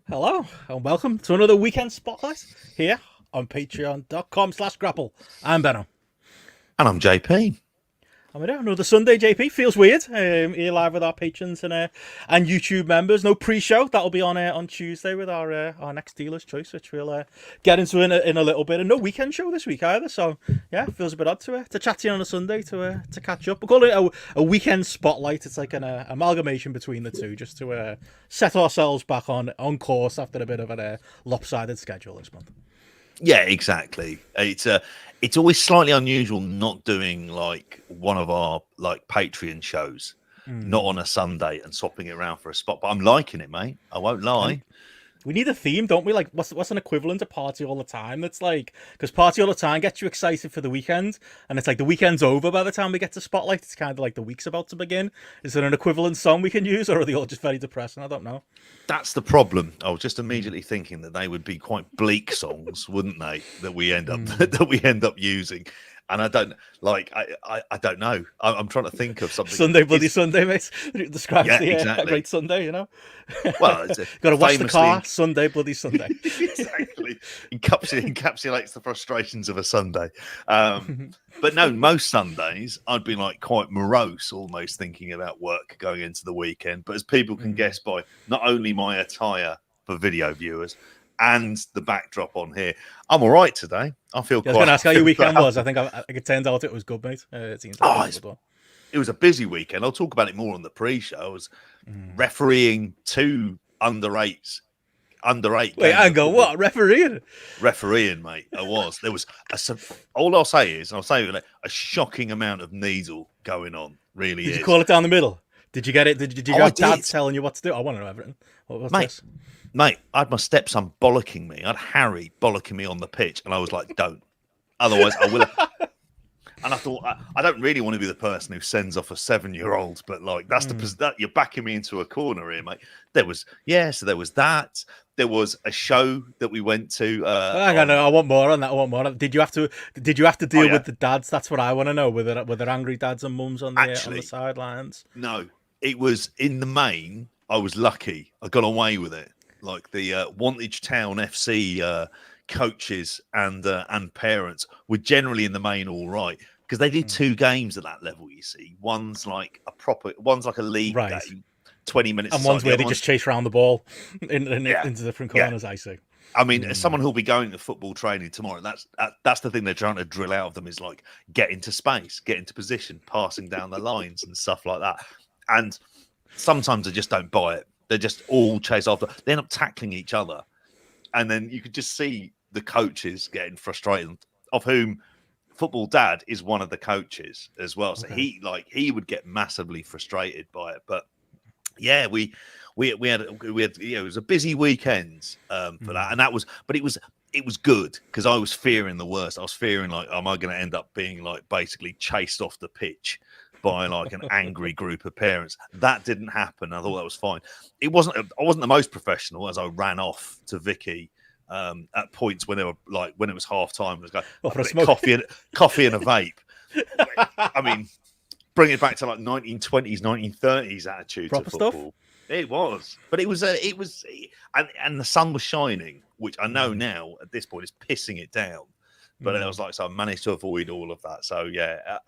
Hello and welcome to another weekend spotlight here on patreon.com/grapple. I'm Benno. And I'm JP. And another Sunday, JP. Feels weird. Here live with our patrons and YouTube members. No pre-show. That'll be on Tuesday with our next dealer's choice, which we'll get into in a little bit. And no weekend show this week either. So yeah, it feels a bit odd to chat to you on a Sunday to catch up. We'll call it a weekend spotlight. It's like an amalgamation between the two, just to set ourselves back on course after a bit of a lopsided schedule this month. Yeah, exactly. It's always slightly unusual not doing like one of our like Patreon shows, not on a Sunday and swapping it around for a spot. But I'm liking it, mate. I won't lie. We need a theme, don't we? Like, what's an equivalent to Party All the Time? That's like, because Party All the Time gets you excited for the weekend, and it's like the weekend's over by the time we get to Spotlight. It's kind of like the week's about to begin. Is there an equivalent song we can use, or are they all just very depressing? I don't know. That's the problem. I was just immediately thinking that they would be quite bleak songs, wouldn't they? That we end up that we end up using. And I don't like. I don't know. I'm trying to think of something. Sunday, bloody Sunday, mate. It describes exactly. A great Sunday, you know. Well, got to wash the car. Sunday, bloody Sunday. Exactly. Encapsulates the frustrations of a Sunday. But no, most Sundays I'd be like quite morose, almost thinking about work going into the weekend. But as people can guess by not only my attire for video viewers and the backdrop on here, I'm all right today. I feel. I was going to ask how your weekend was. I think it turned out it was good, mate. It seems like it was a busy weekend. I'll talk about it more on the pre-show. I was refereeing two under eight. Wait, hang on. What refereeing? Refereeing, mate. I was. There was all I'll say is a shocking amount of needle going on. Really, did you call it down the middle? Did you get it? Did you have dad telling you what to do? I want to know everything. What's this? Mate, I had my stepson bollocking me. I had Harry bollocking me on the pitch, and I was like, "Don't." Otherwise, I will. And I thought, I don't really want to be the person who sends off a 7-year-old, but like that's that you're backing me into a corner here, mate. There was that. There was a show that we went to. I want more on that. I want more. Did you have to deal with the dads? That's what I want to know. Were there angry dads and mums on the sidelines? No, it was in the main. I was lucky. I got away with it. Like the Wantage Town FC coaches and parents were generally in the main all right. Because they do two games at that level, you see. One's like a league game, 20 minutes. And one's where they just chase around the ball into different corners, I see. I mean, as someone who'll be going to football training tomorrow, that's the thing they're trying to drill out of them is like get into space, get into position, passing down the lines and stuff like that. And sometimes they just don't buy it. They just all chase after. They end up tackling each other. And then you could just see the coaches getting frustrated, of whom Football Dad is one of the coaches as well, so he would get massively frustrated by it. But yeah, we had it was a busy weekend for that, and that was, but it was good because I was fearing the worst. I was fearing like, am I going to end up being like basically chased off the pitch by like an angry group of parents? That didn't happen. I thought that was fine. I wasn't the most professional as I ran off to Vicky. At points when they were like when it was half time, it was going coffee and a vape. I mean, bring it back to like 1920s, 1930s attitude proper to football. Stuff. It was, but it was, and the sun was shining, which I know now at this point is pissing it down. But I was like, so I managed to avoid all of that. So yeah,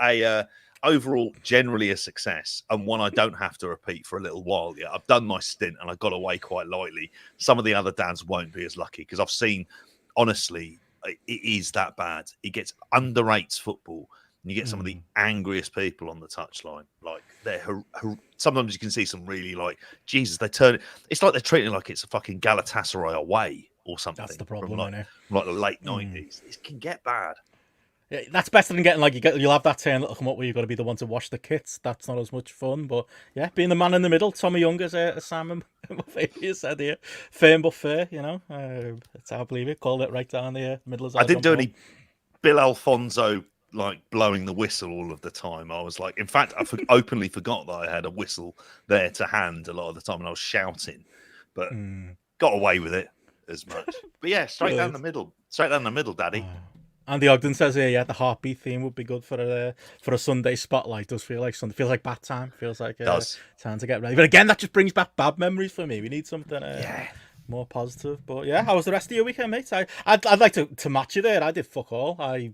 overall, generally a success, and one I don't have to repeat for a little while yet. I've done my stint and I got away quite lightly. Some of the other dads won't be as lucky because I've seen, honestly, it is that bad. It gets underrates football, and you get some of the angriest people on the touchline. Like sometimes you can see some really like, Jesus, they turn it. It's like they're treating it like it's a fucking Galatasaray away or something. That's the problem, from like the late 90s. It can get bad. Yeah, that's better than getting like you'll have that turn that'll come up where you've got to be the one to wash the kits. That's not as much fun, but yeah, being the man in the middle. Tommy Young, as Simon said here, firm but fair. You know, that's how I believe it. Called it right down the middle. I didn't do any Bill Alfonso like blowing the whistle all of the time. I was like, in fact, I openly forgot that I had a whistle there to hand a lot of the time, and I was shouting, but got away with it as much. But yeah, straight down the middle, Daddy. Andy Ogden says here, the heartbeat theme would be good for a Sunday spotlight. Does feel like Sunday, feels like bath time. Feels like time to get ready. But again, that just brings back bad memories for me. We need something more positive. But yeah, how was the rest of your weekend, mate? I'd like to match you there. I did fuck all. I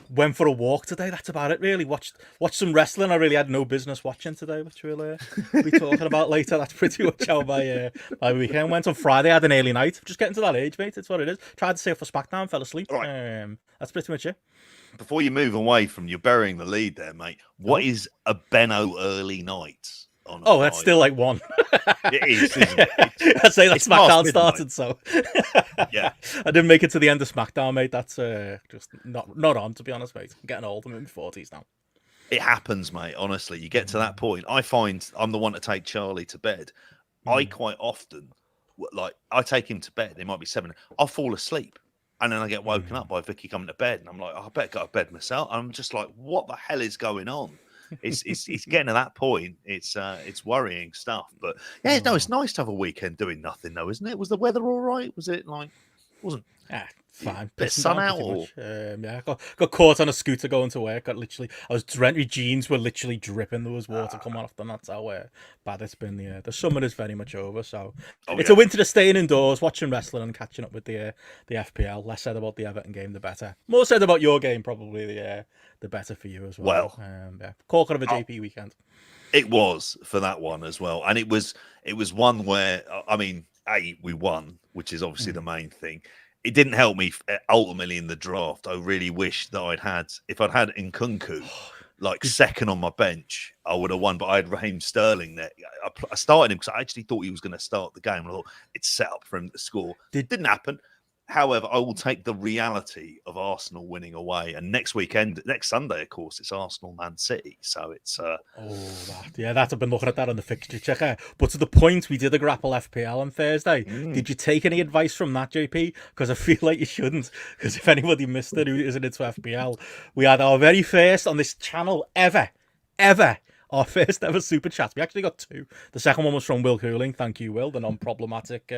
went for a walk today. That's about it, really. Watched some wrestling. I really had no business watching today, which we'll be talking about later. That's pretty much how my weekend went. On Friday, I had an early night. Just getting to that age, mate. It's what it is. Tried to stay up for SmackDown, fell asleep. All right. That's pretty much it. Before you move away from you burying the lead there, mate, what is a Benno early night? Oh, that's still like 1. It is, isn't it? I'd say that SmackDown started, so yeah. I didn't make it to the end of SmackDown, mate. That's just not on, to be honest, mate. I'm getting old. I'm in my 40s now. It happens, mate. Honestly, you get to that point. I find I'm the one to take Charlie to bed. I quite often, like, I take him to bed. It might be 7. I'll fall asleep. And then I get woken up by Vicky coming to bed. And I'm like, oh, I better go to bed myself. And I'm just like, what the hell is going on? It's getting to that point. It's worrying stuff. But yeah, no, it's nice to have a weekend doing nothing, though, isn't it? Was the weather all right? Was it like, wasn't fine. Bit sun out? Or... yeah, I got caught on a scooter going to work. I was drenched. My jeans were literally dripping. There was water coming off them. That's how bad it's been. The summer is very much over. So it's a winter of staying indoors, watching wrestling, and catching up with the FPL. Less said about the Everton game, the better. More said about your game, probably the better for you as well. Corker of a JP weekend. It was for that one as well, and it was one where, I mean, we won, which is obviously the main thing. It didn't help me ultimately in the draft. I really wish that if I'd had Nkunku like second on my bench, I would have won. But I had Raheem Sterling there. I started him because I actually thought he was going to start the game. And I thought it's set up for him to score. It didn't happen. However, I will take the reality of Arsenal winning away. And next Sunday, of course, it's Arsenal Man City. So it's I've been looking at that on the fixture checker. But to the point, we did a GRAPPL FPL on Thursday. Did you take any advice from that, JP? Because I feel like you shouldn't. Because if anybody missed it who isn't into FPL, we had our very first on this channel ever. Our first ever super chat. We actually got 2. The second one was from Will Cooling. Thank you, Will, the non-problematic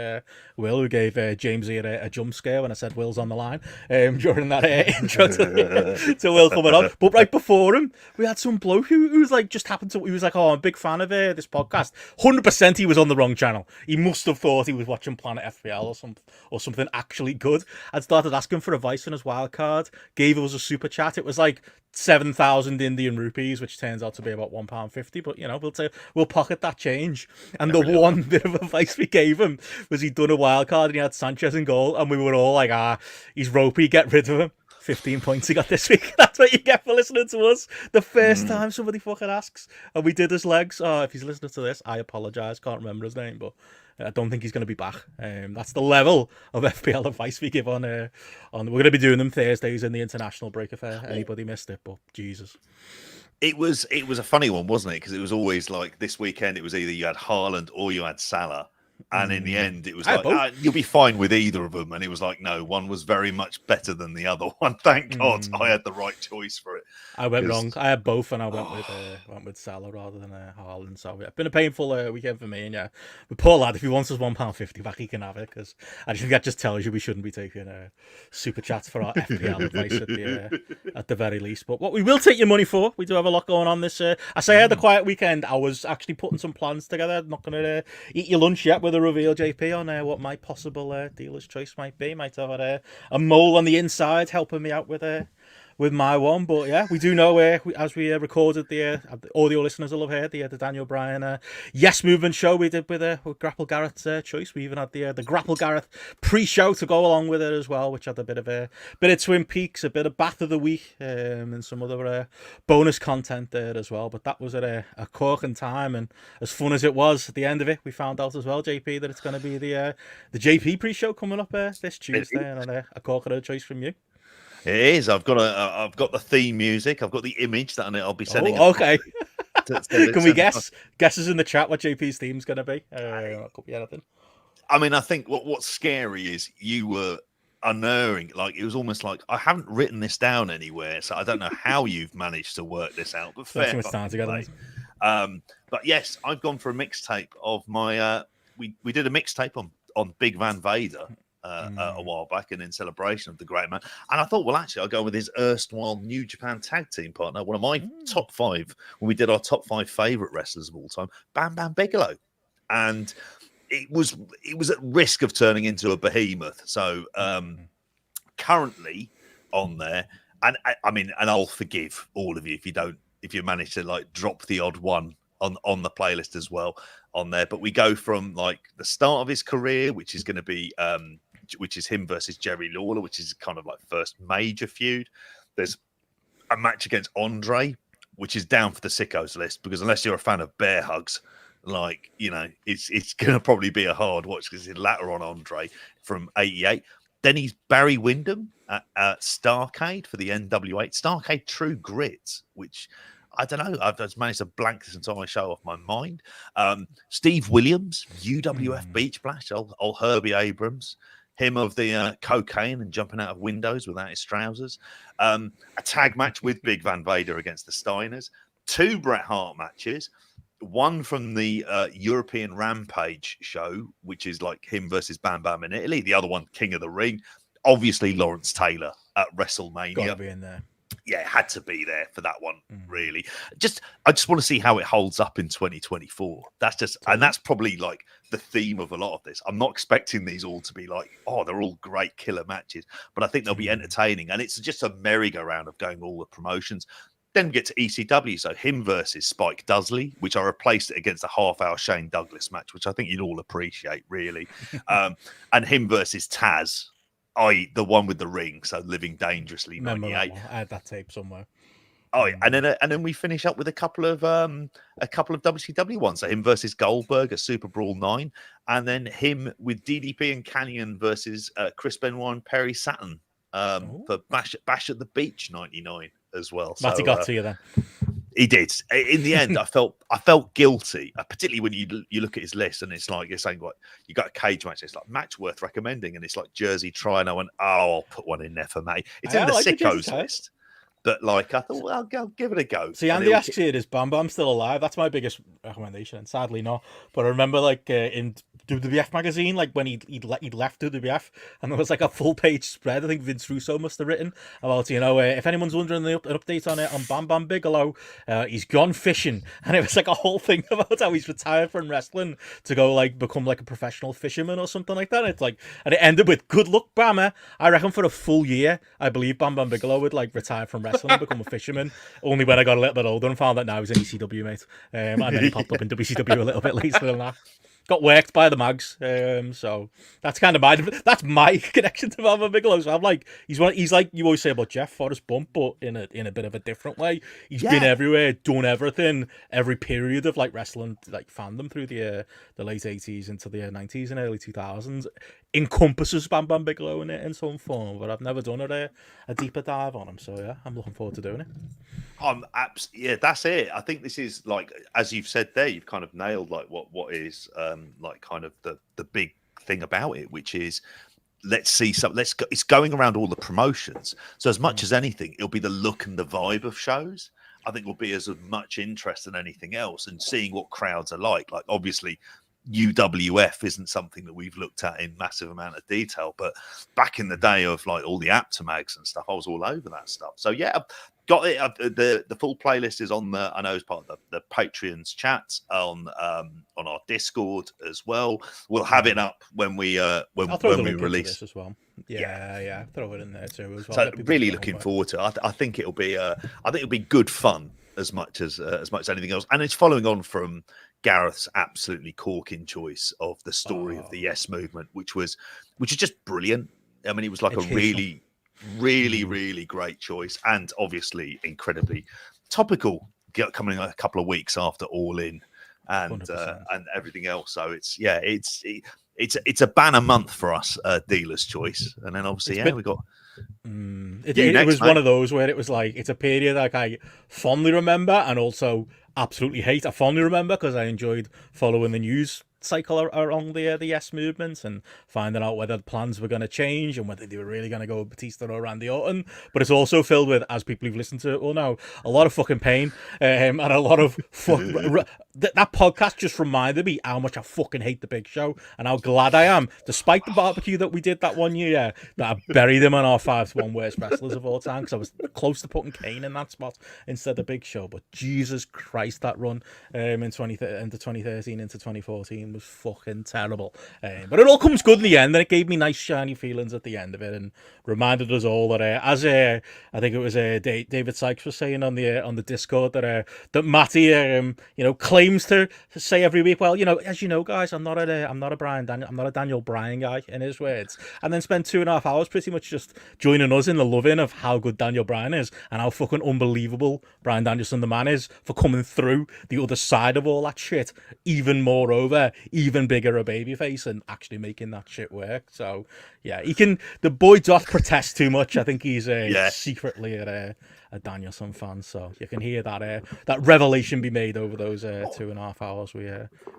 Will, who gave James here a jump scare when I said Will's on the line during that intro to Will coming on. But right before him, we had some bloke who was like, he was like, oh, I'm a big fan of this podcast. 100% he was on the wrong channel. He must have thought he was watching Planet FPL or something actually good. I'd started asking for advice on his wild card, gave us a super chat. It was like 7,000 Indian rupees, which turns out to be about £1.50. But we'll pocket that change. And the one bit of advice we gave him was he'd done a wild card and he had Sanchez in goal, and we were all like, he's ropey, get rid of him. 15 points he got this week. That's what you get for listening to us. The first time somebody fucking asks, and we did his legs. Oh, if he's listening to this, I apologise. Can't remember his name, but I don't think he's going to be back. That's the level of FPL advice we give on. We're going to be doing them Thursdays in the international break if anybody missed it. But Jesus, it was a funny one, wasn't it? Because it was always like this weekend. It was either you had Haaland or you had Salah. And in the end, it was like, you'll be fine with either of them. And it was like, no, one was very much better than the other one. Thank God I had the right choice for it. I went wrong. I had both, and I went with Salah rather than Haaland. So yeah, been a painful weekend for me. And yeah, but poor lad, if he wants his £1.50 back, he can have it. Because I think that just tells you we shouldn't be taking super chats for our FPL advice at the very least. But what we will take your money for, we do have a lot going on this. I say I had a quiet weekend. I was actually putting some plans together. I'm not going to eat your lunch yet with a reveal, JP, on what my possible dealer's choice might be. Might have a mole on the inside helping me out with my one. But yeah, we do know as we recorded the audio listeners will have heard the Daniel Bryan Yes Movement show we did with GRAPPL Garrett's choice. We even had the GRAPPL Garrett pre-show to go along with it as well, which had a bit of Twin Peaks, a bit of Bath of the Week, and some other bonus content there as well. But that was a corking time, and as fun as it was at the end of it, we found out as well, JP, that it's going to be the JP pre-show coming up this Tuesday, and a corker choice from you. It is. I've got the theme music. I've got the image that I'll be sending. Oh, okay. Can we guess? Guesses in the chat what JP's theme's going to be? Could be anything. I mean, I think what's scary is you were unerring. Like, it was almost like I haven't written this down anywhere, so I don't know how you've managed to work this out. But fair. Too much time together. But yes, I've gone for a mixtape of my. We did a mixtape on Big Van Vader. A while back, and in celebration of the great man. And I thought, well, actually, I'll go with his erstwhile New Japan tag team partner, one of my top 5, when we did our top 5 favorite wrestlers of all time, Bam Bam Bigelow. And it was at risk of turning into a behemoth. So currently on there, and I mean, and I'll forgive all of you if you manage to like drop the odd one on the playlist as well on there. But we go from like the start of his career, which is going to be which is him versus Jerry Lawler, which is kind of like first major feud. There's a match against Andre, which is down for the sickos list, because unless you're a fan of bear hugs, like, you know, it's going to probably be a hard watch, because it's later on Andre from 88. Then he's Barry Windham at Starrcade for the NWA. Starrcade True Grit, which I don't know. I've just managed to blank this entire show off my mind. Steve Williams, UWF Beach Blast, old Herbie Abrams. Him of the cocaine and jumping out of windows without his trousers. A tag match with Big Van Vader against the Steiners. 2 Bret Hart matches. One from the European Rampage show, which is like him versus Bam Bam in Italy. The other one, King of the Ring. Obviously, Lawrence Taylor at WrestleMania. Gotta be in there. Yeah, it had to be there for that one, really. I just want to see how it holds up in 2024. That's just, and that's probably like the theme of a lot of this. I'm not expecting these all to be like, oh, they're all great killer matches, but I think they'll be entertaining. And it's just a merry-go-round of going all the promotions. Then we get to ECW, so him versus Spike Dudley, which I replaced it against a half-hour Shane Douglas match, which I think you'd all appreciate, really. And him versus Taz, the one with the ring, so Living Dangerously, 98. I had that tape somewhere. Oh, yeah. And then we finish up with a couple of WCW ones. So him versus Goldberg at Super Brawl 9, and then him with DDP and Canyon versus Chris Benoit and Perry Saturn for Bash at the Beach 99 as well. Matty got to you then. He did. In the end, I felt guilty, particularly when you look at his list and it's like you're saying, what, you got a cage match. It's like match worth recommending, and it's like Jersey Try, and I went, oh, I'll put one in there for me. It's in the sickos list, but like I thought, well, I'll give it a go. See, Andy asks you, is Bam Bam still alive? That's my biggest recommendation, and sadly not. But I remember like in WWF magazine, like when he'd left WWF, and there was like a full page spread. I think Vince Russo must have written about, you know, if anyone's wondering an update on it on Bam Bam Bigelow, he's gone fishing, and it was like a whole thing about how he's retired from wrestling to go like become like a professional fisherman or something like that. It's like, and it ended with good luck, Bammer. I reckon for a full year, I believe Bam Bam Bigelow would like retire from wrestling and become a fisherman. Only when I got a little bit older and found that now he's in ECW, mate. And then he popped up in WCW a little bit later than that. Got worked by the mags, so that's kind of my connection to Bam Bam Bigelow. So I'm like, he's like you always say about Jeff, Forrest Bump, but in a bit of a different way. He's been everywhere, done everything, every period of like wrestling, like fandom through the late 80s into the 90s and early 2000s encompasses Bam Bam Bigelow in some form. But I've never done a deeper dive on him, so yeah, I'm looking forward to doing it. Yeah, that's it. I think this is like, as you've said there, you've kind of nailed like what is like kind of the big thing about it, which is it's going around all the promotions. So as much as anything, it'll be the look and the vibe of shows. I think will be as much interest in anything else, and seeing what crowds are like. Like obviously UWF isn't something that we've looked at in massive amount of detail, but back in the day of like all the Aptomags and stuff, I was all over that stuff. So yeah, got it. The full playlist is on I know as part of the Patreon's chat on our Discord as well. We'll have it up when we release this as well. Yeah, throw it in there too as well. So really looking forward to it. I think it'll be good fun as much as anything else, and it's following on from Gareth's absolutely corking choice of the story of the Yes Movement, which is just brilliant. I mean, it was like a really, really, really great choice, and obviously incredibly topical. Coming a couple of weeks after All In and everything else, so it's a banner month for us, Dealer's Choice, and then obviously we got. It was one of those where it was like, it's a period like I fondly remember and also absolutely hate. I fondly remember because I enjoyed following the news cycle around the Yes movement and finding out whether the plans were going to change and whether they were really going to go with Batista or Randy Orton. But it's also filled with, as people who've listened to it will know, a lot of fucking pain and a lot of that podcast just reminded me how much I fucking hate the Big Show and how glad I am, despite the barbecue that we did that one year, that I buried him on our 5-1 worst wrestlers of all time, because I was close to putting Kane in that spot instead of Big Show. But Jesus Christ, that run into 2013 into 2014 was fucking terrible. But it all comes good in the end, and it gave me nice shiny feelings at the end of it, and reminded us all that I think it was David Sykes was saying on the Discord that Matty claims to say every week, well, as you know, guys, I'm not a Daniel Bryan guy, in his words, and then spend 2.5 hours pretty much just joining us in the loving of how good Daniel Bryan is and how fucking unbelievable Bryan Danielson the man is for coming through the other side of all that shit, even moreover, even bigger a babyface, and actually making that shit work. So yeah, the boy doth protest too much. I think he's secretly a Danielson fan, so you can hear that revelation be made over those 2.5 hours we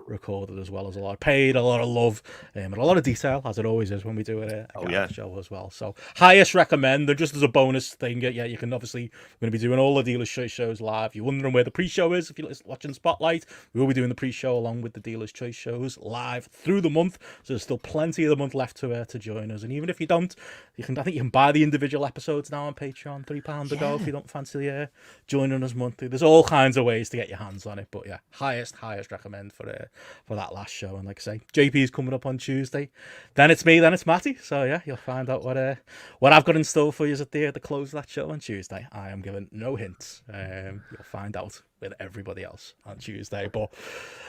recorded, as well as a lot of paid, a lot of love, and a lot of detail, as it always is when we do a show as well. So highest recommend, and just as a bonus thing, you can obviously, we're going to be doing all the Dealers Choice shows live. You're wondering where the pre-show is, if you're watching Spotlight, we will be doing the pre-show along with the Dealers Choice shows live through the month, so there's still plenty of the month left to join us. And even if you don't, I think you can buy the individual episodes now on Patreon, £3 a go if you don't fancy joining us monthly. There's all kinds of ways to get your hands on it, but yeah, highest recommend for that last show. And like I say, JP's coming up on Tuesday, then it's me, then it's Matty, so yeah, you'll find out what I've got in store for you at the close of that show on Tuesday. I am giving no hints. You'll find out with everybody else on Tuesday. But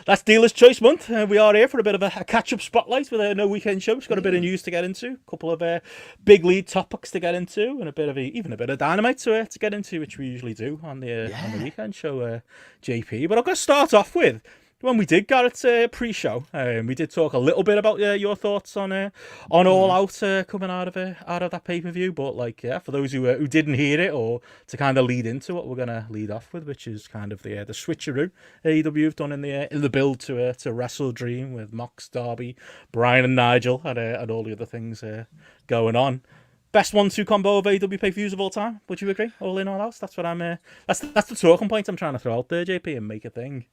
that's Dealer's Choice Month. We are here for a bit of a catch-up spotlight with no weekend shows. Got a bit of news to get into, a couple of big lead topics to get into, and even a bit of Dynamite to get into, which we usually do on the weekend show, JP. But I'm going to start off with, when we did Garrett's pre-show, we did talk a little bit about your thoughts on All Out coming out of that pay-per-view. But for those who didn't hear it, or to kind of lead into what we're going to lead off with, which is kind of the switcheroo AEW have done in the build to WrestleDream with Mox, Darby, Bryan, and Nigel, and all the other things going on. Best 1-2 combo of AEW pay-per-views of all time. Would you agree? All in, all out. That's what I'm. That's the talking point I'm trying to throw out there, JP, and make a thing.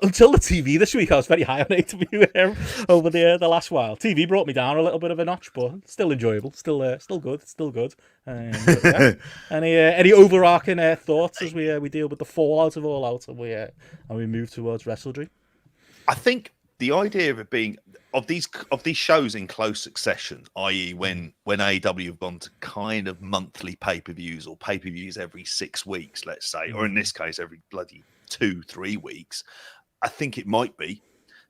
Until the TV this week, I was very high on AEW over the last while. TV brought me down a little bit of a notch, but still enjoyable, still good. But, yeah. Any overarching thoughts as we deal with the fallout of All Out and we move towards WrestleDream? I think the idea of it being of these shows in close succession, i.e., when AEW have gone to kind of monthly pay-per-views or pay-per-views every 6 weeks, let's say, or in this case, every bloody 2-3 weeks, I think it might be.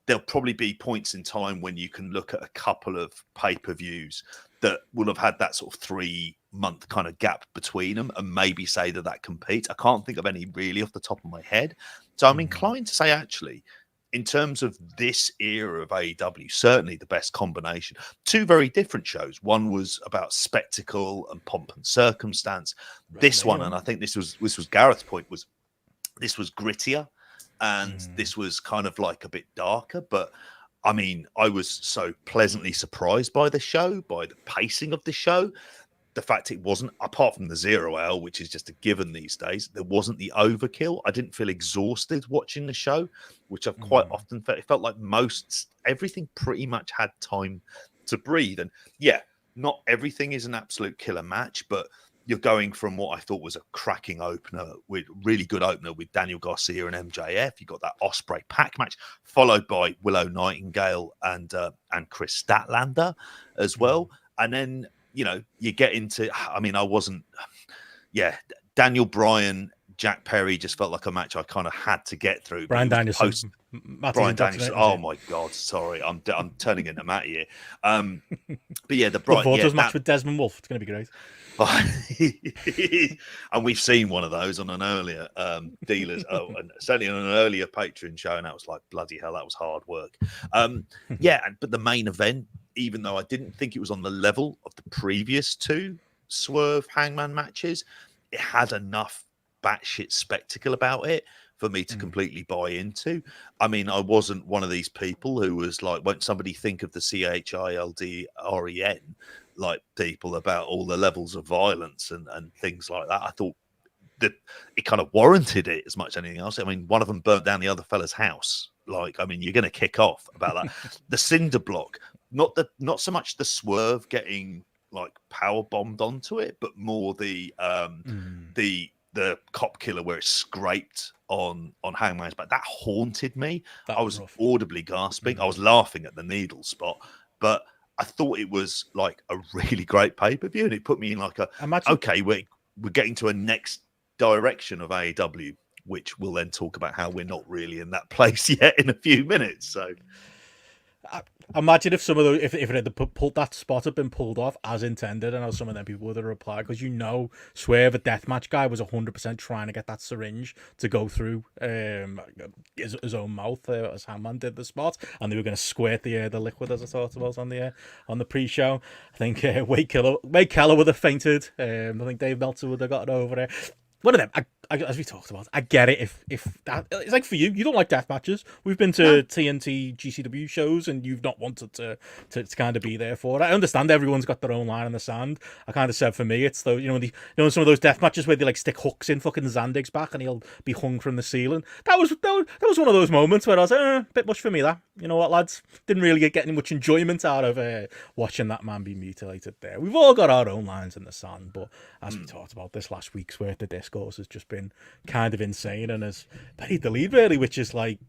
There'll probably be points in time when you can look at a couple of pay-per-views that will have had that sort of 3-month kind of gap between them, and maybe say that competes. I can't think of any really off the top of my head, so I'm inclined to say, actually, in terms of this era of AEW, certainly the best combination. 2 very different shows. One was about spectacle and pomp and circumstance. This one, and I think this was Gareth's point, was this was grittier, and this was kind of like a bit darker. But I mean, I was so pleasantly surprised by the show, by the pacing of the show. The fact it wasn't, apart from the 0 hour, which is just a given these days, there wasn't the overkill. I didn't feel exhausted watching the show, which I've quite often felt. It felt like everything pretty much had time to breathe. And yeah, not everything is an absolute killer match, but you're going from what I thought was a cracking opener, with really good opener with Daniel Garcia and MJF. You got that Ospreay Pac match, followed by Willow Nightingale and Chris Statlander as well. And then, you get into, Daniel Bryan, Jack Perry just felt like a match I kind of had to get through. Bryan Danielson. Bryan Danielson. Oh my God, sorry, I'm turning into Matt here. But yeah, the Bryan match with Desmond Wolfe. It's going to be great. And we've seen one of those on an earlier Dealers, and certainly on an earlier Patreon show, and that was like, bloody hell, that was hard work. But the main event, even though I didn't think it was on the level of the previous 2 Swerve Hangman matches, it had enough batshit spectacle about it for me to completely buy into. I mean, I wasn't one of these people who was like, won't somebody think of the CHILDREN like people about all the levels of violence and things like that. I thought that it kind of warranted it as much as anything else. I mean, one of them burnt down the other fella's house. Like, I mean, you're going to kick off about that. The cinder block, not so much the Swerve getting like power bombed onto it, but more the the cop killer where it scraped on Hangman's back, that haunted me. I was rough. audibly gasping. I was laughing at the needle spot, but I thought it was like a really great pay-per-view, and it put me in like okay, we're getting to a next direction of AEW, which we'll then talk about how we're not really in that place yet in a few minutes. So imagine if some of those, if it had that spot had been pulled off as intended, and how some of them people would have replied, because Swerve, the deathmatch guy, was 100% trying to get that syringe to go through his own mouth as Hangman did the spot, and they were going to squirt the liquid, as I thought about on the pre-show. I think Wade Keller would have fainted. I think Dave Meltzer would have gotten over it. One of them, as we talked about, I get it. If that, it's like for you don't like death matches. We've been to TNT GCW shows, and you've not wanted to kind of be there for it. I understand everyone's got their own line in the sand. I kind of said for me, it's though some of those death matches where they like stick hooks in fucking Zandig's back and he'll be hung from the ceiling. That was one of those moments where I was like, a bit much for me. That, you know what, lads, didn't really get any much enjoyment out of watching that man be mutilated there. We've all got our own lines in the sand, but as we talked about, this last week's worth of discourse has just been kind of insane and has buried the lead, really, which is like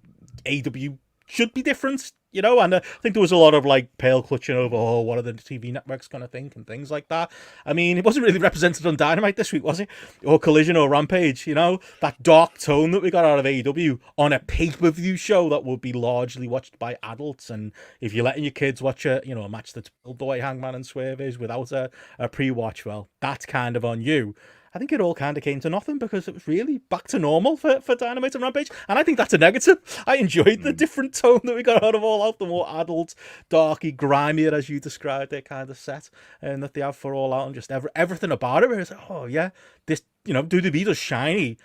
AEW should be different, and I think there was a lot of like pale clutching over, what are the TV networks going to think and things like that. I mean, it wasn't really represented on Dynamite this week, was it? Or Collision or Rampage, that dark tone that we got out of AEW on a pay-per-view show that would be largely watched by adults. And if you're letting your kids watch a match that's built the way Hangman and Swerve is without a pre-watch, well, that's kind of on you. I think it all kind of came to nothing because it was really back to normal for Dynamite and Rampage. And I think that's a negative. I enjoyed the different tone that we got out of All Out, the more adult, darky, grimier, as you described it, kind of set and that they have for All Out, and just everything about it. Where it's like, oh yeah, this, WWE does shiny.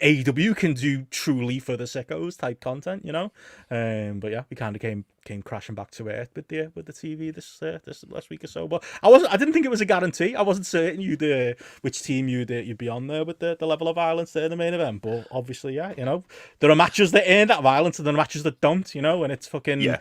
AEW can do truly for the sickos type content, but yeah, we kind of came crashing back to earth with the TV this last week or so. But I didn't think it was a guarantee. I wasn't certain which team you'd be on there with the level of violence there in the main event. But obviously, yeah, there are matches that earn that violence and there are matches that don't, and it's fucking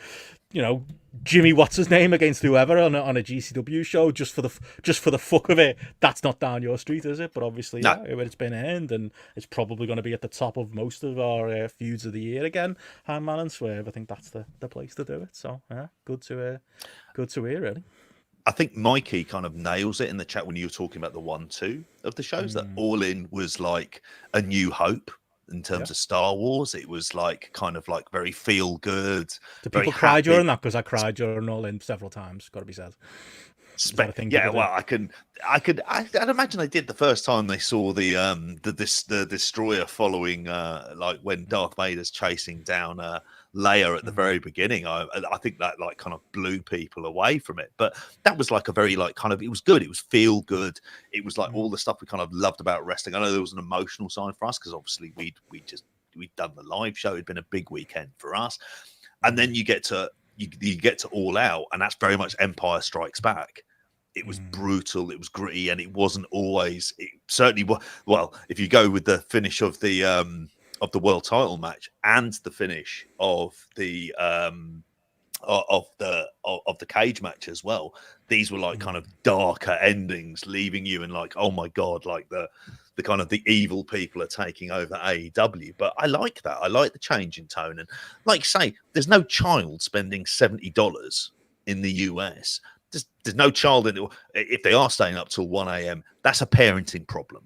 Jimmy what's his name against whoever on a GCW show just for the fuck of it. That's not down your street, is it? But obviously, no. Yeah, it's been earned, and it's probably going to be at the top of most of our feuds of the year again. Hangman and Swerve, I think that's the place to do it. So yeah, good to hear, really. I think Mikey kind of nails it in the chat when you were talking about the 1-2 of the shows, that All In was like a new hope. In terms of Star Wars, it was like kind of like very feel good. Do people cry during that? Because I cried during All In several times. Got to be said. Yeah, well, I'd imagine they did the first time they saw the destroyer following, like when Darth Vader's chasing down Leia at the very beginning. I think that like kind of blew people away from it. But that was like a very like kind of, it was good. It was feel good. It was like all the stuff we kind of loved about wrestling. I know there was an emotional side for us because obviously we'd done the live show. It'd been a big weekend for us, and then you get to All Out, and that's very much Empire Strikes Back. It was brutal, it was gritty, and it wasn't always. It certainly was. Well, if you go with the finish of the world title match and the finish of the cage match as well, these were like kind of darker endings, leaving you in like, oh my god, like the kind of the evil people are taking over AEW. But I like that. I like the change in tone, and like say, there's no child spending $70 in the US. There's no child in it. If they are staying up till 1 a.m., that's a parenting problem.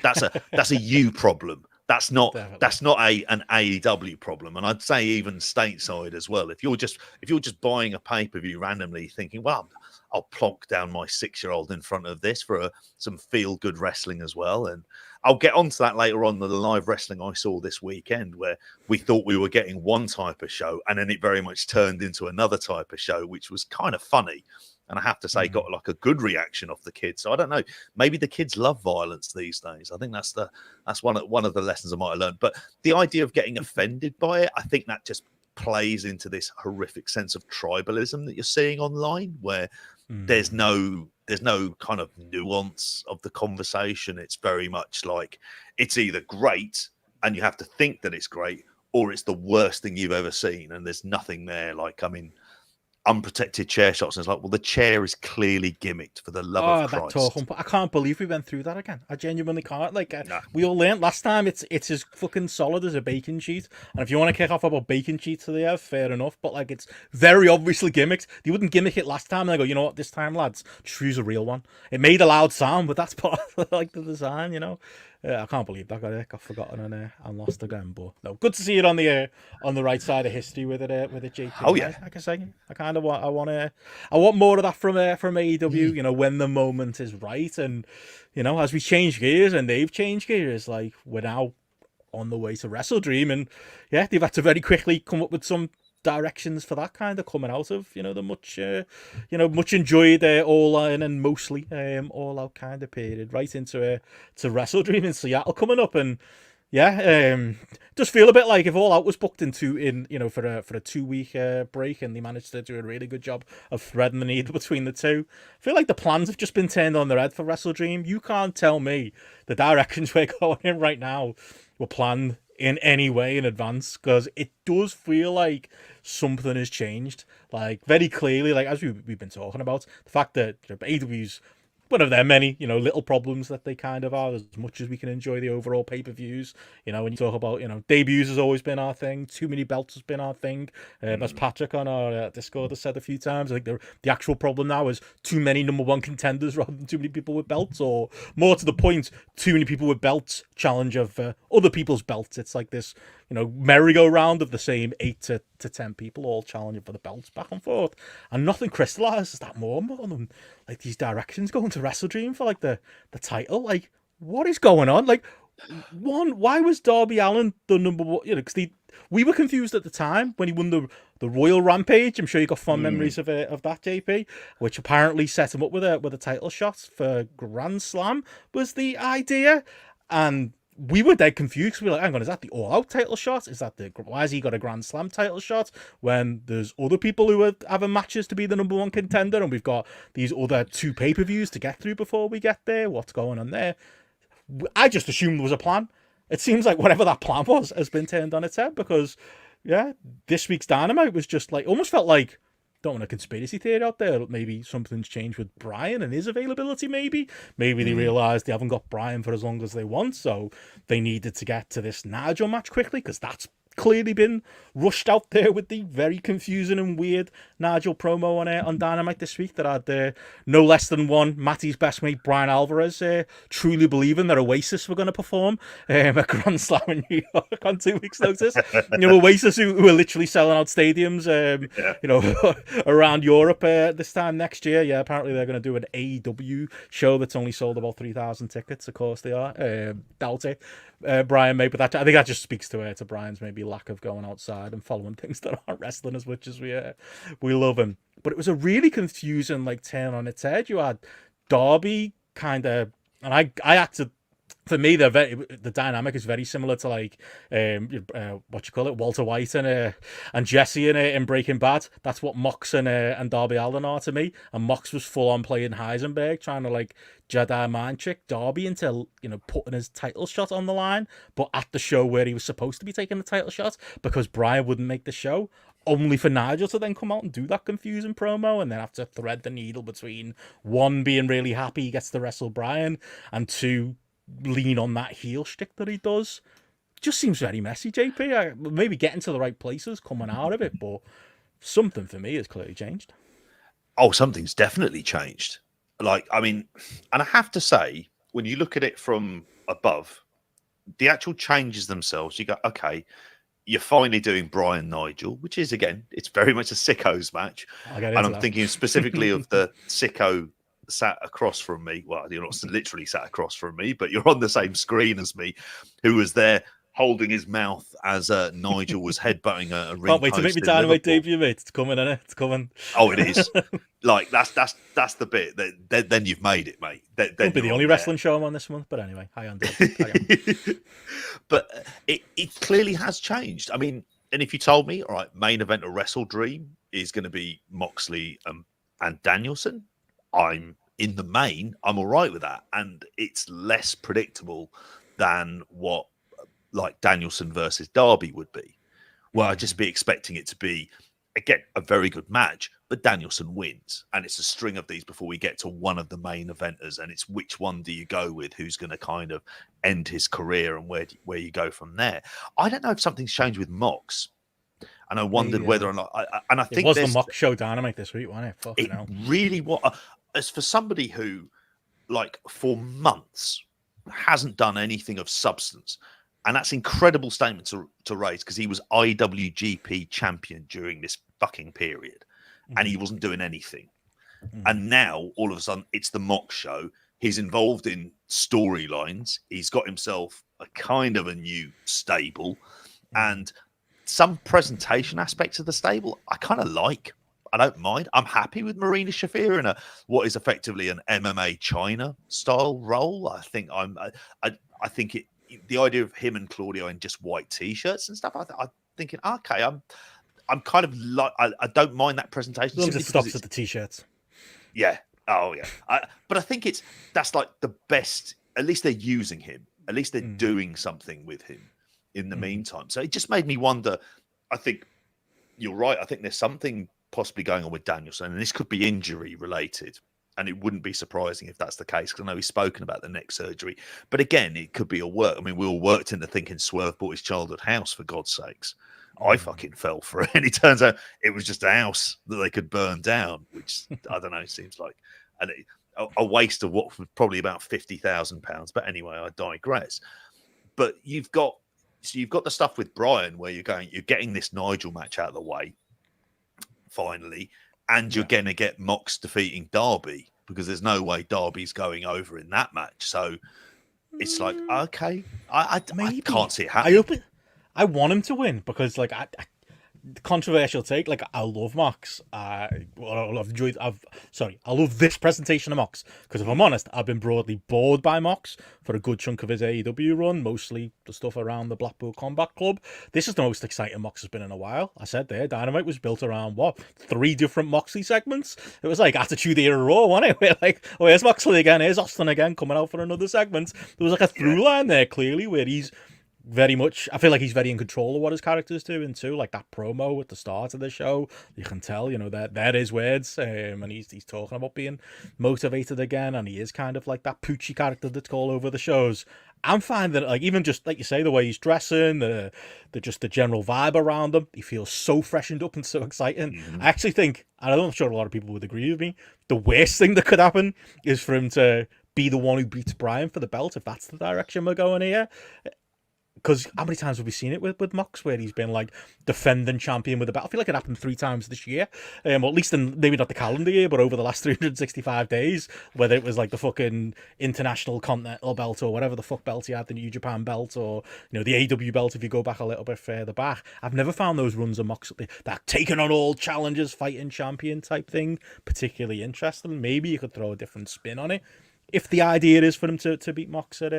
That's a you problem. That's not an AEW problem. And I'd say even stateside as well. If you're just buying a pay-per-view randomly, thinking, well, I'll plonk down my 6-year-old in front of this for some feel-good wrestling as well. And I'll get onto that later on, the live wrestling I saw this weekend, where we thought we were getting one type of show, and then it very much turned into another type of show, which was kind of funny. And I have to say, got like a good reaction off the kids. So I don't know. Maybe the kids love violence these days. I think that's one of the lessons I might have learned. But the idea of getting offended by it, I think that just plays into this horrific sense of tribalism that you're seeing online, where there's no kind of nuance of the conversation. It's very much like it's either great and you have to think that it's great, or it's the worst thing you've ever seen, and there's nothing there. Like, I mean, unprotected chair shots, and it's like, well, the chair is clearly gimmicked, for the love of that Christ. talking. I can't believe we went through that again. I genuinely can't. Like, Nah. we all learned last time. It's as fucking solid as a bacon sheet. And if you want to kick off about bacon sheets today, fair enough. But like, it's very obviously gimmicked. They wouldn't gimmick it last time. And they go, you know what? This time, lads, just use a real one. It made a loud sound, but that's part of like the design, you know. I can't believe that got forgotten and lost again. But no, good to see it on the right side of history with it JP. Oh yeah, like I say, I kind of want more of that from AEW. You know, when the moment is right, and you know, as we change gears and they've changed gears, like we're now on the way to WrestleDream, and yeah, they've had to very quickly come up with some directions for that kind of coming out of, you know, the much enjoyed all in and mostly all out kind of period right into to WrestleDream in Seattle coming up. And yeah, does feel a bit like if All Out was booked for a 2-week break, and they managed to do a really good job of threading the needle between the two. I feel like the plans have just been turned on their head for WrestleDream. You can't tell me the directions we're going in right now were planned in any way in advance, because it does feel like something has changed, like very clearly, like as we've been talking about, the fact that AEW's one of their many, you know, little problems that they kind of are, as much as we can enjoy the overall pay-per-views. You know, when you talk about, you know, debuts has always been our thing, too many belts has been our thing. As Patrick on our Discord has said a few times, I think the actual problem now is too many number one contenders rather than too many people with belts, or more to the point, too many people with belts challenge of other people's belts. It's like this, you know, merry-go-round of the same 8 to 10 people all challenging for the belts back and forth, and nothing crystallizes that more than like these directions going to WrestleDream for like the title. Like, what is going on? Like, why was Darby Allin the number one? You know, because we were confused at the time when he won the Royal Rampage. I'm sure you got fond memories of that, JP, which apparently set him up with a title shot for Grand Slam was the idea. And we were dead confused. We were like, hang on, is that the All Out title shot? Why has he got a Grand Slam title shot when there's other people who are having matches to be the number one contender, and we've got these other 2 pay-per-views to get through before we get there? What's going on there? I just assumed there was a plan. It seems like whatever that plan was has been turned on its head, because yeah, this week's Dynamite was just like, almost felt like, don't want a conspiracy theory out there, but maybe something's changed with Bryan and his availability. Maybe they realised they haven't got Bryan for as long as they want, so they needed to get to this Nigel match quickly, because that's clearly been rushed out there with the very confusing and weird Nigel promo on Dynamite this week that had no less than one Matty's best mate Bryan Alvarez truly believing that Oasis were going to perform at Grand Slam in New York on 2 weeks' notice. You know, Oasis who are literally selling out stadiums, you know, around Europe this time next year. Yeah, apparently they're going to do an AEW show that's only sold about 3,000 tickets. Of course they are. Doubt it. Bryan made, but I think that just speaks to Bryan's maybe lack of going outside and following things that aren't wrestling as much as we love him. But it was a really confusing like turn on its head. You had Darby kind of, and I acted. For me, the dynamic is very similar to like Walter White and Jesse in Breaking Bad. That's what Mox and Darby Allin are to me. And Mox was full on playing Heisenberg, trying to like Jedi mind trick Darby into, you know, putting his title shot on the line, but at the show where he was supposed to be taking the title shot, because Bryan wouldn't make the show, only for Nigel to then come out and do that confusing promo and then have to thread the needle between 1 being really happy he gets to wrestle Bryan, and 2 lean on that heel shtick that he does. Just seems very messy, JP. Maybe getting to the right places coming out of it, but something for me has clearly changed. Oh, something's definitely changed. Like, I mean, and I have to say, when you look at it from above, the actual changes themselves, you go, okay, you're finally doing Bryan Nigel, which is, again, it's very much a sickos match. And I'm thinking specifically of the sicko sat across from me. Well, you're not literally sat across from me, but you're on the same screen as me, who was there holding his mouth as Nigel was headbutting a ring. Can't wait to make me Dynamite debut, mate. It's coming, isn't it? It's coming. Oh, it is. Like that's the bit that then you've made it, mate. Then won't be the only wrestling show I'm on this month, but anyway, hi on. But it clearly has changed. I mean, and if you told me, all right, main event of WrestleDream is going to be Moxley and Danielson, I'm in the main, I'm all right with that, and it's less predictable than what like Danielson versus Darby would be. Well, I'd just be expecting it to be again, a very good match, but Danielson wins. And it's a string of these before we get to one of the main eventers. And it's which one do you go with? Who's going to kind of end his career and where you go from there? I don't know if something's changed with Mox. And I wondered whether or not, I think it was the Mox show Dynamite this week, wasn't it? Fucking hell. Really as for somebody who, like, for months hasn't done anything of substance. And that's an incredible statement to raise, because he was IWGP champion during this fucking period and he wasn't doing anything. And now all of a sudden it's the Mox show. He's involved in storylines. He's got himself a kind of a new stable and some presentation aspects of the stable I kind of like. I don't mind. I'm happy with Marina Shafir in what is effectively an MMA China style role. I think I think the idea of him and Claudio in just white t-shirts and stuff. I'm thinking, okay, I'm kind of like I don't mind that presentation. As long as it stops at the t-shirts. Yeah. Oh yeah. But I think that's like the best. At least they're using him. At least they're doing something with him in the meantime. So it just made me wonder. I think you're right. I think there's something possibly going on with Danielson, and this could be injury related. And it wouldn't be surprising if that's the case, because I know he's spoken about the neck surgery. But again, it could be a work. I mean, we all worked into thinking Swerve bought his childhood house, for God's sakes. I fucking fell for it. And it turns out it was just a house that they could burn down, which, I don't know, seems like a waste of what was probably about £50,000. But anyway, I digress. But you've got the stuff with Bryan where you're getting this Nigel match out of the way, finally. And you're going to get Mox defeating Darby, because there's no way Darby's going over in that match. So it's like, okay, I can't see it happening. I want him to win, because, like, controversial take, like, I love Mox. I love this presentation of Mox, because if I'm honest, I've been broadly bored by Mox for a good chunk of his AEW run, mostly the stuff around the Blackpool Combat Club. This is the most exciting Mox has been in a while. I said there, Dynamite was built around 3 different Moxley segments. It was like Attitude Era Raw, wasn't it? We're like, oh, here's Moxley again, here's Austin again, coming out for another segment. There was like a through line there, clearly, where he's very much, I feel like he's very in control of what his character's doing too. Like that promo at the start of the show, you can tell, they're his words, and he's talking about being motivated again, and he is kind of like that Poochie character that's all over the shows. I'm finding, like, even just like you say, the way he's dressing, the general vibe around him, he feels so freshened up and so exciting. I actually think, and I'm sure a lot of people would agree with me, the worst thing that could happen is for him to be the one who beats Bryan for the belt, if that's the direction we're going here. Because how many times have we seen it with Mox, where he's been like defending champion with a belt? I feel like it happened 3 times this year, or at least in maybe not the calendar year, but over the last 365 days. Whether it was like the fucking international continental belt or whatever the fuck belt he had, the New Japan belt, or the AW belt. If you go back a little bit further back, I've never found those runs of Mox that taking on all challenges, fighting champion type thing particularly interesting. Maybe you could throw a different spin on it. If the idea is for him to beat Mox at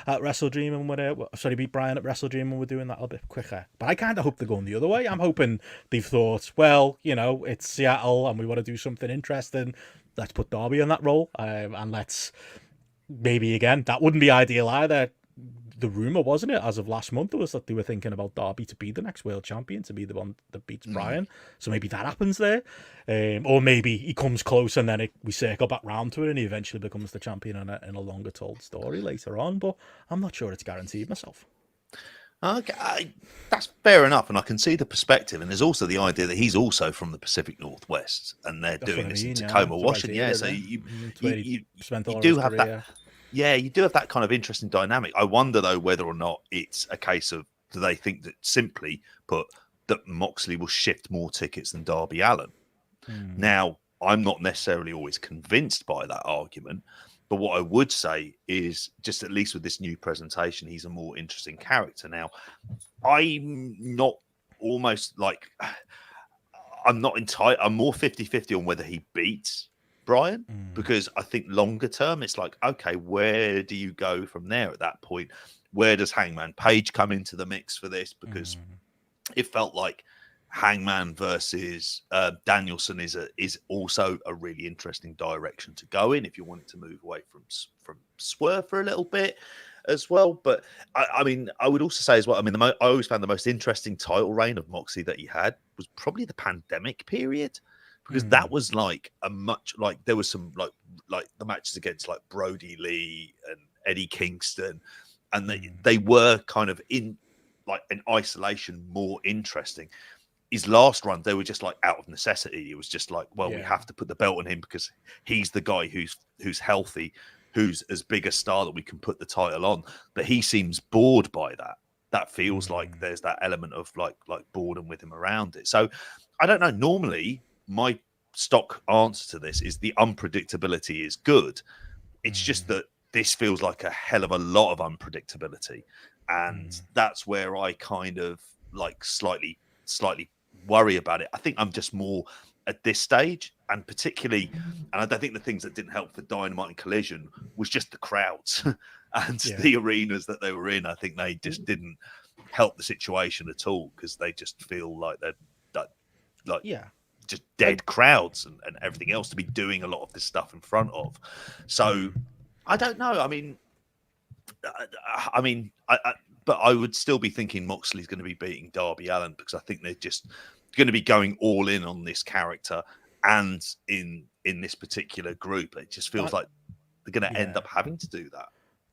WrestleDream and beat Bryan at WrestleDream, and we're doing that a bit quicker. But I kind of hope they're going the other way. I'm hoping they've thought, well, it's Seattle and we want to do something interesting. Let's put Darby in that role, and let's maybe again, that wouldn't be ideal either. The rumor, wasn't it, as of last month, was that they were thinking about Darby to be the next world champion, to be the one that beats Bryan. So maybe that happens there, or maybe he comes close and then we circle back round to it, and he eventually becomes the champion in a longer told story later on. But I'm not sure it's guaranteed myself. Okay, that's fair enough, and I can see the perspective. And there's also the idea that he's also from the Pacific Northwest, and they're doing this in Tacoma, Washington. So you do have that. Yeah, you do have that kind of interesting dynamic. I wonder, though, whether or not it's a case of, do they think that simply put that Moxley will shift more tickets than Darby Allin? Now, I'm not necessarily always convinced by that argument, but what I would say is, just at least with this new presentation, he's a more interesting character. Now, I'm not almost like, I'm not entirely, I'm more 50-50 on whether he beats Bryan, because I think longer term, it's like, okay, where do you go from there at that point? Where does Hangman Page come into the mix for this? Because it felt like Hangman versus Danielson is also a really interesting direction to go in if you wanted to move away from Swerve for a little bit. as well. But I mean, I would also say as well, I mean, I always found the most interesting title reign of Moxley that he had was probably the pandemic period, because that was like a much like there was some like the matches against like Brody Lee and Eddie Kingston, and they were kind of in like an isolation more interesting. His last run, they were just like out of necessity. It was just like, well, we have to put the belt on him because he's the guy who's healthy, who's as big a star that we can put the title on. But he seems bored by that. That feels like there's that element of like boredom with him around it. So I don't know. Normally, my stock answer to this is the unpredictability is good. It's just that this feels like a hell of a lot of unpredictability, and that's where I kind of like slightly worry about it. I think I'm just more at this stage, and particularly, and I don't think the things that didn't help for Dynamite and Collision was just the crowds and the arenas that they were in. I think they just didn't help the situation at all, because they just feel like they're just dead crowds and everything else to be doing a lot of this stuff in front of. So I don't know. But I would still be thinking Moxley's going to be beating Darby Allin, because I think they're just going to be going all in on this character and in this particular group. It just feels like they're going to end up having to do that.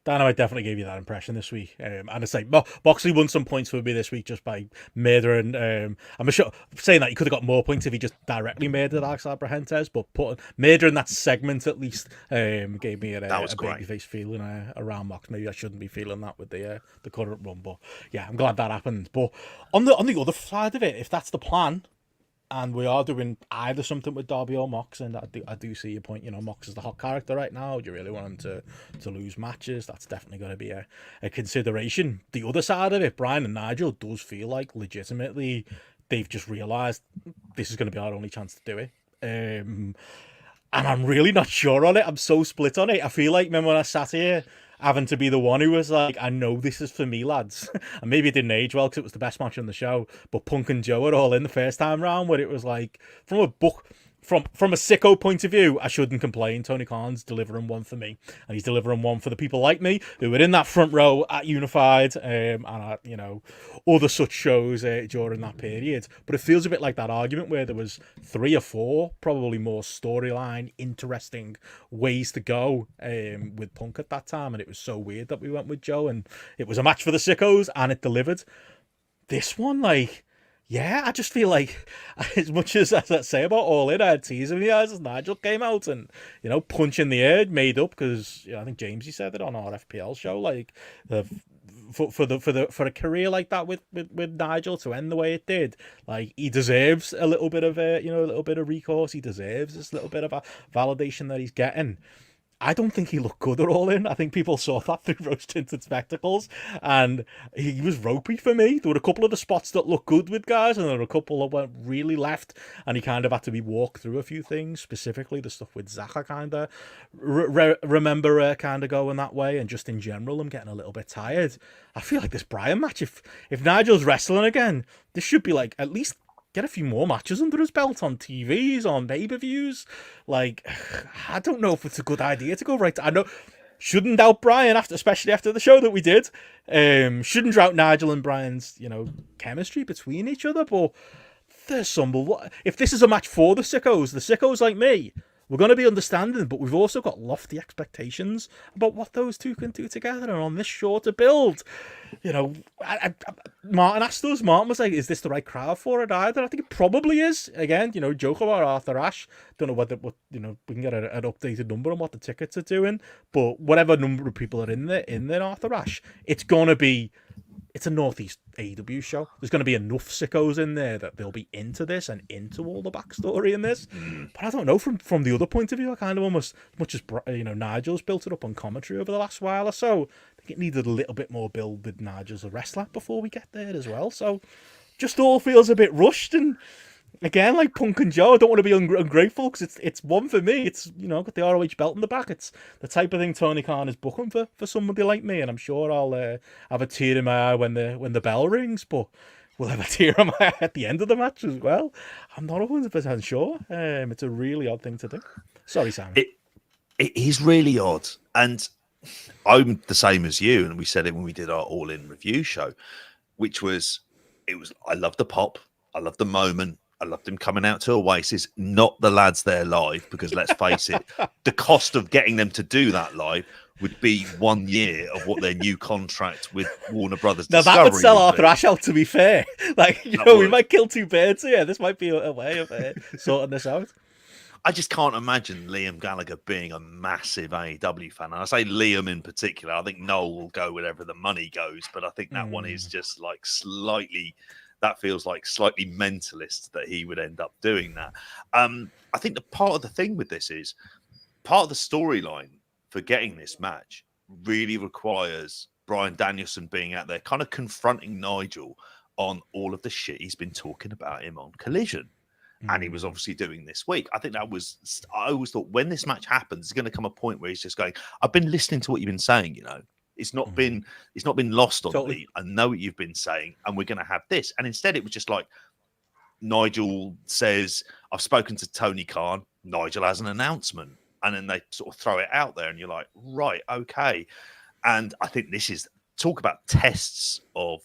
Dynamite definitely gave you that impression this week. And I say, Moxley won some points for me this week just by murdering. I'm sure saying that he could have got more points if he just directly murdered Alex Abrahantes, but murdering that segment at least gave me a babyface feeling around Mox. Maybe I shouldn't be feeling that with the current run, but yeah, I'm glad that happened. But on the other side of it, if that's the plan, and we are doing either something with Darby or Mox, and I do see your point. You know, Mox is the hot character right now. Do you really want him to lose matches? That's definitely going to be a consideration. The other side of it, Bryan and Nigel, does feel like legitimately they've just realised this is going to be our only chance to do it. And I'm really not sure on it. I'm so split on it. I feel like, remember when I sat here having to be the one who was like, I know this is for me, lads. And maybe it didn't age well because it was the best match on the show, but Punk and Joe are all in the first time round, where it was like, from a sicko point of view, I shouldn't complain. Tony Khan's delivering one for me, and he's delivering one for the people like me who were in that front row at Unified and at, other such shows during that period. But it feels a bit like that argument where there was 3 or 4 probably more storyline interesting ways to go with Punk at that time, and it was so weird that we went with Joe, and it was a match for the sickos and it delivered. This one, I just feel like, as much as I say about All In, I had tears in the eyes as Nigel came out and, punch in the air made up, because I think Jamesy said it on our FPL show, for a career like that with Nigel to end the way it did, he deserves a little bit of a little bit of recourse. He deserves this little bit of a validation that he's getting. I don't think he looked good at All In. I think people saw that through rose-tinted spectacles, and he was ropey for me. There were a couple of the spots that looked good with guys, and there were a couple that went really left, and he kind of had to be walked through a few things, specifically the stuff with Zach. I kind of remember kind of going that way, and just in general, I'm getting a little bit tired. I feel like this Bryan match, if Nigel's wrestling again, this should be at least get a few more matches under his belt on TVs, on pay-per-views. I don't know if it's a good idea to go right. I know, shouldn't doubt Bryan, especially after the show that we did. Shouldn't doubt Nigel and Bryan's, chemistry between each other. But there's if this is a match for the sickos like me, we're going to be understanding, but we've also got lofty expectations about what those two can do together. And on this shorter build, Martin asked us, Martin was like, is this the right crowd for it either? I think it probably is. Again, joke about Arthur Ashe. Don't know what we can get an updated number on what the tickets are doing, but whatever number of people are in there Arthur Ashe, it's a Northeast AEW show. There's going to be enough sickos in there that they'll be into this and into all the backstory in this. But I don't know, from the other point of view, I kind of almost, much as Nigel's built it up on commentary over the last while or so, I think it needed a little bit more build with Nigel as a wrestler before we get there as well. So just all feels a bit rushed, and again, like Punk and Joe, I don't want to be ungrateful, because it's one for me. It's, got the ROH belt in the back. It's the type of thing Tony Khan is booking for somebody like me, and I'm sure I'll have a tear in my eye when the bell rings, but we'll have a tear in my eye at the end of the match as well. I'm not 100% sure. It's a really odd thing to do. Sorry, Sam. It is really odd, and I'm the same as you, and we said it when we did our All In review show, which was, I love the pop, I love the moment, I loved him coming out to Oasis, not the lads there live, because let's face it, the cost of getting them to do that live would be 1 year of what their new contract with Warner Brothers Now Discovery that would sell our be. thrash out, to be fair. Like, we might kill two birds here. This might be a way of sorting this out. I just can't imagine Liam Gallagher being a massive AEW fan. And I say Liam in particular. I think Noel will go wherever the money goes, but I think that one is just like that feels like slightly mentalist that he would end up doing that. I think the part of the thing with this is part of the storyline for getting this match really requires Bryan Danielson being out there kind of confronting Nigel on all of the shit he's been talking about him on Collision. And he was obviously doing this week. I think I always thought when this match happens, there's going to come a point where he's just going, I've been listening to what you've been saying, it's not been lost on me. I know what you've been saying, and we're going to have this. And instead it was just like Nigel says, I've spoken to Tony Khan. Nigel has an announcement. And then they sort of throw it out there and you're like, right, okay. And I think this is, talk about tests of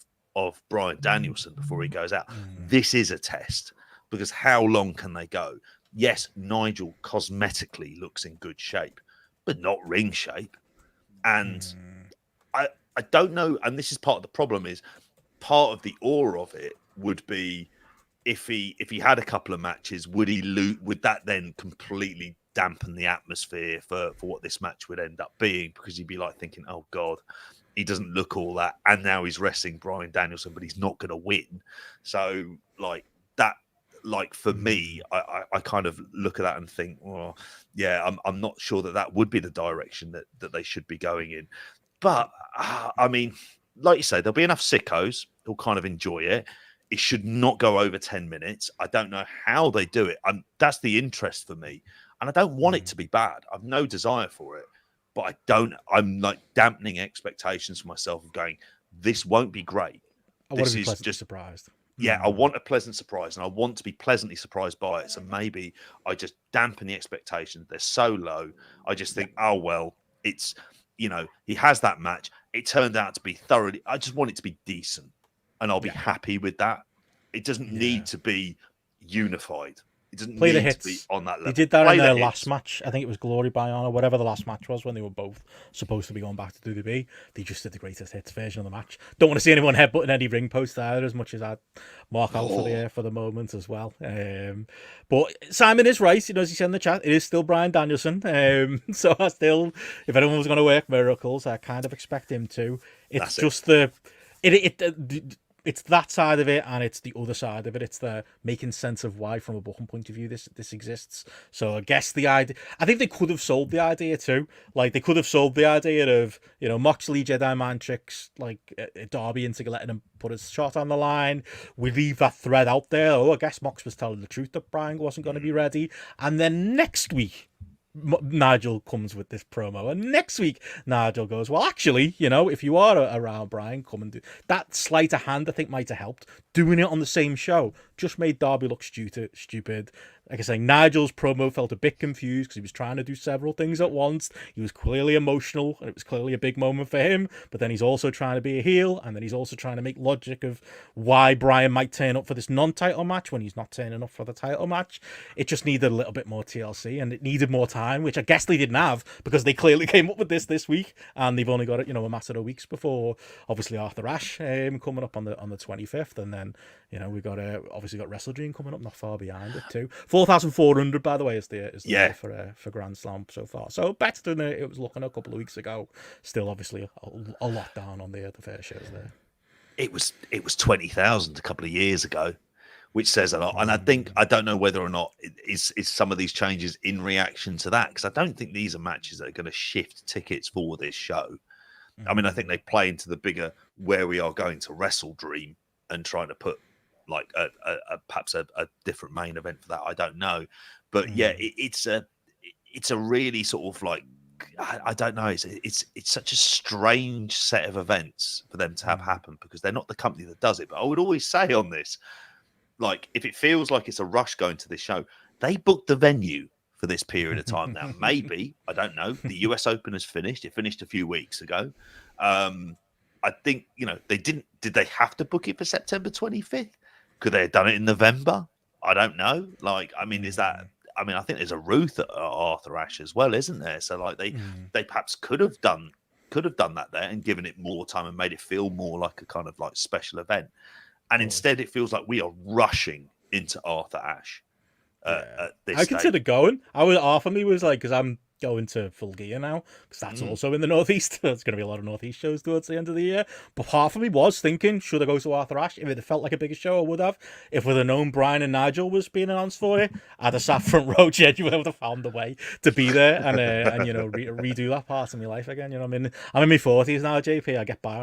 Bryan Danielson before he goes out. This is a test. Because how long can they go? Yes, Nigel cosmetically looks in good shape, but not ring shape. And I don't know. And this is part of the problem, is part of the aura of it would be if he had a couple of matches, would that then completely dampen the atmosphere for what this match would end up being? Because you'd be like thinking, oh God, he doesn't look all that. And now he's wrestling Bryan Danielson, but he's not going to win. So like that, like for me, I kind of look at that and think, well, yeah, I'm not sure that would be the direction that they should be going in. But I mean, like you say, there'll be enough sickos who'll kind of enjoy it. It should not go over 10 minutes. I don't know how they do it. That's the interest for me. And I don't want it to be bad. I've no desire for it. But I'm like dampening expectations for myself of going, this won't be great. I want to be pleasantly surprised. Yeah, I want a pleasant surprise, and I want to be pleasantly surprised by it. So maybe I just dampen the expectations. They're so low. I just think, oh, well, it's, he has that match. It turned out to be thoroughly, I just want it to be decent, and I'll be happy with that. It doesn't need to be unified. It doesn't Play need the hits. to be on that level. They did that in their last match. I think it was Glory by Honor, whatever the last match was, when they were both supposed to be going back to WWE. They just did the greatest hits version of the match. Don't want to see anyone headbutting any ring posts either, as much as I'd mark out for the moment as well. But Simon is right, as he said in the chat, it is still Bryan Danielson. So I still, if anyone was going to work miracles, I kind of expect him to. It's just it's that side of it, and it's the other side of it. It's the making sense of why, from a booking point of view, this exists. So I guess the idea, I think they could have sold the idea too. Like, they could have sold the idea of, Moxley, Jedi Mind Tricks, like Darby into letting him put his shot on the line. We leave that thread out there. Oh, I guess Mox was telling the truth that Bryan wasn't going to be ready. And then next week, Nigel comes with this promo, and next week Nigel goes, well, actually, if you are around, Bryan, come and do that. Sleight of hand, I think, might have helped. Doing it on the same show just made Darby look stupid. Like I say, Nigel's promo felt a bit confused because he was trying to do several things at once. He was clearly emotional, and it was clearly a big moment for him, but then he's also trying to be a heel, and then he's also trying to make logic of why Bryan might turn up for this non-title match when he's not turning up for the title match. It just needed a little bit more TLC, and it needed more time, which I guess they didn't have, because they clearly came up with this week, and they've only got it, a matter of weeks before, obviously, Arthur Ashe coming up on the 25th, and then we got obviously got WrestleDream coming up not far behind it too. 4,400, by the way, is the for Grand Slam so far. So better than it was looking a couple of weeks ago. Still, obviously, a lot down on the fair shows there. It was 20,000 a couple of years ago, which says a lot. And I don't know whether or not is some of these changes in reaction to that, because I don't think these are matches that are going to shift tickets for this show. I mean, I think they play into the bigger where we are going to WrestleDream and trying to put like perhaps a different main event for that. I don't know, but yeah, it's a really sort of like, I don't know. It's such a strange set of events for them to have happen, because they're not the company that does it. But I would always say on this, like, if it feels like it's a rush going to this show, they booked the venue for this period of time now. Maybe, I don't know. The US Open has finished. It finished a few weeks ago. I think, did they have to book it for September 25th? Could they have done it in November? I don't know. I think there's a Ruth at Arthur Ashe as well, isn't there? So they perhaps could have done that there and given it more time and made it feel more like a kind of like special event. And instead it feels like we are rushing into Arthur Ashe. At this I considered going. Half of me was like, because I'm going to Full Gear now, because that's also in the Northeast. There's going to be a lot of Northeast shows towards the end of the year. But half of me was thinking, should I go to Arthur Ashe? If it felt like a bigger show, I would have. If we'd have known Bryan and Nigel was being announced for it, I'd have sat front row. Genuinely would have found a way to be there and redo that part of my life again. I'm in my 40s now, JP. I get by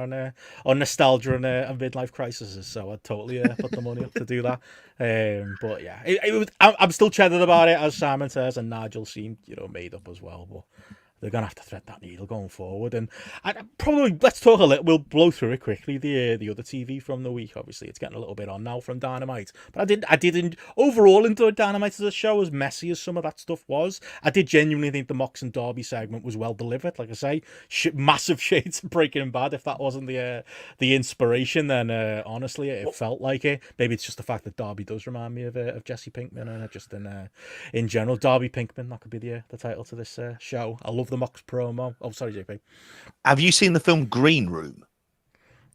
on nostalgia and midlife crises, so I'd totally put the money up to do that. But yeah, I'm still cheddar about it, as Simon says, and Nigel seemed made up as well. But they're gonna have to thread that needle going forward, and probably let's talk a little. We'll blow through it quickly. The other TV from the week, obviously, it's getting a little bit on now from Dynamite, but I didn't overall enjoy Dynamite as a show, as messy as some of that stuff was. I did genuinely think the Mox and Darby segment was well delivered. Like I say, massive shades of Breaking Bad. If that wasn't the inspiration, then honestly, it felt like it. Maybe it's just the fact that Darby does remind me of Jesse Pinkman, and just in general, Darby Pinkman. That could be the title to this show. I love the Mox promo. Oh, sorry, JP. Have you seen the film Green Room?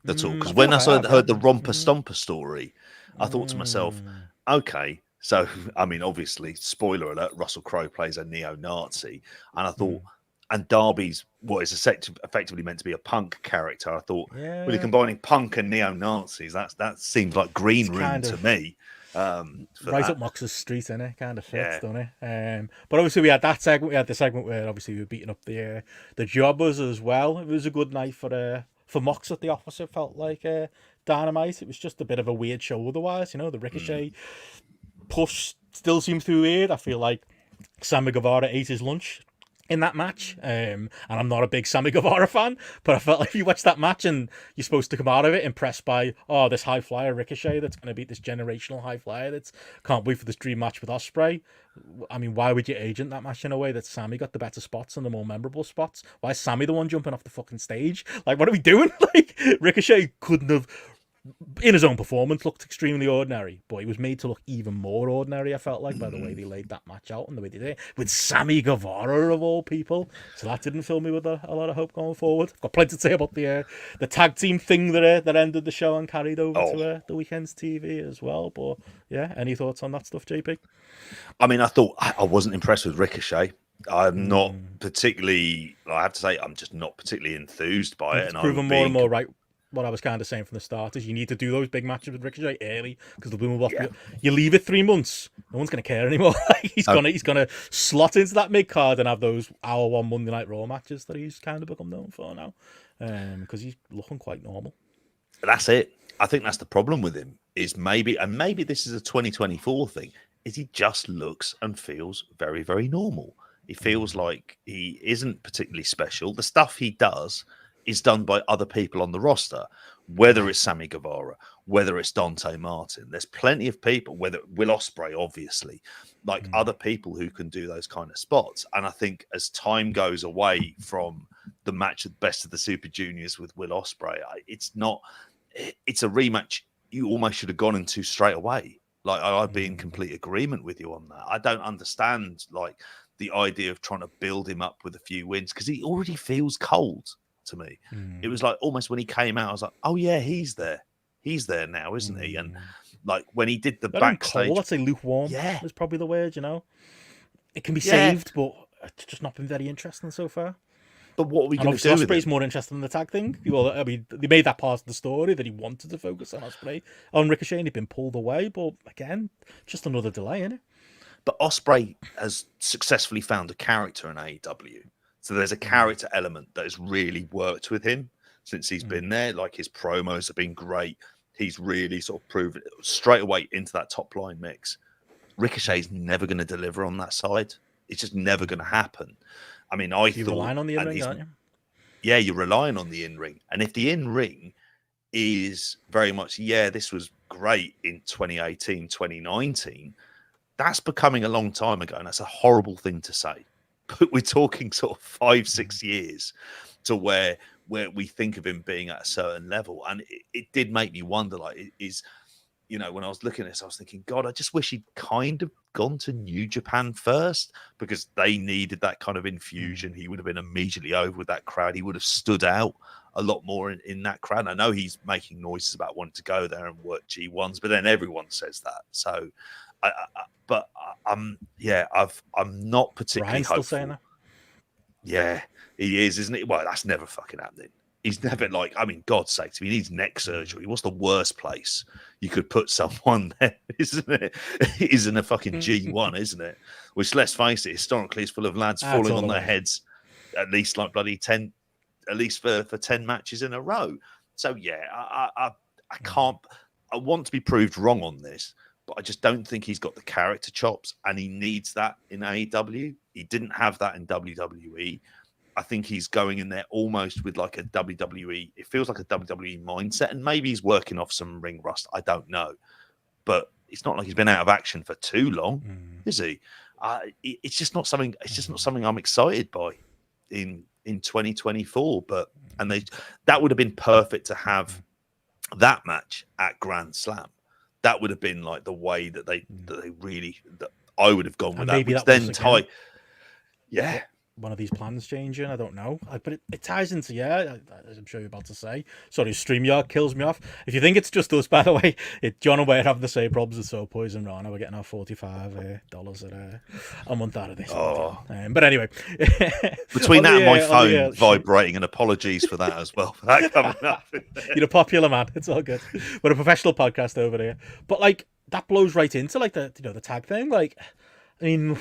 That's all. Because when I heard the Romper Stomper story, I thought to myself, okay, so, I mean, obviously, spoiler alert, Russell Crowe plays a neo-Nazi. And I thought, and Darby's what is effectively meant to be a punk character. I thought, really combining punk and neo-Nazis, that seems like Green Room to me. Right up Mox's street, innit? Kind of fits, doesn't it? But obviously we had that segment. We had the segment where obviously we were beating up the jobbers as well. It was a good night for Mox at the opposite. Felt like Dynamite. It was just a bit of a weird show otherwise. The Ricochet push still seems to be weird. I feel like Sammy Guevara ate his lunch in that match, and I'm not a big Sammy Guevara fan, but I felt like if you watch that match and you're supposed to come out of it impressed by this high flyer Ricochet that's going to beat this generational high flyer that's can't wait for this dream match with Ospreay. I mean, why would you agent that match in a way that Sammy got the better spots and the more memorable spots? Why is Sammy the one jumping off the fucking stage? Like, what are we doing? Like, Ricochet couldn't have, in his own performance, looked extremely ordinary, but he was made to look even more ordinary, I felt like, by the way they laid that match out and the way they did it with Sammy Guevara of all people. So that didn't fill me with a lot of hope going forward. I've got plenty to say about the tag team thing that ended the show and carried over to the weekend's TV as well. But yeah, any thoughts on that stuff, JP? I mean, I thought I wasn't impressed with Ricochet. I'm not particularly, I have to say, I'm just not particularly enthused by it. It's proven more and more right. What I was kind of saying from the start is you need to do those big matches with Ricochet early, because the boom will you leave it 3 months, no one's going to care anymore. He's gonna slot into that mid card and have those hour one Monday Night Raw matches that he's kind of become known for now, because he's looking quite normal. That's it. I think that's the problem with him. Is maybe this is a 2024 thing. Is he just looks and feels very, very normal. He feels like he isn't particularly special. The stuff he does is done by other people on the roster, whether it's Sammy Guevara, whether it's Dante Martin. There's plenty of people, whether Will Ospreay, obviously, like other people who can do those kind of spots. And I think as time goes away from the match at Best of the Super Juniors with Will Ospreay, it's a rematch you almost should have gone into straight away. Like, I'd be in complete agreement with you on that. I don't understand, like, the idea of trying to build him up with a few wins, because he already feels cold to me. It was like almost when he came out, I was like, oh yeah, he's there now, isn't he? And like when he did the backstage, cold, I'd say lukewarm is probably the word. It can be saved, but it's just not been very interesting so far. But what are we going to do? Ospreay's more interested in the tag thing. Well, I mean, they made that part of the story that he wanted to focus on Ospreay, on Ricochet, and he'd been pulled away. But again, just another delay, isn't it? But Ospreay has successfully found a character in AEW. So there's a character element that has really worked with him since he's been there. Like, his promos have been great. He's really sort of proven straight away into that top line mix. Ricochet's never going to deliver on that side. It's just never going to happen. I mean, You're relying on the in-ring, aren't you? Yeah, you're relying on the in-ring. And if the in-ring is very much, this was great in 2018, 2019, that's becoming a long time ago, and that's a horrible thing to say. But we're talking sort of 5-6 years to where we think of him being at a certain level, and it did make me wonder, like, is, you know, when I was looking at this, I was thinking, God, I just wish he'd kind of gone to New Japan first, because they needed that kind of infusion. He would have been immediately over with that crowd. He would have stood out a lot more in that crowd. I know he's making noises about wanting to go there and work G1s, but then everyone says that. So, I'm not particularly Bryan's hopeful. still saying that. Yeah, he is, isn't he? Well, that's never fucking happening. He's never, like, I mean, God's sakes, if he needs neck surgery, what's the worst place you could put someone there, isn't it? Isn't a fucking G1, isn't it? Which, let's face it, historically is full of lads falling on their heads at least like bloody 10, at least for 10 matches in a row. So, yeah, I can't, I want to be proved wrong on this, but I just don't think he's got the character chops, and he needs that in AEW. He didn't have that in WWE. I think he's going in there almost with like a WWE. It feels like a WWE mindset, and maybe he's working off some ring rust. I don't know, but it's not like he's been out of action for too long, is he? It's just not something. It's just not something I'm excited by in 2024. But that would have been perfect to have that match at Grand Slam. That would have been like the way that they really, that I would have gone with that. Maybe Which that then was yeah. One of these plans changing, I don't know. But it ties into, as I'm sure you're about to say. Sorry, StreamYard kills me off. If you think it's just us, by the way, John and I are having the same problems as So Poison Rana. We're getting our $45 a month out of this. Oh. But anyway. Between that and my phone vibrating, and apologies for that as well, for that coming up. You're a popular man. It's all good. We're a professional podcast over here. But, like, that blows right into, like, the tag thing. Like, I mean,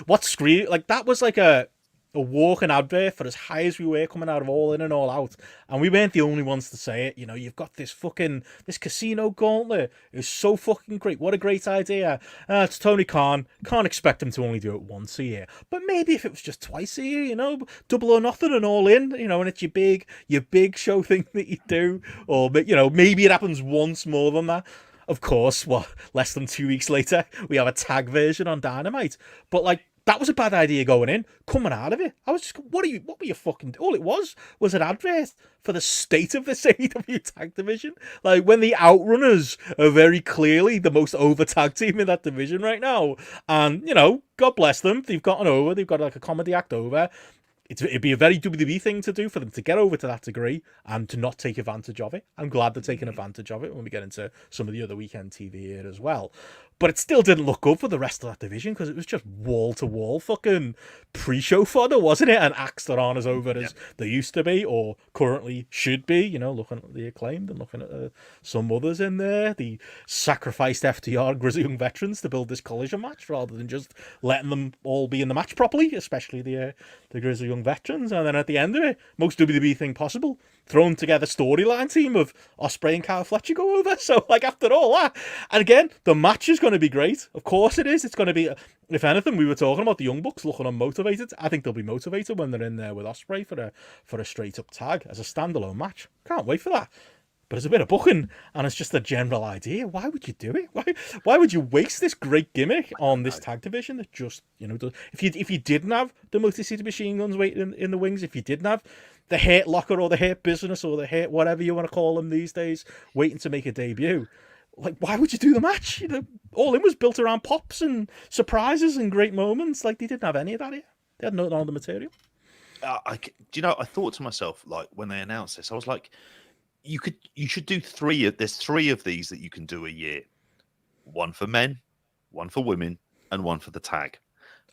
what scream? Like, that was like a walking advert for as high as we were coming out of All In and All Out, and we weren't the only ones to say it. You know, you've got this casino gauntlet. It's so fucking great. What a great idea. It's Tony Khan. Can't expect him to only do it once a year, but maybe if it was just twice a year, you know, Double or Nothing and All In, you know, and it's your big show thing that you do, or, you know, maybe it happens once more than that. Of course, less than 2 weeks later, we have a tag version on Dynamite, but, like, that was a bad idea going in. Coming out of it, I was just, what were you fucking... All it was an advert for the state of this AEW tag division. Like, when the Outrunners are very clearly the most over tag team in that division right now. And, you know, God bless them. They've gotten over. They've got, like, a comedy act over. It'd be a very WWE thing to do for them to get over to that degree and to not take advantage of it. I'm glad they're taking advantage of it when we get into some of the other weekend TV here as well. But it still didn't look good for the rest of that division, because it was just wall-to-wall fucking pre-show fodder, wasn't it? And acts that aren't as over as they used to be, or currently should be, you know, looking at the Acclaimed and looking at some others in there. The sacrificed FTR Grizzly Young Veterans to build this collision match rather than just letting them all be in the match properly, especially the Grizzly Young Veterans. And then at the end of it, most WWE thing possible, thrown together storyline team of Ospreay and Kyle Fletcher go over. So, like, after all that, and again, the match is going to be great. Of course it is. It's going to be, if anything, we were talking about the Young Bucks looking unmotivated. I think they'll be motivated when they're in there with Ospreay for a straight up tag as a standalone match. Can't wait for that. But it's a bit of booking, and it's just a general idea. Why would you do it? Why would you waste this great gimmick on this tag division that just, you know, if you didn't have the multi-seater machine guns waiting in the wings, if you didn't have the Hurt Locker or the Hurt Business or the Hurt whatever you want to call them these days waiting to make a debut, like, why would you do the match? You know, All In was built around pops and surprises and great moments. Like, they didn't have any of that here. They had none of the material. Do you know, I thought to myself, like, when they announced this, I was like, you should do there's 3 of these that you can do a year. One for men, one for women, and one for the tag.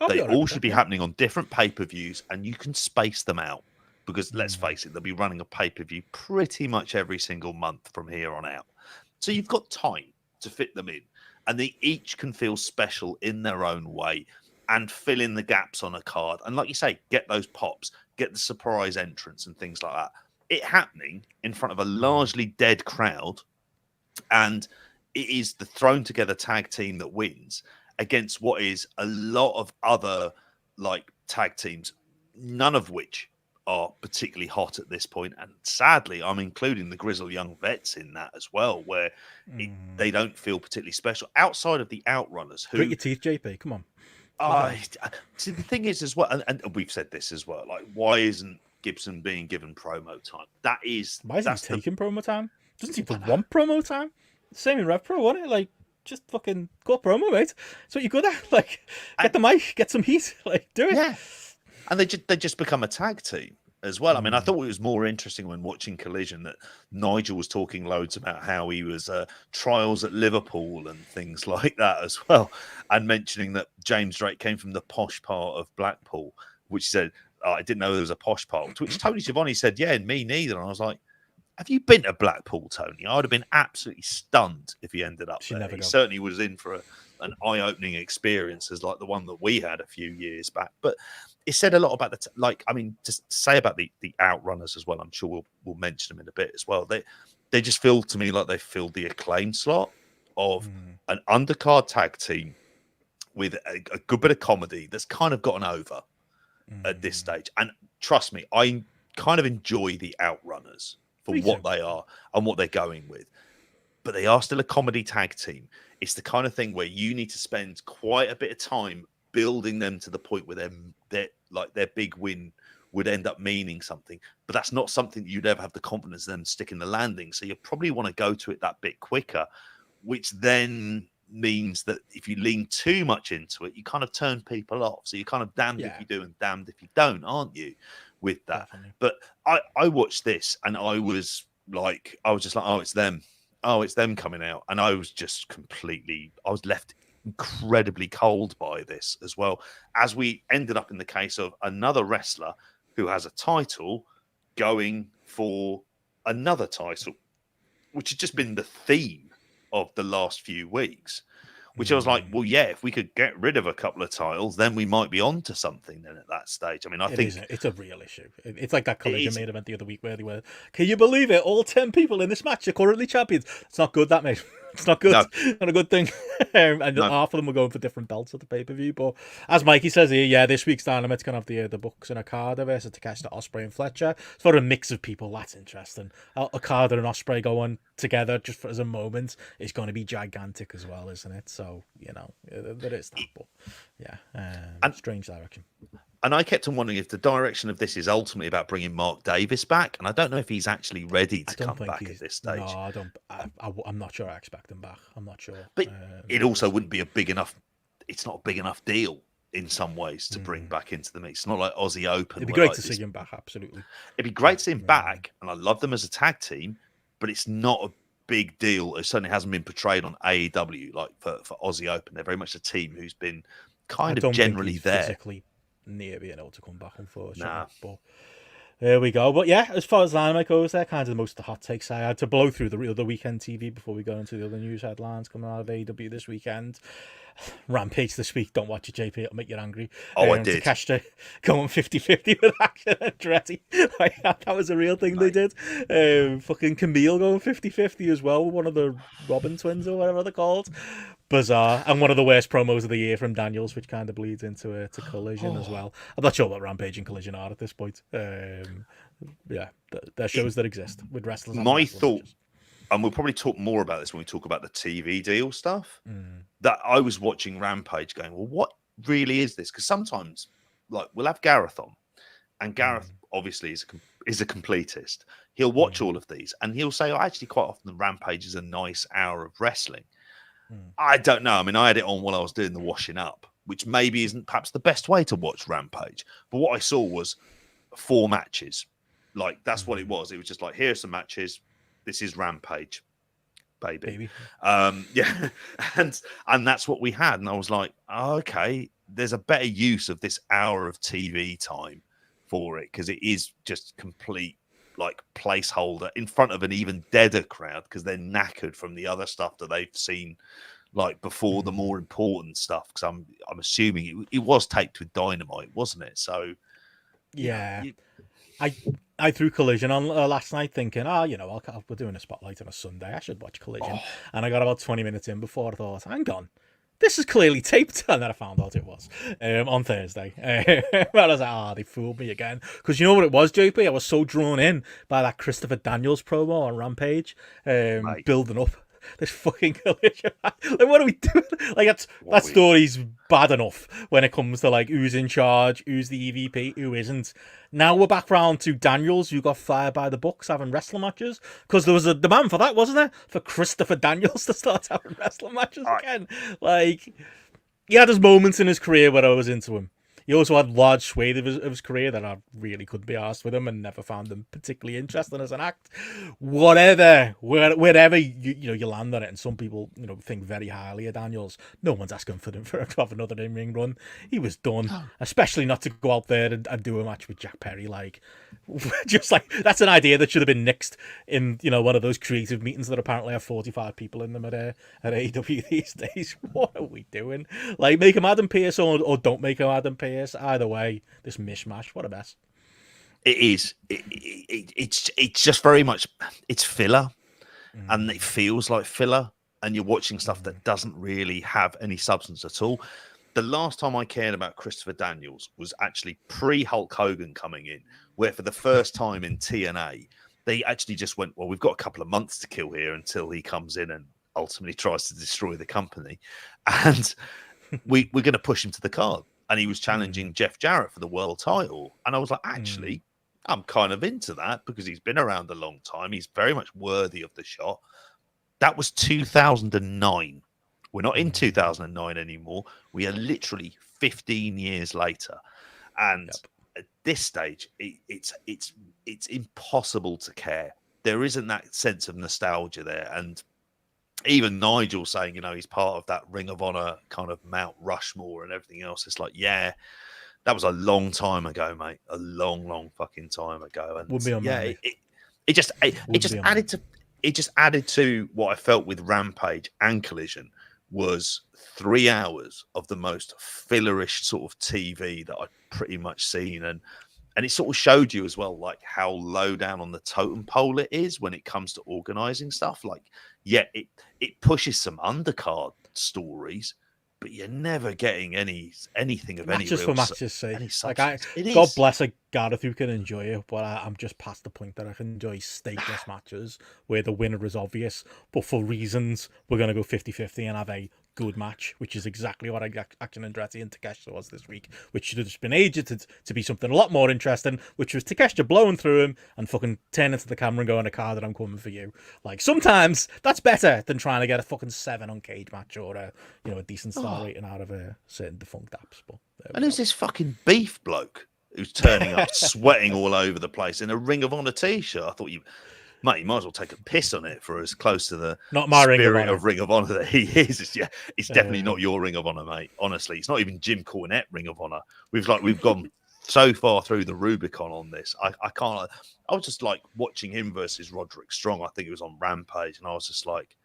They all should be happening on different pay-per-views, and you can space them out, because let's face it, they'll be running a pay-per-view pretty much every single month from here on out. So you've got time to fit them in, and they each can feel special in their own way and fill in the gaps on a card. And like you say, get those pops, get the surprise entrance and things like that. It happening in front of a largely dead crowd, and it is the thrown together tag team that wins against what is a lot of other, like, tag teams, none of which are particularly hot at this point, and sadly, I'm including the grizzled young vets in that as well, where they don't feel particularly special outside of the outrunners. Who grit your teeth, JP? Come on. See, the thing is as well, and we've said this as well. Like, why isn't Gibson being given promo time? Why isn't he taking promo time? Doesn't he want promo time? Same in Rev Pro, wasn't it? Like, just fucking go promo, mate. That's what you're good at. Like, get the mic, get some heat. Like, do it. Yeah. And they just become a tag team as well. I mean, I thought it was more interesting when watching Collision that Nigel was talking loads about how he was trials at Liverpool and things like that as well, and mentioning that James Drake came from the posh part of Blackpool, which he said, I didn't know there was a posh part. To which Tony Schiavone said, yeah, and me neither. And I was like, have you been to Blackpool, Tony? I would have been absolutely stunned if he ended up there. He certainly was in for an eye-opening experience as like the one that we had a few years back. But it said a lot about to say about the outrunners as well. I'm sure we'll mention them in a bit as well. They just feel to me like they filled the Acclaim slot of an undercard tag team with a good bit of comedy that's kind of gotten over at this stage. And trust me, I kind of enjoy the outrunners for what they are and what they're going with. But they are still a comedy tag team. It's the kind of thing where you need to spend quite a bit of time building them to the point where their big win would end up meaning something. But that's not something you'd ever have the confidence in them sticking the landing. So you probably want to go to it that bit quicker, which then means that if you lean too much into it, you kind of turn people off. So you're kind of damned if you do and damned if you don't, aren't you, with that? Definitely. But I watched this and I was just like, oh, it's them. Oh, it's them coming out. And I was left incredibly cold by this as well, as we ended up in the case of another wrestler who has a title going for another title, which has just been the theme of the last few weeks, which I was like, well, yeah, if we could get rid of a couple of titles, then we might be on to something then at that stage. I mean, I think it's a real issue. It's like that Collision main event the other week where they were, can you believe it? All 10 people in this match are currently champions. It's not good, that, mate. It's not good. No. Not a good thing. And half of them were going for different belts at the pay-per-view. But as Mikey says here, yeah, this week's Dynamite's going to have the Bucks and Okada versus Takeshita, Ospreay and Fletcher. It's for a mix of people. That's interesting. Okada and Ospreay going together just as a moment is going to be gigantic as well, isn't it? So, there is that. But, yeah, strange direction. And I kept on wondering if the direction of this is ultimately about bringing Mark Davis back. And I don't know if he's actually ready to come back at this stage. No, I don't. I'm not sure I expect him back. I'm not sure. But it also wouldn't be it's not a big enough deal in some ways to bring back into the mix. It's not like Aussie Open. It'd be great to see him back, absolutely. It'd be great to see him back. And I love them as a tag team, but it's not a big deal. It certainly hasn't been portrayed on AEW like for Aussie Open. They're very much a team who's been kind of generally there. Physically near being able to come back, unfortunately. But there we go. But yeah, as far as Dynamite goes, they're kind of most of the hot takes I had to blow through the weekend TV before we go into the other news headlines coming out of AEW this weekend. Rampage this week. Don't watch it, JP. It'll make you angry. Oh, I did. Takeshita going 50-50 with Action and Andretti. That was a real thing they did. Fucking Camille going 50-50 as well with one of the Robin twins or whatever they're called. Bizarre. And one of the worst promos of the year from Daniels, which kind of bleeds into Collision as well. I'm not sure what Rampage and Collision are at this point. Yeah, they're shows that exist with wrestlers. My thought, and we'll probably talk more about this when we talk about the TV deal stuff, that I was watching Rampage going, well, what really is this? Because sometimes, like, we'll have Gareth on, and Gareth obviously is a completist. He'll watch all of these, and he'll say, actually, quite often, Rampage is a nice hour of wrestling. I don't know. I mean, I had it on while I was doing the washing up, which maybe isn't perhaps the best way to watch Rampage. But what I saw was 4 matches. Like, that's what it was. It was just like, here's some matches. This is Rampage, baby. Yeah. And that's what we had. And I was like, oh, okay, there's a better use of this hour of TV time for it, because it is just complete, like, placeholder in front of an even deader crowd, because they're knackered from the other stuff that they've seen, like, before the more important stuff. Because I'm assuming it was taped with Dynamite, wasn't it? So yeah. I threw Collision on last night thinking, we're doing a spotlight on a Sunday. I should watch Collision. And I got about 20 minutes in before I thought, hang on, this is clearly taped, and then I found out it was on Thursday. I was like, they fooled me again. Because you know what it was, JP? I was so drawn in by that Christopher Daniels promo on Rampage, building up this fucking collision. Like, what are we doing? Like, that story's bad enough when it comes to, like, who's in charge, who's the EVP, who isn't. Now we're back round to Daniels, who got fired by the Bucks having wrestling matches. Because there was a demand for that, wasn't there? For Christopher Daniels to start having wrestling matches again. Like, he had his moments in his career where I was into him. He also had large swathe of his career that I really couldn't be arsed with him and never found him particularly interesting as an act. Wherever you land on it, and some people think very highly of Daniels. No one's asking for him to have another in-ring run. He was done, especially not to go out there and do a match with Jack Perry. Like, just like that's an idea that should have been nixed in one of those creative meetings that apparently have 45 people in them at AEW these days. What are we doing? Like, make him Adam Pearce or don't make him Adam Pearce. Either way, this mishmash, what a mess. It is. It's just very much, it's filler, and it feels like filler, and you're watching stuff that doesn't really have any substance at all. The last time I cared about Christopher Daniels was actually pre-Hulk Hogan coming in, where for the first time in TNA, they actually just went, well, we've got a couple of months to kill here until he comes in and ultimately tries to destroy the company, and we're going to push him to the card. And he was challenging Jeff Jarrett for the world title. And I was like, actually, I'm kind of into that because he's been around a long time. He's very much worthy of the shot. That was 2009. We're not in 2009 anymore. We are literally 15 years later. And at this stage, it's impossible to care. There isn't that sense of nostalgia there. And even Nigel saying, he's part of that Ring of Honor kind of Mount Rushmore and everything else. It's like, yeah, that was a long time ago, mate. A long, long fucking time ago. And would be on it just added to what I felt with Rampage and Collision was 3 hours of the most fillerish sort of TV that I'd pretty much seen. And it sort of showed you as well, like how low down on the totem pole it is when it comes to organizing stuff. Like, yeah, it pushes some undercard stories, but you're never getting anything of matches any real for matches' sake. Like, God bless a Gareth who can enjoy it, but I'm just past the point that I can enjoy stateless matches where the winner is obvious, but for reasons we're going to go 50-50 and have a good match, which is exactly what Action Andretti and Takeshita was this week, which should have just been aged to be something a lot more interesting, which was Takeshita blowing through him and fucking turning to the camera and going, a card that I'm coming for you. Like, sometimes that's better than trying to get a fucking 7 on Cage Match or a decent star rating out of a certain defunct apps. But and who's this fucking beef bloke who's turning up sweating all over the place in a Ring of Honor t-shirt? I thought you might as well take a piss on it for as close to the not my spirit of Ring of Honor that he is. It's definitely not your Ring of Honor, mate. Honestly, it's not even Jim Cornette Ring of Honor. We've gone so far through the Rubicon on this. I can't. I was just like watching him versus Roderick Strong. I think it was on Rampage, and I was just like,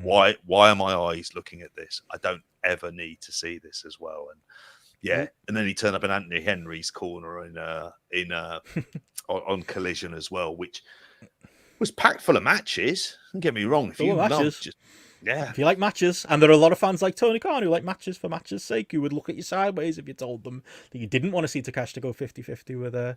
why are my eyes looking at this? I don't ever need to see this as well. And yeah, and then he turned up in Anthony Henry's corner on Collision as well, which was packed full of matches. Don't get me wrong. If you like matches, and there are a lot of fans like Tony Khan who like matches for matches' sake, who would look at you sideways if you told them that you didn't want to see Takeshita go 50-50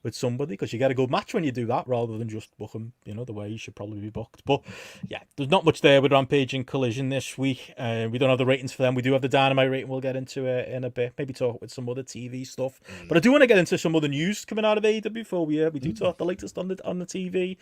with somebody, because you get a good match when you do that rather than just book him, the way you should probably be booked. But yeah, there's not much there with Rampage and Collision this week. We don't have the ratings for them. We do have the Dynamite rating. We'll get into it in a bit. Maybe talk with some other TV stuff. But I do want to get into some other news coming out of AEW before we do talk the latest on the TV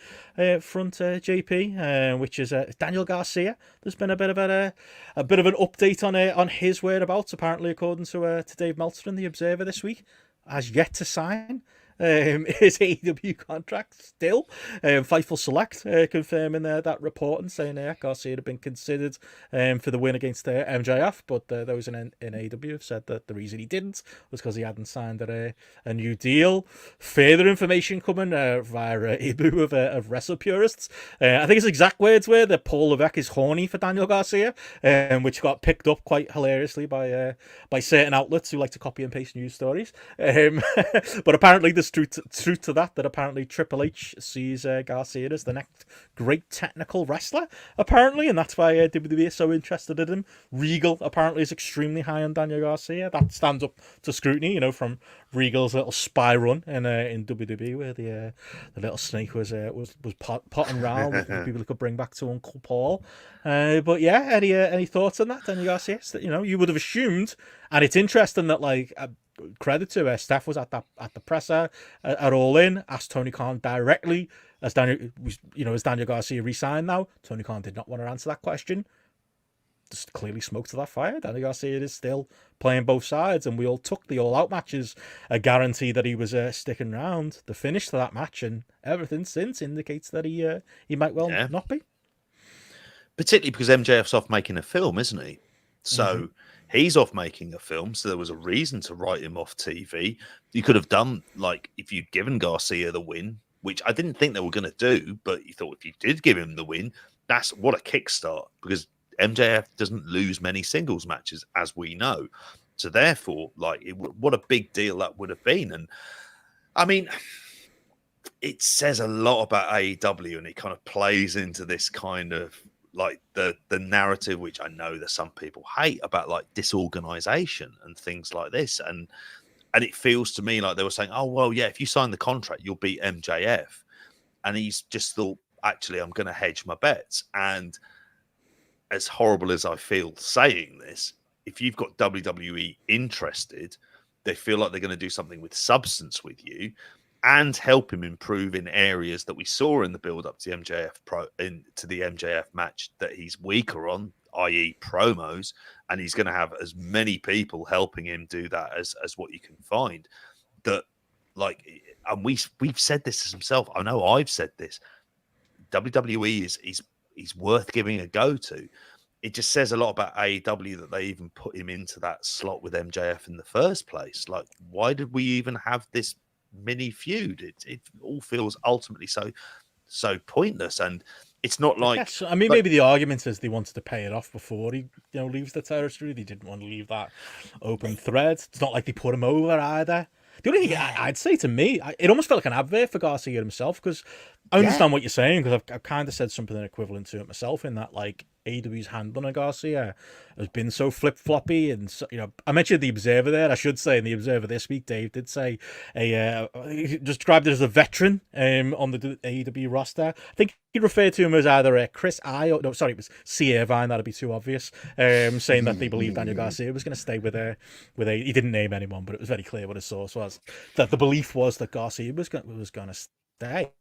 front, JP, which is Daniel Garcia. There's been a bit of an update on his whereabouts. Apparently, according to Dave Meltzer in the Observer this week, has yet to sign his AEW contract still. Fightful Select confirming that report and saying Garcia had been considered for the win against MJF, but those in AEW have said that the reason he didn't was because he hadn't signed a new deal. Further information coming via Ibu of Wrestle Purists. I think his exact words were that Paul Levesque is horny for Daniel Garcia, which got picked up quite hilariously by certain outlets who like to copy and paste news stories. But apparently there's there's truth to that apparently Triple H sees Garcia as the next great technical wrestler, apparently, and that's why WWE is so interested in him. Regal apparently is extremely high on Daniel Garcia. That stands up to scrutiny, from Regal's little spy run in WWE, where the little snake was potting around with people he could bring back to Uncle Paul. But yeah, any thoughts on that, Daniel Garcia? You would have assumed, and it's interesting that credit to Steph was at the presser at All In, asked Tony Khan directly, as Daniel Garcia re-signed now. Tony Khan did not want to answer that question. Just clearly smoke to that fire. Daniel Garcia is still playing both sides, and we all took the all-out matches a guarantee that he was sticking around. The finish to that match and everything since indicates that he might well not be. Particularly because MJF's off making a film, isn't he? So he's off making a film, so there was a reason to write him off TV. You could have done, if you'd given Garcia the win, which I didn't think they were going to do, but you thought if you did give him the win, that's what a kickstart, because MJF doesn't lose many singles matches, as we know. So therefore, what a big deal that would have been. And I mean, it says a lot about AEW, and it kind of plays into this kind of the narrative, which I know that some people hate, about disorganization and things like this. And it feels to me like they were saying, oh, well, yeah, if you sign the contract, you'll beat MJF. And he's just thought, actually, I'm going to hedge my bets. And as horrible as I feel saying this, if you've got WWE interested, they feel like they're going to do something with substance with you and help him improve in areas that we saw in the build-up to the MJF match that he's weaker on, i.e. promos, and he's going to have as many people helping him do that as what you can find. That, and we've said this to himself. I know I've said this. WWE is worth giving a go to. It just says a lot about AEW that they even put him into that slot with MJF in the first place. Why did we even have this mini feud? It all feels ultimately so pointless, and it's not like. Yes, I mean, maybe the argument is they wanted to pay it off before he leaves the territory. They didn't want to leave that open thread. It's not like they put him over either. The only thing I'd say, to me, it almost felt like an advert for Garcia himself, because I understand what you're saying, because I've kind of said something equivalent to it myself, in that AEW's hand on Garcia has been so flip-floppy, and I mentioned the Observer there. I should say in the Observer this week, Dave did say he described it as a veteran on the AEW roster. I think he referred to him as either Chris I, or no, sorry, it was C. Irvine. That'd be too obvious. Saying that they believed Daniel Garcia was going to stay with a. He didn't name anyone, but it was very clear what his source was. That the belief was that Garcia was going to stay.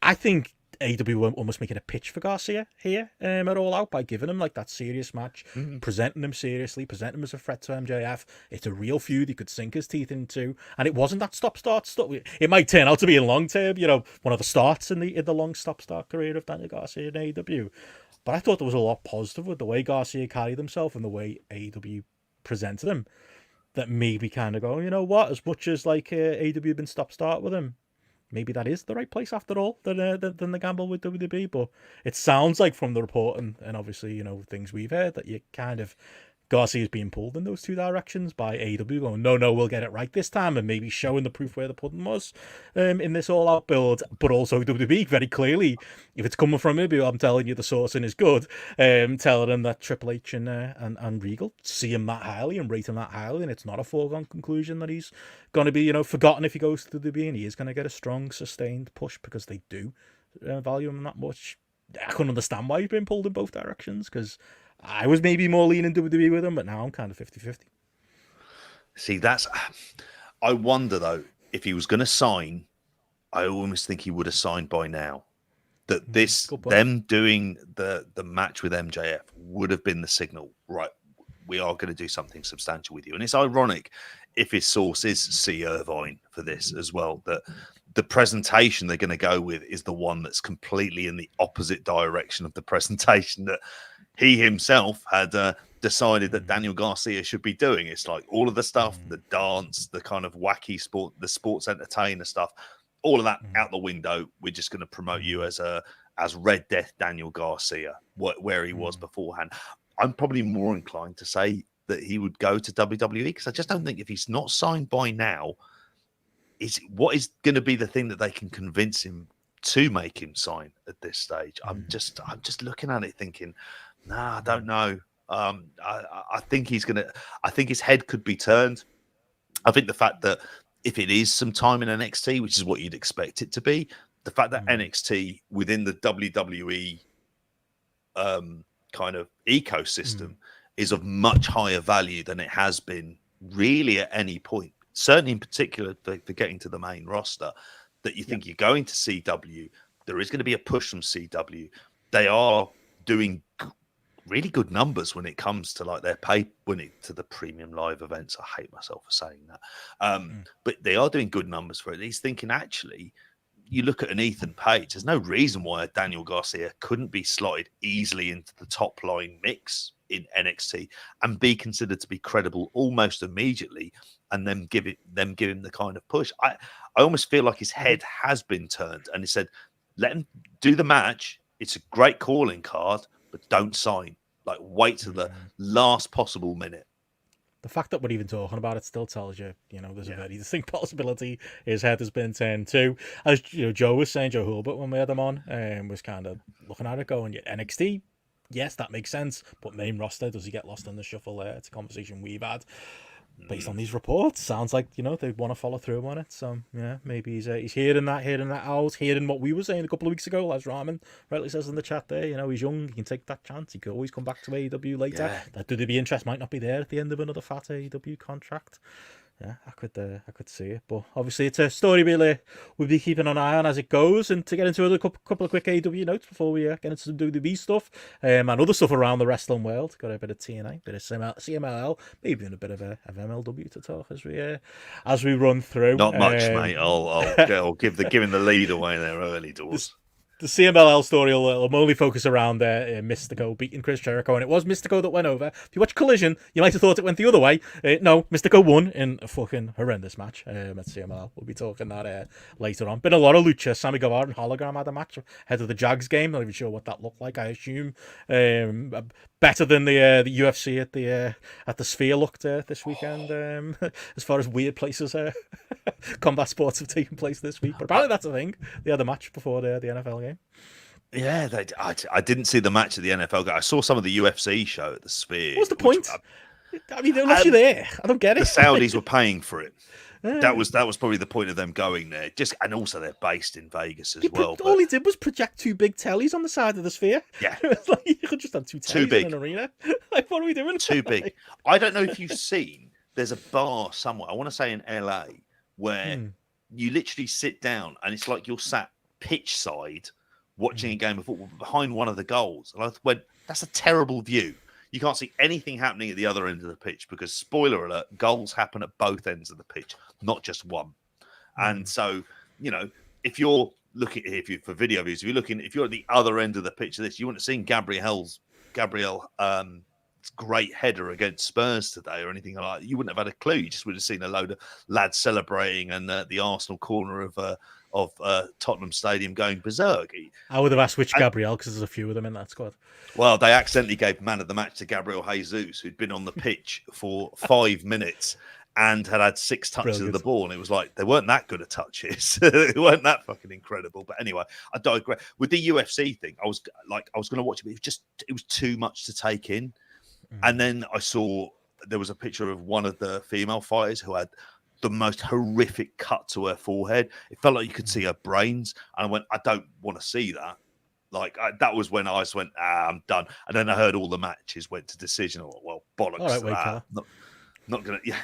I think AEW were almost making a pitch for Garcia here at All Out by giving him that serious match, presenting him seriously, presenting him as a threat to MJF. It's a real feud he could sink his teeth into, and it wasn't that stop-start stuff. It might turn out to be in long term, one of the starts in the long stop-start career of Daniel Garcia in AEW. But I thought there was a lot positive with the way Garcia carried himself and the way AEW presented him, that maybe kind of go, you know what, as much as AEW had been stop-start with him, maybe that is the right place after all, than the gamble with WWE. But it sounds like from the report and obviously, things we've heard, that you kind of, Garcia's being pulled in those two directions by AEW, going, no, we'll get it right this time, and maybe showing the proof where the pudding was in this all-out build. But also WWE very clearly, if it's coming from maybe I'm telling you the sourcing is good, telling them that Triple H and Regal see him that highly and rate him that highly, and it's not a foregone conclusion that he's going to be forgotten if he goes to WWE, and he is going to get a strong, sustained push, because they do value him that much. I couldn't understand why he's been pulled in both directions, because I was maybe more leaning WWE with him, but now I'm kind of 50-50. See, I wonder, though, if he was going to sign, I almost think he would have signed by now. That them doing the match with MJF would have been the signal, right, we are going to do something substantial with you. And it's ironic if his source is C. Irvine for this as well, that the presentation they're going to go with is the one that's completely in the opposite direction of the presentation that he himself had decided that Daniel Garcia should be doing. It's all of the stuff, the dance, the kind of wacky sport, the sports entertainer stuff, all of that out the window. We're just going to promote you as Red Death Daniel Garcia, where he was beforehand. I'm probably more inclined to say that he would go to WWE, because I just don't think, if he's not signed by now, what is going to be the thing that they can convince him to make him sign at this stage? I'm just looking at it thinking, nah, I don't know. I think I think his head could be turned. I think the fact that if it is some time in NXT, which is what you'd expect it to be, the fact that NXT within the WWE kind of ecosystem is of much higher value than it has been really at any point, certainly in particular for getting to the main roster, that you think you're going to CW, there is going to be a push from CW. They are doing really good numbers when it comes to like their pay, to the premium live events. I hate myself for saying that. But they are doing good numbers for it. He's thinking, actually, you look at an Ethan Page, there's no reason why a Daniel Garcia couldn't be slotted easily into the top line mix in NXT and be considered to be credible almost immediately, and then give him the kind of push. I almost feel like his head has been turned, and he said, let him do the match. It's a great calling card, but don't sign. Like, wait to the last possible minute. The fact that we're even talking about it still tells you, there's a very distinct possibility his head has been turned too. As Joe was saying, Joe Hulbert, when we had him on, was kind of looking at it going, NXT, yes, that makes sense, but main roster, does he get lost in the shuffle there? It's a conversation we've had. Based on these reports, sounds like they want to follow through on it. So yeah, maybe he's hearing that out, hearing what we were saying a couple of weeks ago. As Rahman rightly says in the chat there, he's young, he can take that chance. He could always come back to AEW later. Yeah. That WWE interest might not be there at the end of another fat AEW contract. Yeah, I could see it, but obviously it's a story we'll be keeping an eye on as it goes. And to get into a couple of quick AEW notes before we get into some WWE stuff and other stuff around the wrestling world. Got a bit of TNA, a bit of CMLL, maybe even a bit of MLW to talk as we run through. Not much, mate. I'll give him the lead away there early doors. The CMLL story will only focus around Mystico beating Chris Jericho, and it was Mystico that went over. If you watch Collision, you might have thought it went the other way. No, Mystico won in a fucking horrendous match at CMLL. We'll be talking that later on. Been a lot of lucha. Sammy Guevara and Hologram had a match ahead of the Jags game. Not even sure what that looked like. I assume better than the UFC at the Sphere looked this weekend. As far as weird places combat sports have taken place this week, but apparently that's a thing. They had a match before the NFL game. Yeah, I didn't see the match at the NFL game. I saw some of the UFC show at the Sphere. What's the point? I mean, unless you're there, I don't get it. The Saudis were paying for it. That was probably the point of them going there. And also they're based in Vegas as well. All he did was project two big tellies on the side of the Sphere. Yeah, like, you could just have two tellies in an arena. Like, what are we doing? Too big. I don't know if you've seen. There's a bar somewhere. I want to say in LA where you literally sit down and it's like you're sat pitch side watching a game of football behind one of the goals. And I went, that's a terrible view. You can't see anything happening at the other end of the pitch because, spoiler alert, goals happen at both ends of the pitch, not just one. And so, if you're looking, for video views, if you're at the other end of the pitch of this, you wouldn't have seen Gabriel great header against Spurs today or anything like that. You wouldn't have had a clue. You just would have seen a load of lads celebrating and the Arsenal corner of Tottenham Stadium going berserk. I would have asked which Gabriel, because there's a few of them in that squad. Well, they accidentally gave man of the match to Gabriel Jesus, who'd been on the pitch for 5 minutes and had 6 touches of the ball. And it was like, they weren't that good at touches. They weren't that fucking incredible. But anyway, I digress. With the UFC thing, I was going to watch it, but it was too much to take in. And then I saw there was a picture of one of the female fighters who had the most horrific cut to her forehead. It felt like you could see her brains. And I went, I don't want to see that. That was when I just went, I'm done. And then I heard all the matches went to decision. I went, well, bollocks to that. Not gonna. Yeah,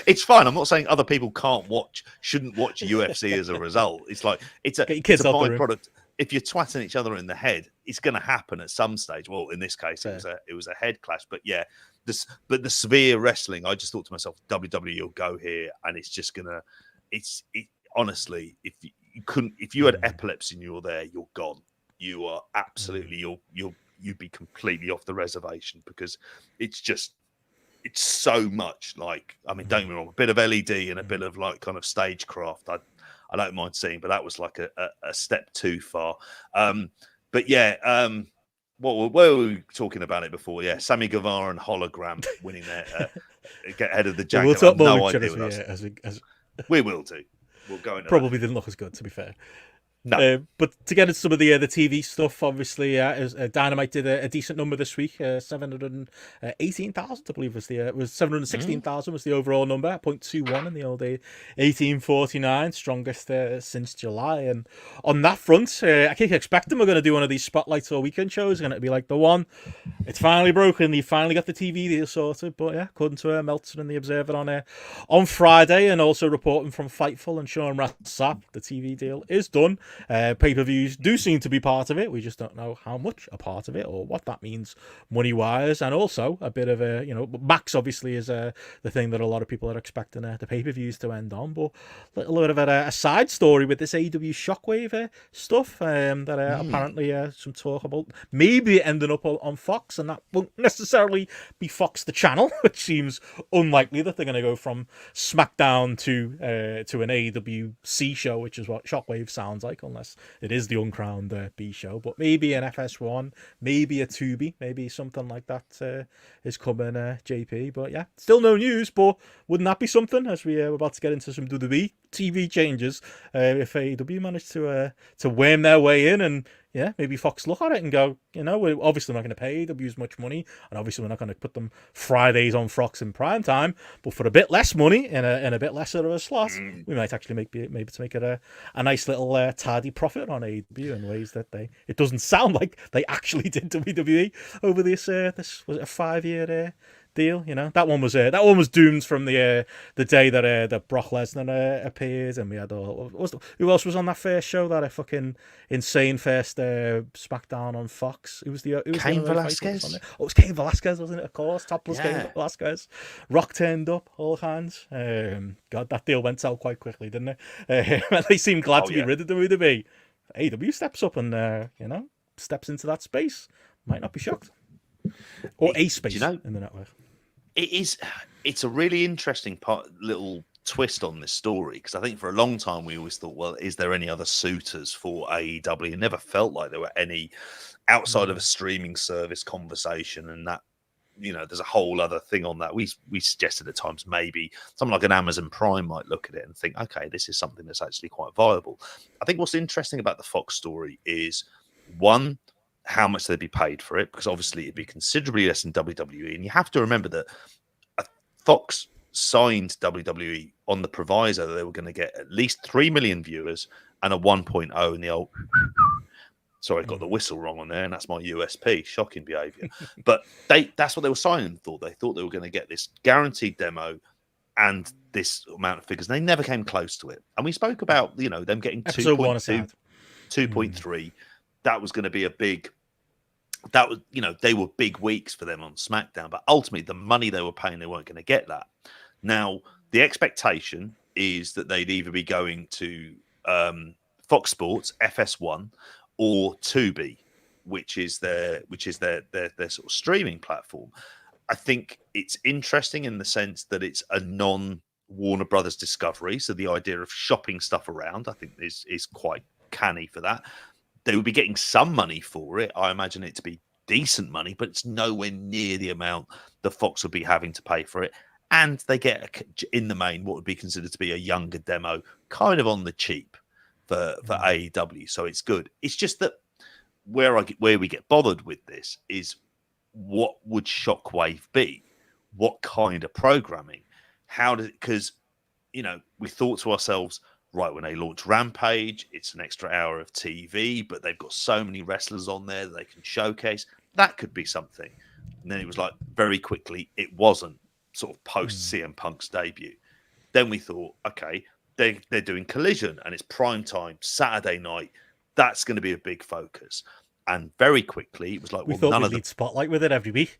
it's fine. I'm not saying other people shouldn't watch UFC as a result. It's like it's a byproduct. If you're twatting each other in the head, it's going to happen at some stage. Well, in this case, it was a head clash. But yeah, but the severe wrestling, I just thought to myself, WWE will go here, and it's just gonna. Honestly, if you had epilepsy and you're there, you're gone. You are absolutely you'd be completely off the reservation because it's so much like. I mean, don't get me wrong, a bit of LED and a bit of like kind of stagecraft. I don't mind seeing, but that was like a step too far. But yeah, what were we talking about it before? Yeah, Sammy Guevara and Hologram winning there, get ahead of the Jack. We'll talk more no idea We will do. We'll go into Probably didn't look as good, to be fair. No. But to get into some of the TV stuff, obviously, Dynamite did a decent number this week. 718,000, I believe, was the was 716,000 was the overall number. 0.21 in the old 1849, strongest since July. And on that front, I keep expecting we're going to do one of these spotlights or weekend shows. Going to be like the one. It's finally broken. You finally got the TV deal sorted. But yeah, according to Meltzer and the Observer on Friday, and also reporting from Fightful and Sean Rassap, the TV deal is done. Pay-per-views do seem to be part of it. We just don't know how much a part of it or what that means money-wise. And also a bit of a, Max obviously is the thing that a lot of people are expecting the pay-per-views to end on. But a little bit of a side story with this AEW Shockwave stuff that apparently some talk about maybe ending up on Fox, and that won't necessarily be Fox the channel, which seems unlikely that they're going to go from SmackDown to an AEW C show, which is what Shockwave sounds like, unless it is the uncrowned B show. But maybe an FS1, maybe a Tubi, maybe something like that is coming, JP. But yeah, still no news, but wouldn't that be something, as we're about to get into some WWE TV changes, if AEW managed to worm their way in, and yeah, maybe Fox look at it and go, we're obviously not going to pay AEW as much money, and obviously we're not going to put them Fridays on Fox in prime time, but for a bit less money in a bit lesser of a slot, we might actually make it a nice little tidy profit on AEW in ways that it doesn't sound like they actually did WWE over this was it a 5-year deal. That one was doomed from the day that Brock Lesnar appeared, and we had who else was on that first show, that fucking insane first SmackDown on Fox? It was Cain Velasquez. It was Cain Velasquez, wasn't it? Of course, topless Yeah. Cain Velasquez. Rock turned up, all hands. God, that deal went out quite quickly, didn't it? They seemed glad to be rid of WWE. AEW steps up and steps into that space. Might not be shocked. Or a space in the network. It's a really interesting little twist on this story, because I think for a long time we always thought, well, is there any other suitors for AEW? It never felt like there were any outside of a streaming service conversation, and that there's a whole other thing on that. We suggested at times maybe something like an Amazon Prime might look at it and think, okay, this is something that's actually quite viable. I think what's interesting about the Fox story is, one, how much they'd be paid for it, because obviously it'd be considerably less than WWE. And you have to remember that Fox signed WWE on the proviso that they were going to get at least 3 million viewers and a 1.0 in the old... Sorry, I got the whistle wrong on there, and that's my USP. Shocking behaviour. But that's what they were signing for. They thought they were going to get this guaranteed demo and this amount of figures. And they never came close to it. And we spoke about, them getting 2.2, 2.3. That was going to be a big... That was, they were big weeks for them on SmackDown, but ultimately the money they were paying, they weren't going to get that. Now, the expectation is that they'd either be going to Fox Sports, FS1, or Tubi, which is their sort of streaming platform. I think it's interesting in the sense that it's a non-Warner Brothers Discovery, so the idea of shopping stuff around, I think, is quite canny for that. They would be getting some money for it. I imagine it to be decent money, but it's nowhere near the amount that Fox would be having to pay for it. And they get, in the main, what would be considered to be a younger demo, kind of on the cheap for AEW. So it's good. It's just that where we get bothered with this is, what would Shockwave be? What kind of programming? Because, we thought to ourselves, right, when they launch Rampage, it's an extra hour of TV, but they've got so many wrestlers on there that they can showcase. That could be something. And then it was like, very quickly, it wasn't, sort of post CM Punk's debut. Then we thought, okay, they're doing Collision, and it's prime time, Saturday night. That's going to be a big focus. And very quickly, it was like, we thought we'd need Spotlight with it every week.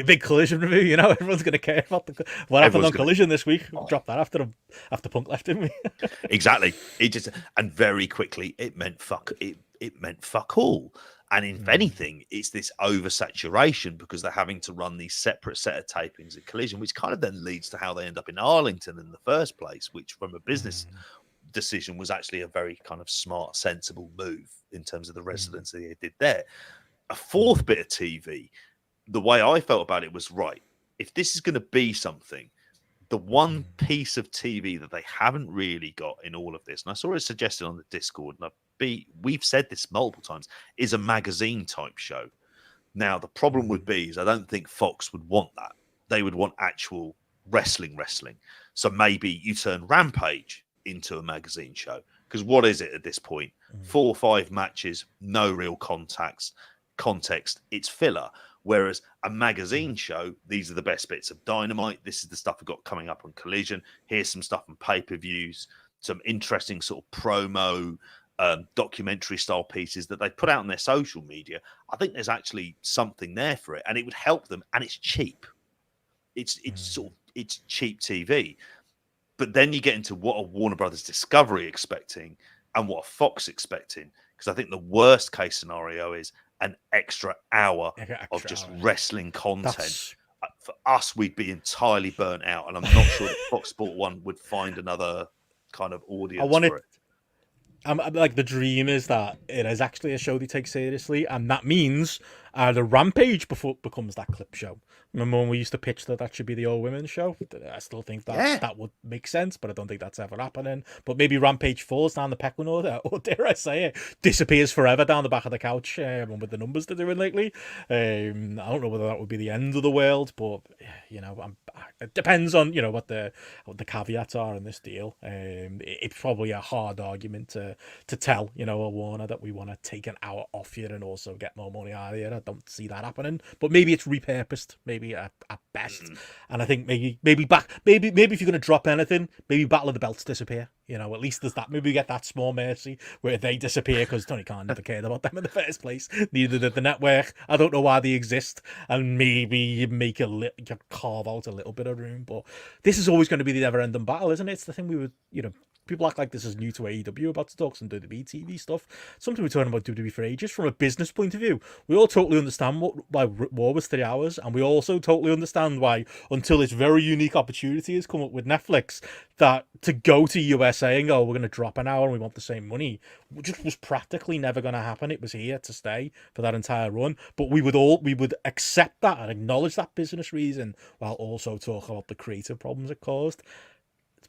Big Collision review, everyone's going to care about what happened on Collision this week. Drop that after Punk left, didn't we? Exactly. And very quickly, it meant fuck all. And if anything, it's this oversaturation, because they're having to run these separate set of tapings at Collision, which kind of then leads to how they end up in Arlington in the first place, which from a business decision was actually a very kind of smart, sensible move in terms of the residency they did there. A fourth bit of TV, the way I felt about it was, right, if this is going to be something, the one piece of TV that they haven't really got in all of this, and I saw it suggested on the Discord, and we've said this multiple times, is a magazine type show. Now, the problem would be is I don't think Fox would want that. They would want actual wrestling. So maybe you turn Rampage into a magazine show. Because what is it at this point? 4 or 5 matches, no real context. It's filler. Whereas a magazine show, these are the best bits of Dynamite. This is the stuff we've got coming up on Collision. Here's some stuff on pay-per-views, some interesting sort of promo, documentary style pieces that they put out on their social media. I think there's actually something there for it, and it would help them. And it's cheap. It's cheap TV. But then you get into what a Warner Brothers Discovery expecting and what a Fox expecting. Because I think the worst case scenario is an extra hour of just wrestling content. For us, we'd be entirely burnt out, and I'm not sure that Fox Sport 1 would find another kind of audience for it. Like, the dream is that it is actually a show they take seriously, and that means the Rampage becomes that clip show. Remember when we used to pitch that should be the all-women show? I still think that would make sense, but I don't think that's ever happening. But maybe Rampage falls down the pecking order, or dare I say it, disappears forever down the back of the couch with the numbers they're doing lately. I don't know whether that would be the end of the world, but it depends on what the caveats are in this deal. It's probably a hard argument to tell a Warner that we want to take an hour off you and also get more money out of you. I don't see that happening, but maybe it's repurposed, maybe at best. And I think maybe if you're going to drop anything, maybe Battle of the Belts disappear. At least there's that. Maybe we get that small mercy where they disappear because Tony Khan never cared about them in the first place. Neither did the network. I don't know why they exist. And maybe you carve out a little bit of room. But this is always going to be the never-ending battle, isn't it? It's the thing we would, people act like this is new to AEW about to talk some WWE TV stuff. Something we're talking about WWE for ages. From a business point of view, we all totally understand why Raw was 3 hours, and we also totally understand why, until this very unique opportunity has come up with Netflix, that to go to USA and go, we're going to drop an hour and we want the same money, just was practically never going to happen. It was here to stay for that entire run. But we would accept that and acknowledge that business reason while also talking about the creative problems it caused.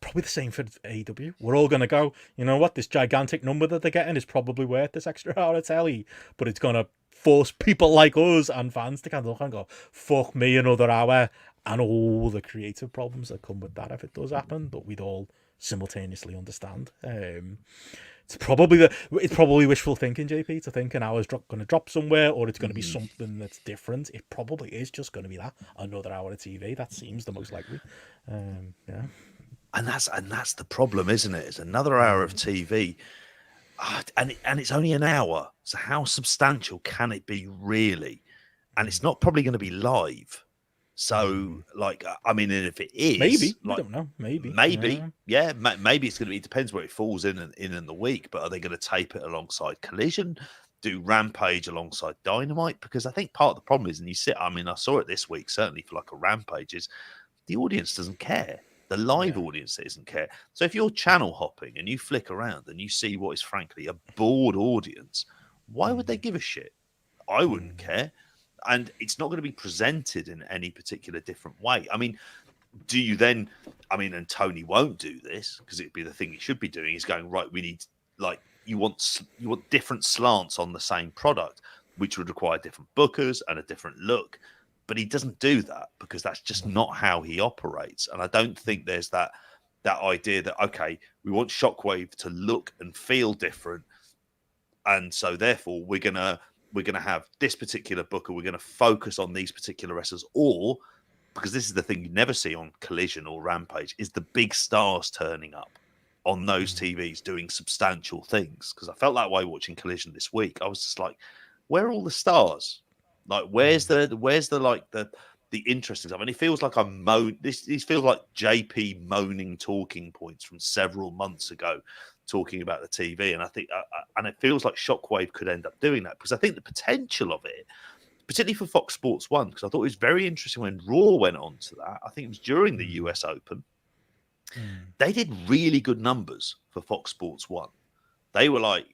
Probably the same for AEW. We're all going to go, you know what, this gigantic number that they're getting is probably worth this extra hour of telly, but it's going to force people like us and fans to kind of look and go, fuck me, another hour, and all the creative problems that come with that if it does happen, but we'd all simultaneously understand. It's probably wishful thinking, JP, to think an hour's going to drop somewhere, or it's going to be something that's different. It probably is just going to be that, another hour of TV. That seems the most likely. Yeah. And that's the problem, isn't it? It's another hour of TV, and it's only an hour. So how substantial can it be, really? And it's not probably going to be live. So, and if it is, maybe, I don't know, maybe, maybe it's going to be. It depends where it falls in the week. But are they going to tape it alongside Collision? Do Rampage alongside Dynamite? Because I think part of the problem is, and I saw it this week certainly for like a Rampage, is the audience doesn't care. The live audience doesn't care. So if you're channel hopping and you flick around and you see what is frankly a bored audience, why would they give a shit? I wouldn't care. And it's not going to be presented in any particular different way. Do you then, and Tony won't do this because it'd be the thing he should be doing, is going, right, we need, you want different slants on the same product, which would require different bookers and a different look. But he doesn't do that because that's just not how he operates. And I don't think there's that idea that, okay, we want Shockwave to look and feel different. And so therefore we're gonna have this particular booker, we're gonna focus on these particular wrestlers, or because this is the thing you never see on Collision or Rampage, is the big stars turning up on those TVs doing substantial things. Because I felt that way watching Collision this week. I was just like, where are all the stars? Where's the interesting stuff? And it feels like this feels like JP moaning talking points from several months ago, talking about the TV. And I think, and it feels like Shockwave could end up doing that, because I think the potential of it, particularly for Fox Sports 1, because I thought it was very interesting when Raw went on to that. I think it was during the US Open. They did really good numbers for Fox Sports 1. They were like,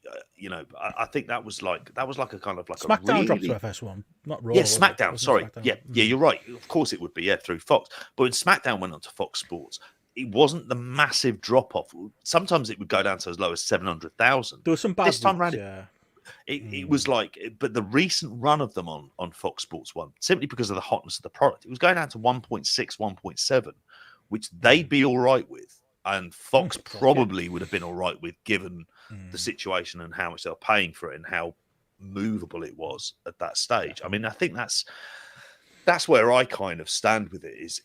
I think that was like a kind of like SmackDown a dropped really, to FS1, not Raw. yeah, was it? SmackDown. Wasn't Sorry, SmackDown? yeah, you're right. Of course it would be, yeah, through Fox. But when SmackDown went on to Fox Sports, it wasn't the massive drop off. Sometimes it would go down to as low as 700,000. There was some bad This time weeks, around, yeah. it was like, but the recent run of them on Fox Sports 1, simply because of the hotness of the product, it was going down to 1.6, 1.7, which they'd be all right with. And Fox probably would have been all right with, given the situation and how much they were paying for it and how movable it was at that stage. I mean, I think that's where I kind of stand with it. Is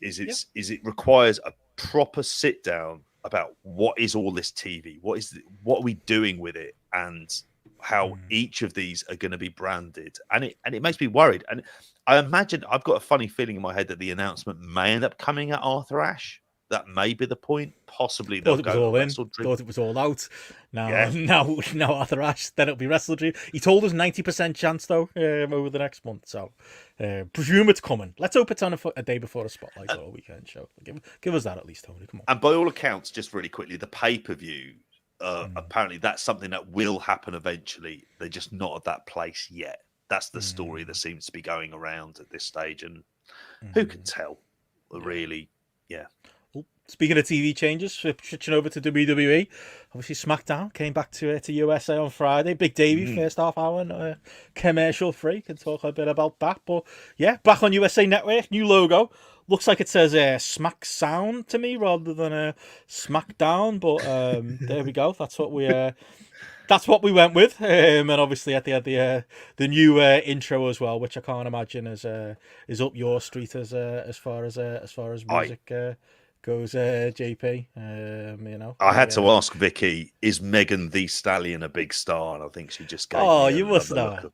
it requires a proper sit down about what is all this TV, what are we doing with it, and how each of these are going to be branded, and it makes me worried. And I imagine, I've got a funny feeling in my head that the announcement may end up coming at Arthur Ashe. That may be the point. Possibly they'll Thought it was go all in. WrestleDream. Thought it was all out. Now Arthur Ashe. Then it'll be WrestleDream. He told us 90% chance though over the next month. So presume it's coming. Let's hope it's on a day before a Spotlight or a weekend show. Give us that at least, Tony. Come on. And by all accounts, just really quickly, the pay-per-view. Apparently, that's something that will happen eventually. They're just not at that place yet. That's the story that seems to be going around at this stage, and who can tell? Really, yeah. Speaking of TV changes, switching over to WWE, obviously SmackDown came back to USA on Friday. Big Davey, first half hour, commercial free. Can talk a bit about that. But yeah, back on USA Network, new logo. Looks like it says Smack Sound to me rather than SmackDown. But there we go. That's what we went with. And obviously at the new intro as well, which I can't imagine is up your street as far as music goes, JP. I had to ask Vicky, is Megan Thee Stallion a big star? And I think she just gave me you must know.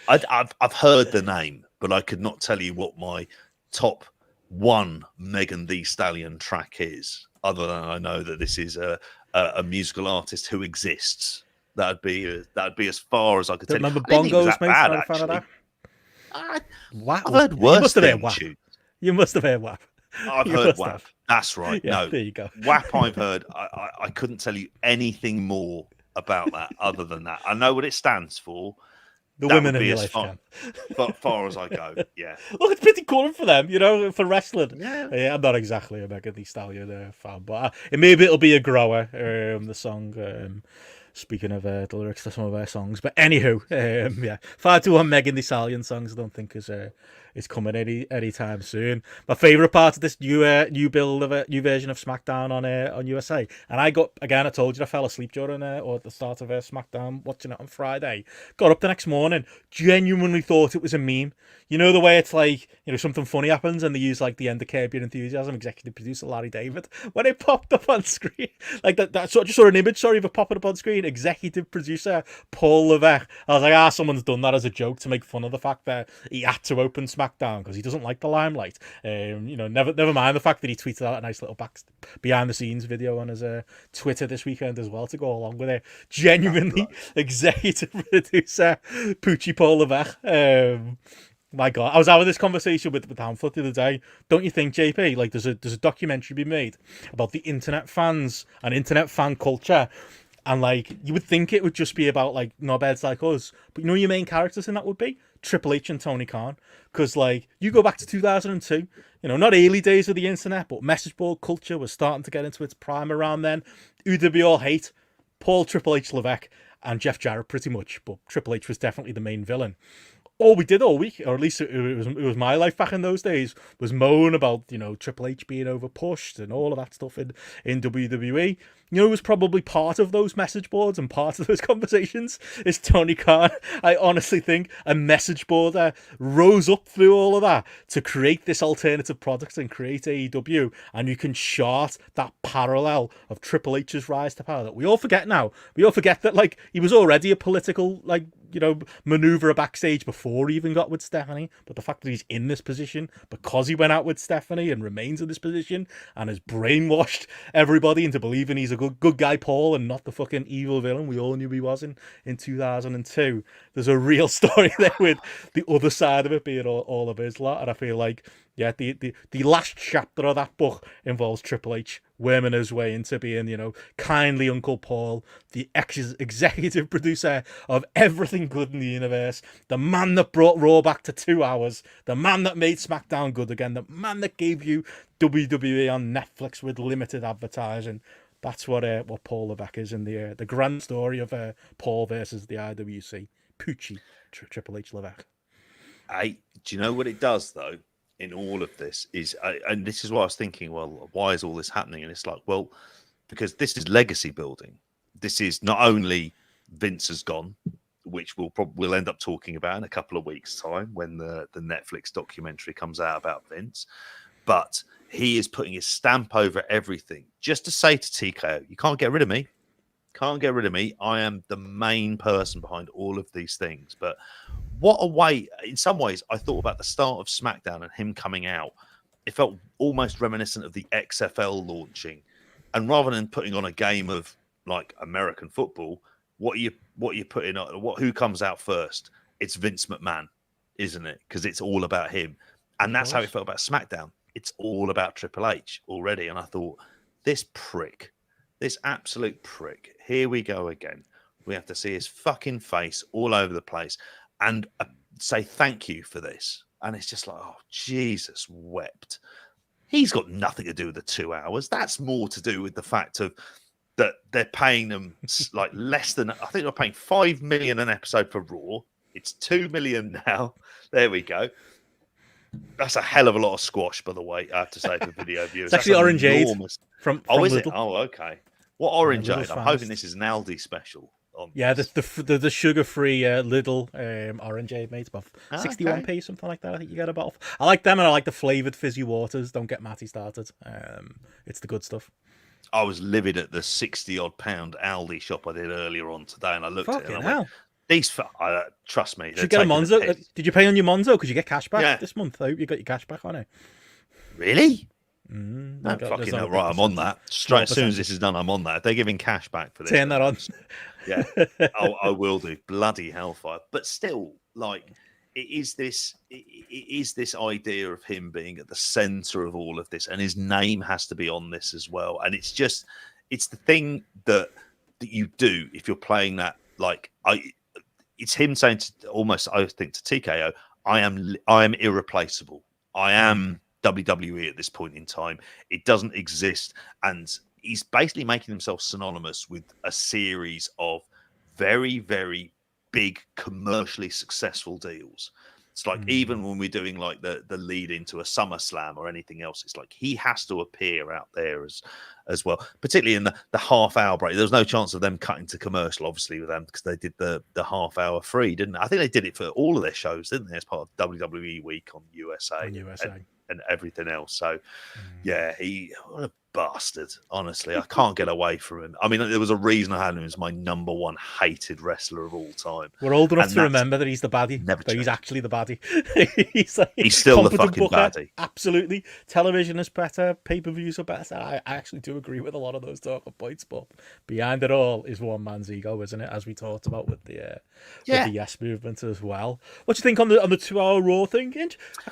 I've heard the name, but I could not tell you what my top one Megan Thee Stallion track is, other than I know that this is a musical artist who exists. That'd be as far as I could tell you. Remember Bongos, mate? Bad, actually. I've heard worse than You must have heard WAP. I've heard WAP. That's right. Yeah, no, there you go. WAP I've heard. I couldn't tell you anything more about that other than that. I know what it stands for. The women in your life, but far as I go, yeah. Look, it's pretty cool for them, for wrestling. Yeah. I'm not exactly a Megan Thee Stallion fan, but maybe it'll be a grower. The song. Speaking of the lyrics to some of her songs, but anywho, far too on Megan Thee Stallion songs. I don't think is coming anytime soon. My favorite part of this new build of a new version of SmackDown on USA, and I told you I fell asleep during or at the start of SmackDown watching it on Friday. Got up the next morning, genuinely thought it was a meme. You know the way it's like, something funny happens and they use like the end of Curb Your Enthusiasm, executive producer Larry David. When it popped up on screen, like that, so I just saw an image, of it popping up on screen. Executive producer Paul Levesque. I was like, someone's done that as a joke to make fun of the fact that he had to open SmackDown because he doesn't like the limelight. Never mind the fact that he tweeted out a nice little behind the scenes video on his Twitter this weekend as well to go along with it. Genuinely, executive producer Poochie Paul Levesque. My God, I was having this conversation with Hamfoot the other day. Don't you think, JP? Like, there's a documentary being made about the internet fans and internet fan culture, and like you would think it would just be about like knobheads like us, but your main characters in that would be Triple H and Tony Khan, because like you go back to 2002, not early days of the internet, but message board culture was starting to get into its prime around then. Who did we all hate? Paul Triple H Levesque and Jeff Jarrett, pretty much, but Triple H was definitely the main villain. All we did all week, or at least it was my life back in those days, was moan about Triple H being overpushed and all of that stuff in WWE. It was probably part of those message boards and part of those conversations is Tony Khan. I honestly think a message boarder rose up through all of that to create this alternative product and create AEW, and you can chart that parallel of Triple H's rise to power that we all forget now. We all forget that like he was already a political maneuver backstage before he even got with Stephanie, but the fact that he's in this position because he went out with Stephanie and remains in this position and has brainwashed everybody into believing he's a good guy Paul and not the fucking evil villain we all knew he was in 2002. There's a real story there with the other side of it being all of his lot, and I feel like the last chapter of that book involves Triple H worming his way into being, kindly Uncle Paul, the executive producer of everything good in the universe, the man that brought Raw back to 2 hours, the man that made SmackDown good again, the man that gave you WWE on Netflix with limited advertising. That's what Paul Levesque is in the grand story of Paul versus the IWC. Poochie, Triple H Levesque. Hey, do you know what it does though? In all of this is, and this is what I was thinking. Well, why is all this happening? And it's like, well, because this is legacy building. This is not only Vince has gone, which we'll end up talking about in a couple of weeks' time when the Netflix documentary comes out about Vince, but he is putting his stamp over everything just to say to TKO, you can't get rid of me. Can't get rid of me. I am the main person behind all of these things. But what a way, in some ways, I thought about the start of SmackDown and him coming out. It felt almost reminiscent of the XFL launching. And rather than putting on a game of like American football, what are you putting on? Who comes out first? It's Vince McMahon, isn't it? Because it's all about him. And that's how it felt about SmackDown. It's all about Triple H already. And I thought, this absolute prick, here we go again. We have to see his fucking face all over the place and say thank you for this. And it's just like, oh, Jesus wept. He's got nothing to do with the 2 hours. That's more to do with the fact of that they're paying them like less than, I think they're paying $5 million an episode for Raw. It's $2 million now. There we go. That's a hell of a lot of squash, by the way, I have to say, for video viewers. It's actually Orangeade from is Lidl. it? Oh, okay. What Orangeade? I'm hoping this is an Aldi special. Yeah, the sugar-free Lidl Orangeade, mate. About 61p, something like that. I think you get a bottle. I like them, and I like the flavoured fizzy waters. Don't get Matty started. It's the good stuff. I was livid at the 60-odd pound Aldi shop I did earlier on today, and I looked at it and I went, these, trust me. Did you get a Monzo? Did you pay on your Monzo? Because you get cash back this month. I hope you got your cash back on it. Really? No, fucking hell, right. I'm on that. Straight as soon as this is done, I'm on that. If they're giving cash back for this, turn that on. Yeah, I will do. Bloody hellfire. But still, like, it is this idea of him being at the center of all of this, and his name has to be on this as well. And it's the thing that you do if you're playing that. Like, it's him saying almost, I think, to TKO, I am irreplaceable. I am WWE at this point in time. It doesn't exist, and he's basically making himself synonymous with a series of very, very big commercially successful deals. It's like even when we're doing like the lead into a SummerSlam or anything else, it's like he has to appear out there as well, particularly in the half hour break. There was no chance of them cutting to commercial, obviously, with them, because they did the half hour free, didn't they? I think they did it for all of their shows, didn't they, as part of WWE Week on USA. And everything else. So yeah, what a bastard. Honestly, I can't get away from him. I mean, there was a reason I had him as my number one hated wrestler of all time. We're old enough to remember that he's the baddie, but he's actually the baddie. He's still the fucking baddie. Absolutely. Television is better, pay-per-views are better. I actually do agree with a lot of those talking points, but behind it all is one man's ego, isn't it? As we talked about with the Yes movement as well. What do you think on the 2 hour Raw thing?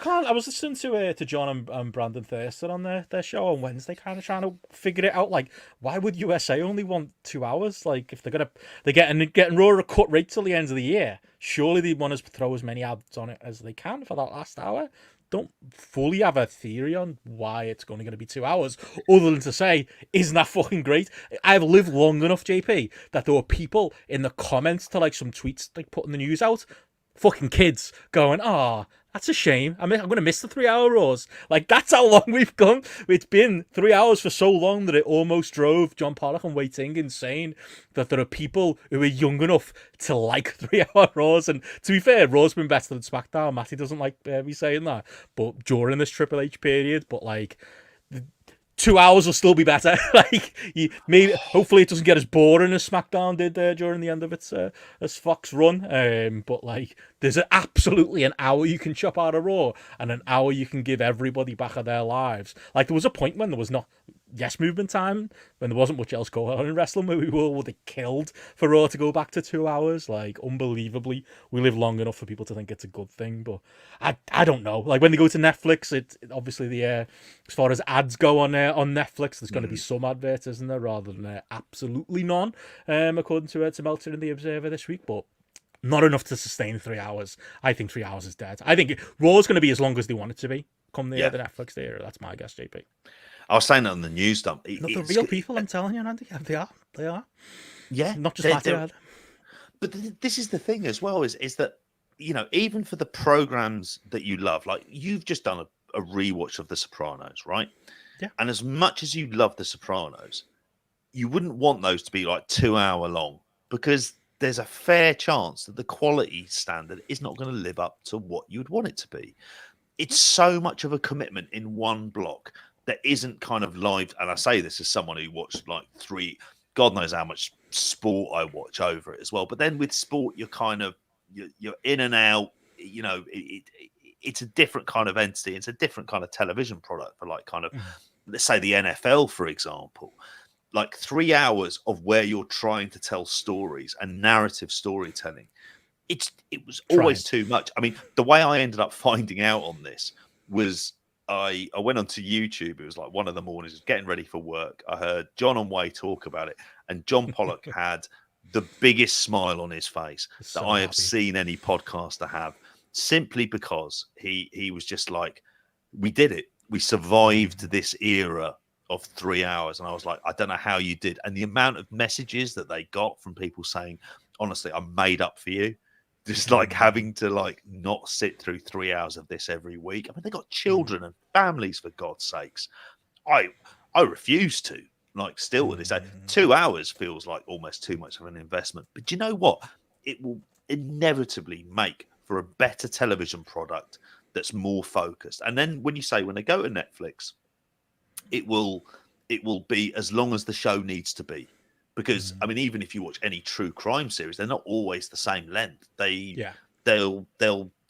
I was listening to John and Brandon Thurston on their show on Wednesday, kind of trying to figure it out. Like, why would USA only want 2 hours? Like, if they're getting Raw a cut rate till the end of the year, surely they want to throw as many ads on it as they can for that last hour. Don't fully have a theory on why it's only going to be 2 hours, other than to say, isn't that fucking great? I've lived long enough, JP, that there were people in the comments to like some tweets like putting the news out, fucking kids going, that's a shame. I'm going to miss the 3 hour Raws. Like, that's how long we've gone. It's been 3 hours for so long that it almost drove John Pollock and Wei Ting insane that there are people who are young enough to like 3 hour Raws. And to be fair, Raw's been better than SmackDown. Matty doesn't like me saying that. But during this Triple H period, but like, 2 hours will still be better. Like, maybe, hopefully, it doesn't get as boring as SmackDown did during the end of its as Fox run. But like, there's absolutely an hour you can chop out of Raw, and an hour you can give everybody back of their lives. Like, there was a point when there was not Yes Movement time, when there wasn't much else going on in wrestling, where we would have killed for Raw to go back to 2 hours. Like, unbelievably, we live long enough for people to think it's a good thing. But I don't know. Like, when they go to Netflix, it obviously the as far as ads go on Netflix, there's going to be some adverts, isn't there, rather than absolutely none, according to Meltzer in the Observer this week. But not enough to sustain 3 hours. I think 3 hours is dead. I think Raw's going to be as long as they want it to be come the Netflix era. That's my guess, JP. I was saying that on the news dump. They're real people, I'm telling you, Andy. They are. They are. Yeah. Not just Matt. But this is the thing as well, is that, you know, even for the programs that you love, like you've just done a rewatch of The Sopranos, right? Yeah. And as much as you love The Sopranos, you wouldn't want those to be like 2 hour long, because there's a fair chance that the quality standard is not going to live up to what you would want it to be. It's so much of a commitment in one block that isn't kind of live. And I say this as someone who watched like God knows how much sport I watch over it as well. But then with sport, you're kind of, you're in and out, you know, it's a different kind of entity. It's a different kind of television product for like kind of, let's say the NFL, for example, like 3 hours of where you're trying to tell stories and narrative storytelling. It was always too much. I mean, the way I ended up finding out on this was I went onto YouTube. It was like one of the mornings, getting ready for work. I heard John and Way talk about it, and John Pollock had the biggest smile on his face that I have seen any podcaster have, simply because he was just like, we did it. We survived this era of 3 hours. And I was like, I don't know how you did. And the amount of messages that they got from people saying, honestly, I'm made up for you. Just like having to like not sit through 3 hours of this every week. I mean, they got children and families, for God's sakes. I refuse to. Like, still to this day, 2 hours feels like almost too much of an investment. But do you know what? It will inevitably make for a better television product that's more focused. And then when they go to Netflix, it will be as long as the show needs to be. Because I mean, even if you watch any true crime series, they're not always the same length. They'll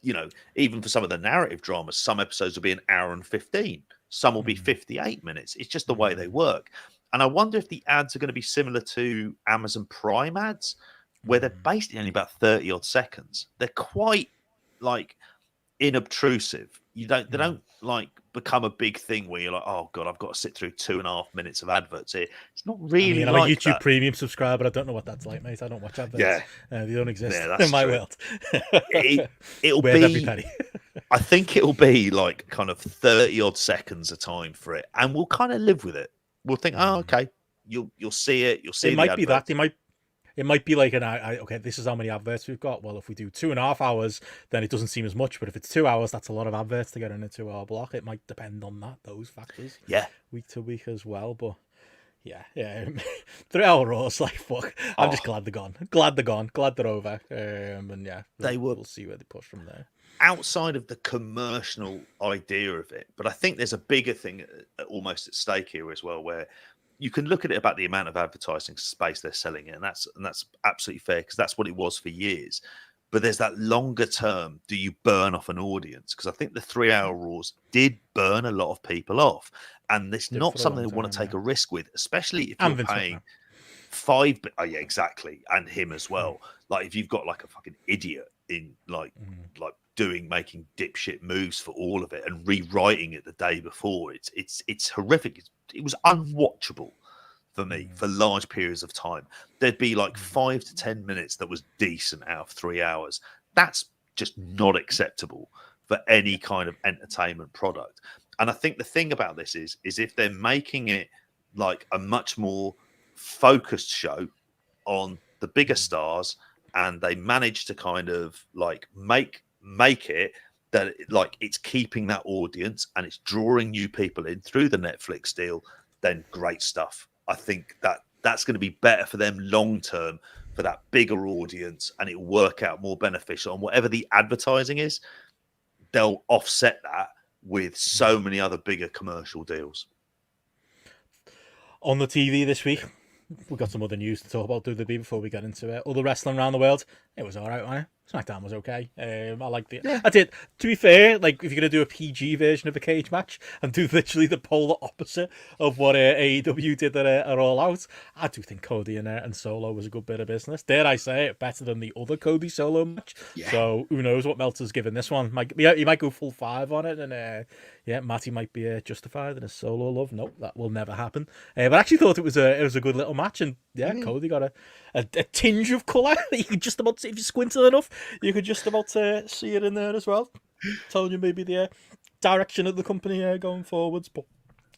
you know, even for some of the narrative dramas, some episodes will be an hour and 15, some will be 58 minutes. It's just the way they work. And I wonder if the ads are going to be similar to Amazon Prime ads, where they're basically only about 30 odd seconds. They're quite like inobtrusive. They don't like become a big thing where you're like, oh god, I've got to sit through 2.5 minutes of adverts here. It's not really. I'm a YouTube Premium subscriber. I don't know what that's like, mate. I don't watch adverts. They don't exist in my world. It'll be every penny. I think it'll be like kind of 30 odd seconds a time for it, and we'll kind of live with it. We'll think, oh, okay, you'll see it. You'll see. It might be that. It might be like okay, this is how many adverts we've got. Well, if we do 2.5 hours, then it doesn't seem as much. But if it's 2 hours, that's a lot of adverts to get in a 2 hour block. It might depend on those factors. Week to week as well. But yeah. 3 hour Raws, like, fuck. I'm just glad they're gone. Glad they're over. And yeah, we'll see where they push from there. Outside of the commercial idea of it, but I think there's a bigger thing almost at stake here as well, where you can look at it about the amount of advertising space they're selling in, and that's absolutely fair, because that's what it was for years. But there's that longer term, do you burn off an audience? Because I think the 3 hour Raws did burn a lot of people off, and it's not something they want to take a risk with, especially if you're paying exactly, and him as well. Like, if you've got like a fucking idiot in making dipshit moves for all of it and rewriting it the day before, it's horrific. It was unwatchable for me for large periods of time. There'd be like 5 to 10 minutes that was decent out of 3 hours. That's just not acceptable for any kind of entertainment product. And I think the thing about this is if they're making it like a much more focused show on the bigger stars, and they manage to kind of like make it that like it's keeping that audience and it's drawing new people in through the Netflix deal, then great stuff. I think that's going to be better for them long term, for that bigger audience, and it'll work out more beneficial. And whatever the advertising is, they'll offset that with so many other bigger commercial deals. On the TV this week, we've got some other news to talk about, WWE, before we get into it. Other wrestling around the world, it was all right, wasn't it? SmackDown was okay. I liked it. Yeah. I did. To be fair, like if you're gonna do a PG version of a cage match and do literally the polar opposite of what AEW did at All Out, I do think Cody and Solo was a good bit of business. Dare I say it, better than the other Cody Solo match. Yeah. So who knows what Meltzer's given this one? He might go full 5 on it, and yeah, Matty might be justified in his Solo love. Nope, that will never happen. But I actually thought it was a good little match, and yeah, Cody got a tinge of colour that you could just about, if you squinted enough, you could just about see it in there as well. Telling you maybe the direction of the company going forwards, but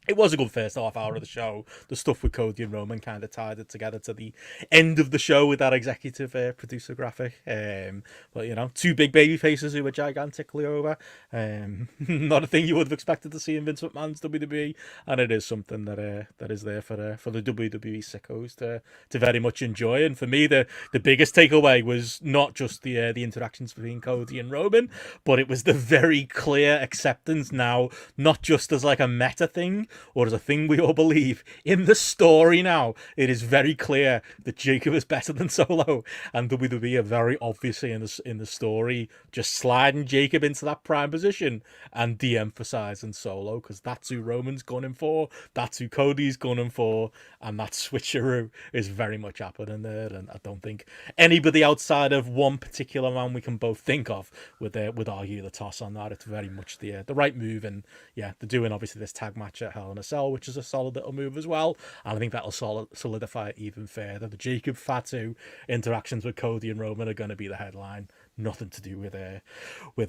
it was a good first half hour of the show. The stuff with Cody and Roman kind of tied it together to the end of the show with that executive producer graphic. But, you know, 2 big baby faces who were gigantically over. Not a thing you would have expected to see in Vince McMahon's WWE. And it is something that is there for the WWE sickos to very much enjoy. And for me, the biggest takeaway was not just the interactions between Cody and Roman, but it was the very clear acceptance now, not just as like a meta thing, or as a thing we all believe. In the story now, it is very clear that Jacob is better than Solo, and WWE are very obviously in the story just sliding Jacob into that prime position and de-emphasizing Solo, because that's who Roman's gunning for, that's who Cody's gunning for, and that switcheroo is very much happening there. And I don't think anybody outside of one particular man we can both think of would argue the toss on that. It's very much the right move, and yeah, they're doing obviously this tag match at Hell in a Cell, which is a solid little move as well, and I think that'll solidify it even further. The Jacob Fatu interactions with Cody and Roman are going to be the headline. Nothing to do with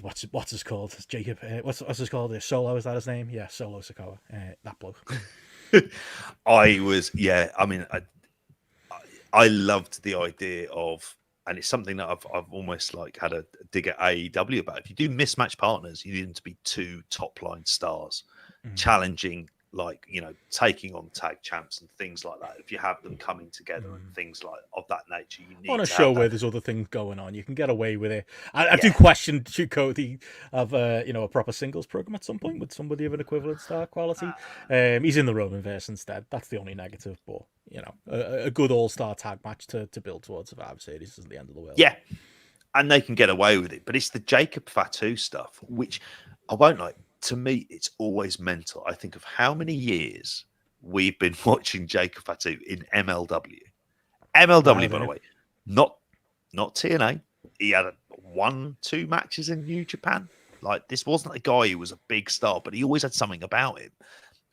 what's his called Jacob. What's his called? Solo, is that his name? Yeah, Solo Sikoa. That bloke. I loved the idea of, and it's something that I've almost like had a dig at AEW about. If you do mismatch partners, you need them to be 2 top line stars, challenging, like, you know, taking on tag champs and things like that. If you have them coming together and things like of that nature, you need on a to show where there's other things going on, you can get away with it. I do question, should Cody have a proper singles program at some point with somebody of an equivalent star quality? He's in the Roman verse instead. That's the only negative, but you know, a good all-star tag match to build towards Survivor Series isn't the end of the world. Yeah, and they can get away with it, but it's the Jacob Fatu stuff, which I won't like. To me, it's always mental. I think of how many years we've been watching Jacob Fatu in MLW. MLW, by the way, not TNA. He had 1-2 matches in New Japan. Like, this wasn't a guy who was a big star, but he always had something about him.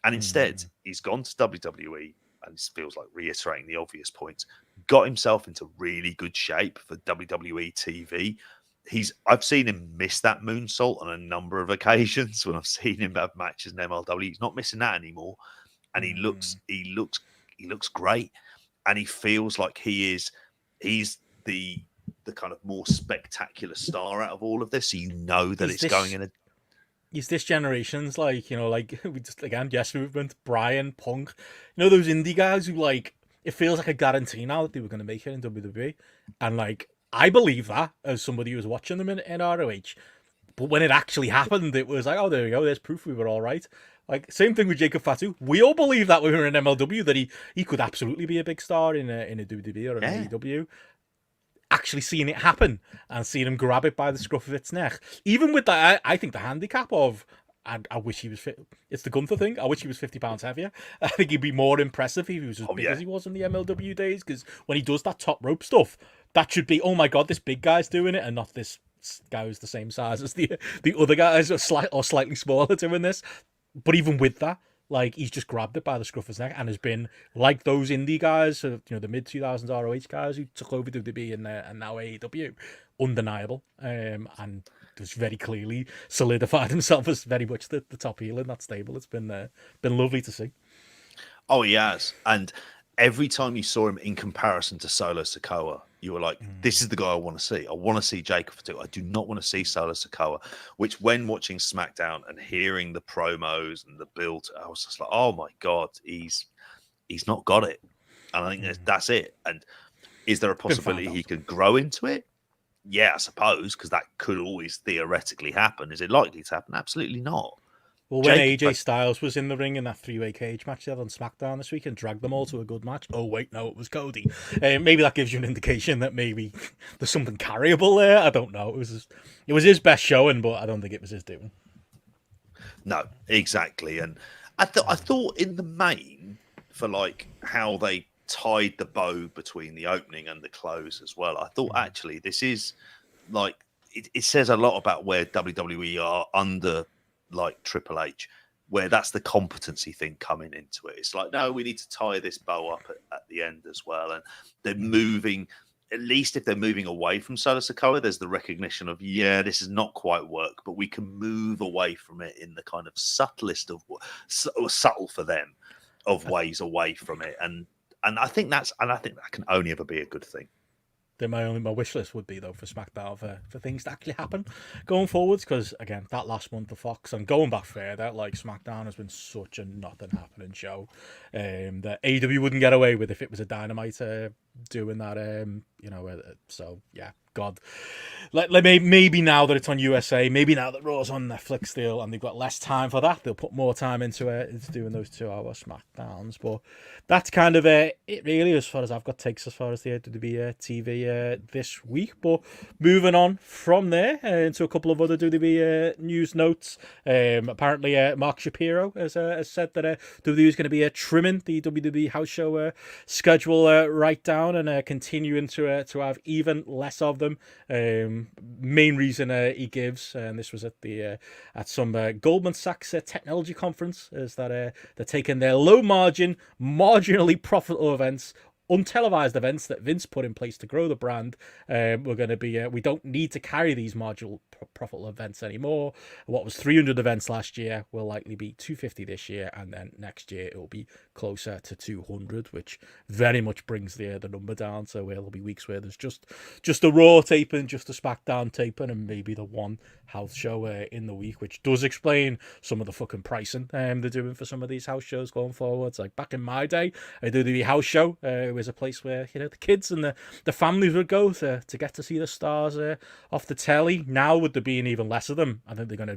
And instead, he's gone to WWE, and this feels like reiterating the obvious points, got himself into really good shape for WWE TV. I've seen him miss that moonsault on a number of occasions when I've seen him have matches in MLW. He's not missing that anymore, and he looks great, and he feels like he's the kind of more spectacular star out of all of this. So you know that it's going in a. He's this generation's, like, you know, like we just again Yes Movement, Bryan, Punk, you know, those indie guys who, like, it feels like a guarantee now that they were going to make it in WWE, and like. I believe that as somebody who was watching them in ROH. But when it actually happened, it was like, oh, there we go. There's proof we were all right. Like, same thing with Jacob Fatu. We all believe that when we were in MLW, that he could absolutely be a big star in a WWE or an AEW. Actually seeing it happen and seeing him grab it by the scruff of its neck. Even with that, I think the handicap of, and I wish he was fit. It's the Gunther thing. I wish he was 50 pounds heavier. I think he'd be more impressive if he was as big as he was in the MLW days. Because when he does that top rope stuff, that should be, oh my god, this big guy's doing it, and not this guy who's the same size as the other guys or slightly smaller doing this. But even with that, like, he's just grabbed it by the scruff of his neck and has been like those indie guys, you know, the mid 2000s ROH guys who took over WWE and now AEW, undeniable, and just very clearly solidified himself as very much the top heel in that stable. It's been lovely to see. Oh, he has, and every time you saw him in comparison to Solo Sikoa, you were like, this is the guy I want to see. I want to see Jacob Fatu. I do not want to see Solo Sikoa, which when watching SmackDown and hearing the promos and the build, I was just like, oh my God, he's not got it. And I think that's it. And is there a possibility he could grow into it? Yeah, I suppose, because that could always theoretically happen. Is it likely to happen? Absolutely not. Well, when AJ Styles was in the ring in that three-way cage match they had on SmackDown this week and dragged them all to a good match. Oh, wait, no, it was Cody. Maybe that gives you an indication that maybe there's something carryable there. I don't know. It was his best showing, but I don't think it was his doing. No, exactly. And I thought in the main, for like how they tied the bow between the opening and the close as well, I thought actually this is like, it says a lot about where WWE are under like Triple H, where that's the competency thing coming into it. It's like, no, we need to tie this bow up at the end as well. And they're moving, at least if they're moving away from Solo Sikoa, there's the recognition of, yeah, this is not quite work, but we can move away from it in the kind of subtlest of, or subtle for them, of ways away from it. And I think that can only ever be a good thing. Then my wish list would be though for SmackDown for things to actually happen going forwards, because again that last month of Fox and going back further, like SmackDown has been such a nothing happening show that AEW wouldn't get away with if it was a Dynamite doing that. So yeah, God, like maybe now that it's on USA, maybe now that Raw's on Netflix still and they've got less time for that, they'll put more time into doing those 2-hour SmackDowns. But that's kind of it really, as far as I've got takes as far as the WWE TV this week. But moving on from there into a couple of other WWE news notes. Apparently Mark Shapiro has said that WWE is going to be trimming the WWE house show schedule right down and continuing to have even less of them. Main reason he gives, and this was at some Goldman Sachs technology conference, is that they're taking their low margin, marginally profitable events, untelevised events that Vince put in place to grow the brand. We're going to be we don't need to carry these marginal profitable events anymore. What was 300 events last year will likely be 250 this year, and then next year it will be closer to 200, which very much brings the number down. So there'll be weeks where there's just a Raw taping, just a SmackDown taping, and maybe the one house show in the week, which does explain some of the fucking pricing they're doing for some of these house shows going forwards. Like back in my day, I did the house show. It was a place where the kids and the families would go to get to see the stars off the telly. Now, with there being even less of them, I think they're going to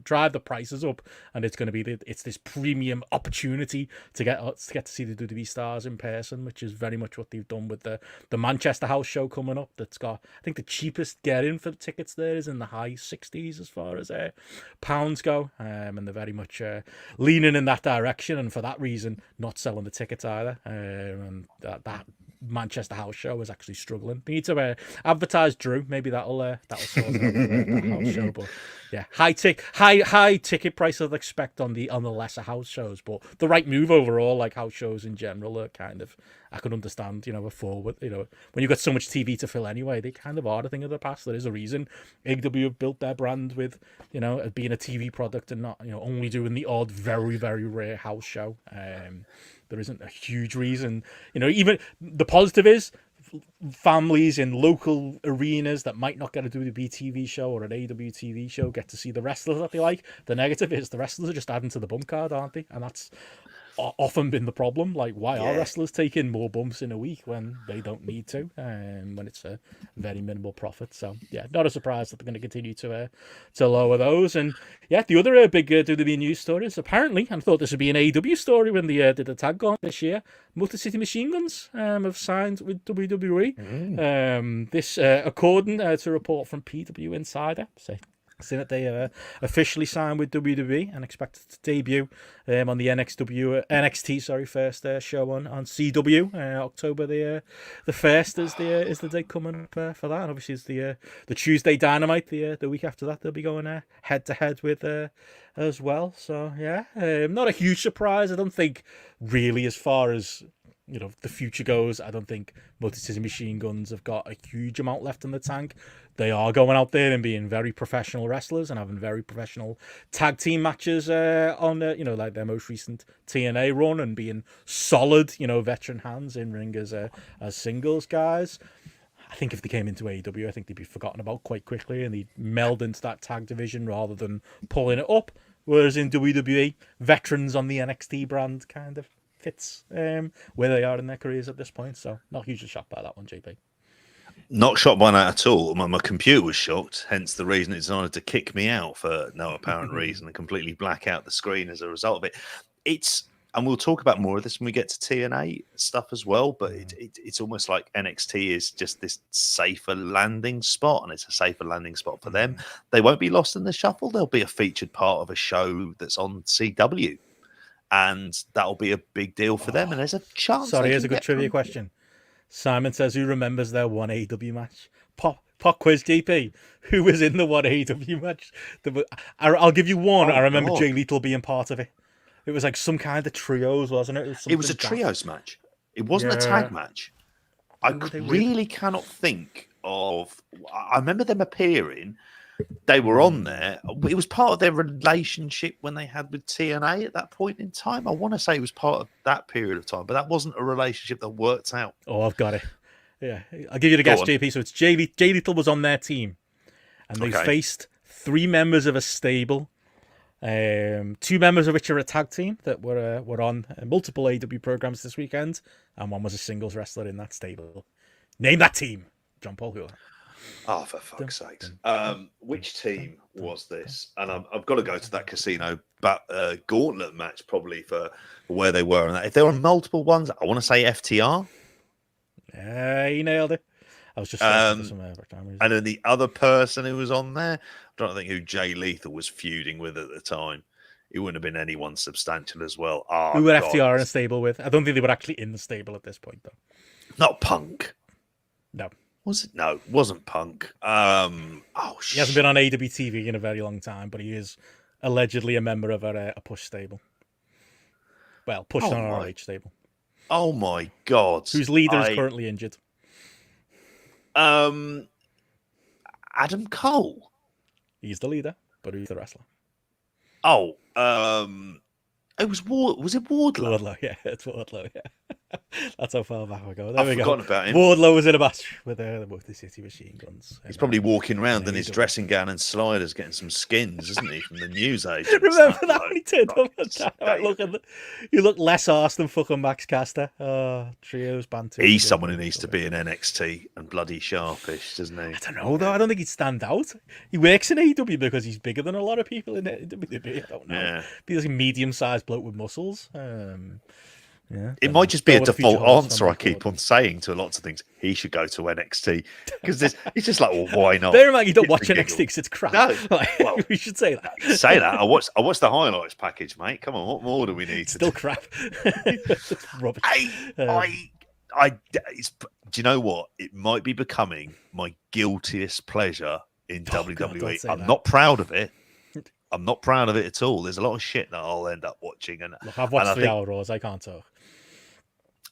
drive the prices up, and it's going to be it's this premium opportunity to get to see the WWE stars in person, which is very much what they've done with the Manchester house show coming up. That's got, I think, the cheapest get-in for the tickets there is in the high 60s as far as pounds go, and they're very much leaning in that direction, and for that reason not selling the tickets either. And that Manchester house show is actually struggling. They need to advertise Drew. Maybe that'll sort out that house show. But yeah, high ticket price I'd expect on the lesser house shows, but the right move overall. Like house shows in general are kind of, I can understand, a forward. When you've got so much TV to fill anyway, they kind of are a thing of the past. There is a reason AEW have built their brand with being a TV product and not only doing the odd very very rare house show. There isn't a huge reason, even the positive is families in local arenas that might not get a WWE TV show or an AEW TV show get to see the wrestlers that they like. The negative is the wrestlers are just adding to the bump card, aren't they? And that's often been the problem. Like, why are wrestlers taking more bumps in a week when they don't need to, when it's a very minimal profit? So yeah, not a surprise that they're going to continue to lower those. And yeah, the other big WWE news story is apparently, and I thought this would be an AEW story when they did the tag gauntlet this year, Motor City Machine Guns have signed with WWE. This according to a report from PW Insider, saying that they officially signed with WWE and expected to debut on the NXT first show on CW. October the 1st is the date coming up for that. And obviously it's the Tuesday Dynamite the week after that. They'll be going head to head with as well. So yeah, not a huge surprise. I don't think really, as far as the future goes, I don't think Motor City Machine Guns have got a huge amount left in the tank. They are going out there and being very professional wrestlers and having very professional tag team matches on like their most recent TNA run, and being solid veteran hands in ring as singles guys. I think if they came into AEW, I think they'd be forgotten about quite quickly and they'd meld into that tag division rather than pulling it up. Whereas in WWE, veterans on the NXT brand kind of fits where they are in their careers at this point. So not hugely shocked by that one, JP. Not shocked by that at all. My computer was shocked, hence the reason it decided to kick me out for no apparent reason and completely black out the screen as a result of it. And we'll talk about more of this when we get to TNA stuff as well, but it's almost like NXT is just this safer landing spot, and it's a safer landing spot for them. They won't be lost in the shuffle. They'll be a featured part of a show that's on CW, and that'll be a big deal for them, and there's a chance. Sorry, here's a good trivia question. Simon says, who remembers their one AEW match? Pop quiz, GP. Who was in the one AEW match? I'll give you one. I remember Jay Lethal being part of it. It was like some kind of trios, wasn't it? It was a trios match. It wasn't a tag match. I really cannot think of... I remember them appearing. They were on there. It was part of their relationship when they had with TNA at that point in time. I want to say it was part of that period of time, but that wasn't a relationship that worked out. Oh, I've got it. Yeah, I'll give you the guess, JP. So it's Jay Lethal was on their team, and they faced 3 members of a stable. 2 members of which are a tag team that were on multiple AEW programs this weekend, and one was a singles wrestler in that stable. Name that team, John Paul Hoover. Oh, for fuck's sake. Which team was this? And I've got to go to that casino gauntlet match probably for where they were. And if there were multiple ones, I want to say FTR. Yeah, he nailed it. I was just and then the other person who was on there, I don't think who Jay Lethal was feuding with at the time. It wouldn't have been anyone substantial as well. Oh, who were FTR in a stable with? I don't think they were actually in the stable at this point, though. Not Punk. No. Was it? No, it wasn't Punk. He hasn't been on AEW TV in a very long time, but he is allegedly a member of a push stable. Well, push on ROH stable. Oh my God! Whose leader is currently injured? Adam Cole. He's the leader, but he's the wrestler. Oh, it was Was it Wardlow? Wardlow, yeah, it's Wardlow. Yeah, that's how far back we go. I've forgotten about him. Wardlow was in a match with the City Machine Guns. He's probably walking around in his dressing gown and sliders, getting some skins, isn't he, from the news agents? Remember that when he turned up? You look less arse than fucking Max Caster. Oh, trios banter. He's someone who needs to be in NXT and bloody sharpish, doesn't he? I don't know though. I don't think he'd stand out. He works in AEW because he's bigger than a lot of people in WWE. I don't know. Yeah. He's a medium-sized bloke with muscles. Yeah, it might just be a default answer I keep on saying to lots of things. He should go to NXT because it's just like, well, why not? Bear in mind, you don't watch NXT because it's crap. No, well, we should say that. Say that. I watched the highlights package, mate. Come on, what more do we need? Still crap. It's rubbish. Do you know what? It might be becoming my guiltiest pleasure in WWE. I'm not proud of it. I'm not proud of it at all. There's a lot of shit that I'll end up watching. And look, I've watched 3 Hour Raws. I can't talk.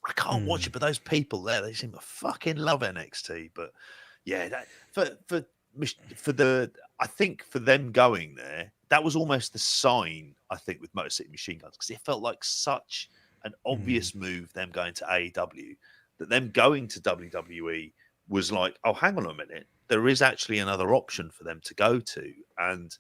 I can't watch it, but those people there, they seem to fucking love NXT. But yeah, I think for them going there, that was almost the sign. I think with Motor City Machine Guns, because it felt like such an obvious move. Them going to AEW, that them going to WWE was like, oh, hang on a minute, there is actually another option for them to go to, and.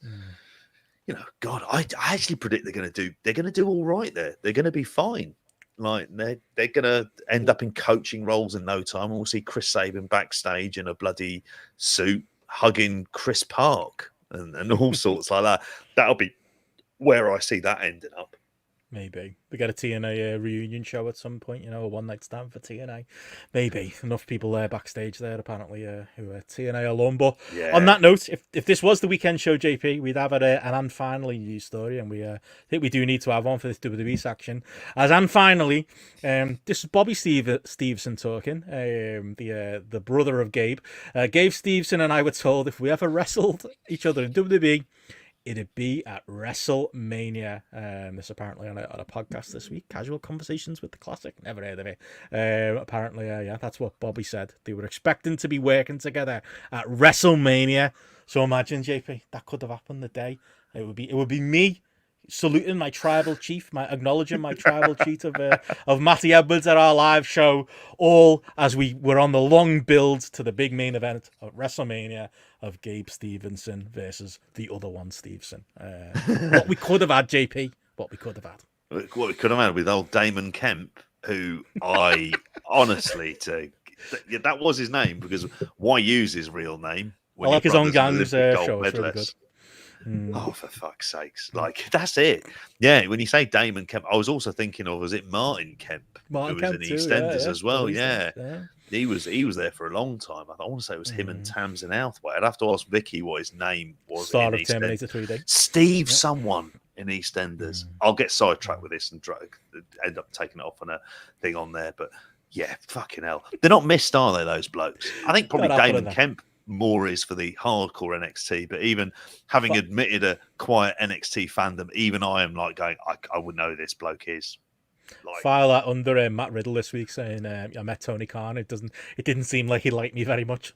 You know, God, I actually predict they're going to do all right there. They're going to be fine. Like they're going to end up in coaching roles in no time. We'll see Chris Sabin backstage in a bloody suit hugging Chris Park and all sorts like that. That'll be where I see that ending up. Maybe we get a TNA reunion show at some point, a one-night stand for TNA. Maybe enough people there backstage there apparently who are TNA alum. But on that note, if this was the weekend show, JP, we'd have an and finally news story, and we think we do need to have one for this WWE section. As and finally, this is Bobby Stevenson talking, the brother of Gabe. Gabe Stevenson and I were told if we ever wrestled each other in WWE, it'd be at WrestleMania. This apparently on a podcast this week. Casual Conversations with the Classic. Never heard of it. Apparently, that's what Bobby said. They were expecting to be working together at WrestleMania. So imagine, JP, that could have happened the day. It would be me saluting my tribal chief, acknowledging my tribal chief of Matty Edwards at our live show, all as we were on the long build to the big main event of WrestleMania of Gabe Stevenson versus the other one, Stevenson. What we could have had, JP, what we could have had. What we could have had with old Damon Kemp, who I honestly, that was his name, because why use his real name I when like your his own brother's gang's an Olympic gold show. It's really good. medalist? Oh, for fuck's sakes. Like, that's it. Yeah, when you say Damon Kemp, I was also thinking of, was it Martin Kemp? Martin who was Kemp in too, EastEnders yeah. as well. Good Yeah. EastEnders, He was there for a long time. I want to say it was him and Tamsin Outhwaite. I'd have to ask Vicky what his name was. Star in of Terminator 3D. Steve someone in EastEnders. I'll get sidetracked with this and end up taking it off on a thing on there. But yeah, fucking hell. They're not missed, are they, those blokes? I think probably Damon Kemp more is for the hardcore NXT, but even having admitted a quiet NXT fandom, even I am like going, I would know who this bloke is. Like, file that under Matt Riddle this week saying I met Tony Khan. It didn't seem like he liked me very much.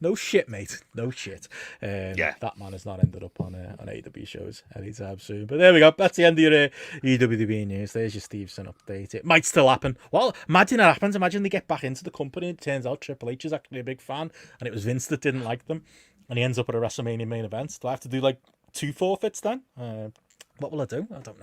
No shit, mate. No shit. That man has not ended up on AEW shows anytime soon. But there we go. That's the end of your EWDB news. There's your Stevenson update. It might still happen. Well, imagine it happens. Imagine they get back into the company. It turns out Triple H is actually a big fan, and it was Vince that didn't like them, and he ends up at a WrestleMania main event. Do I have to do like 2 forfeits then? What will I do? I don't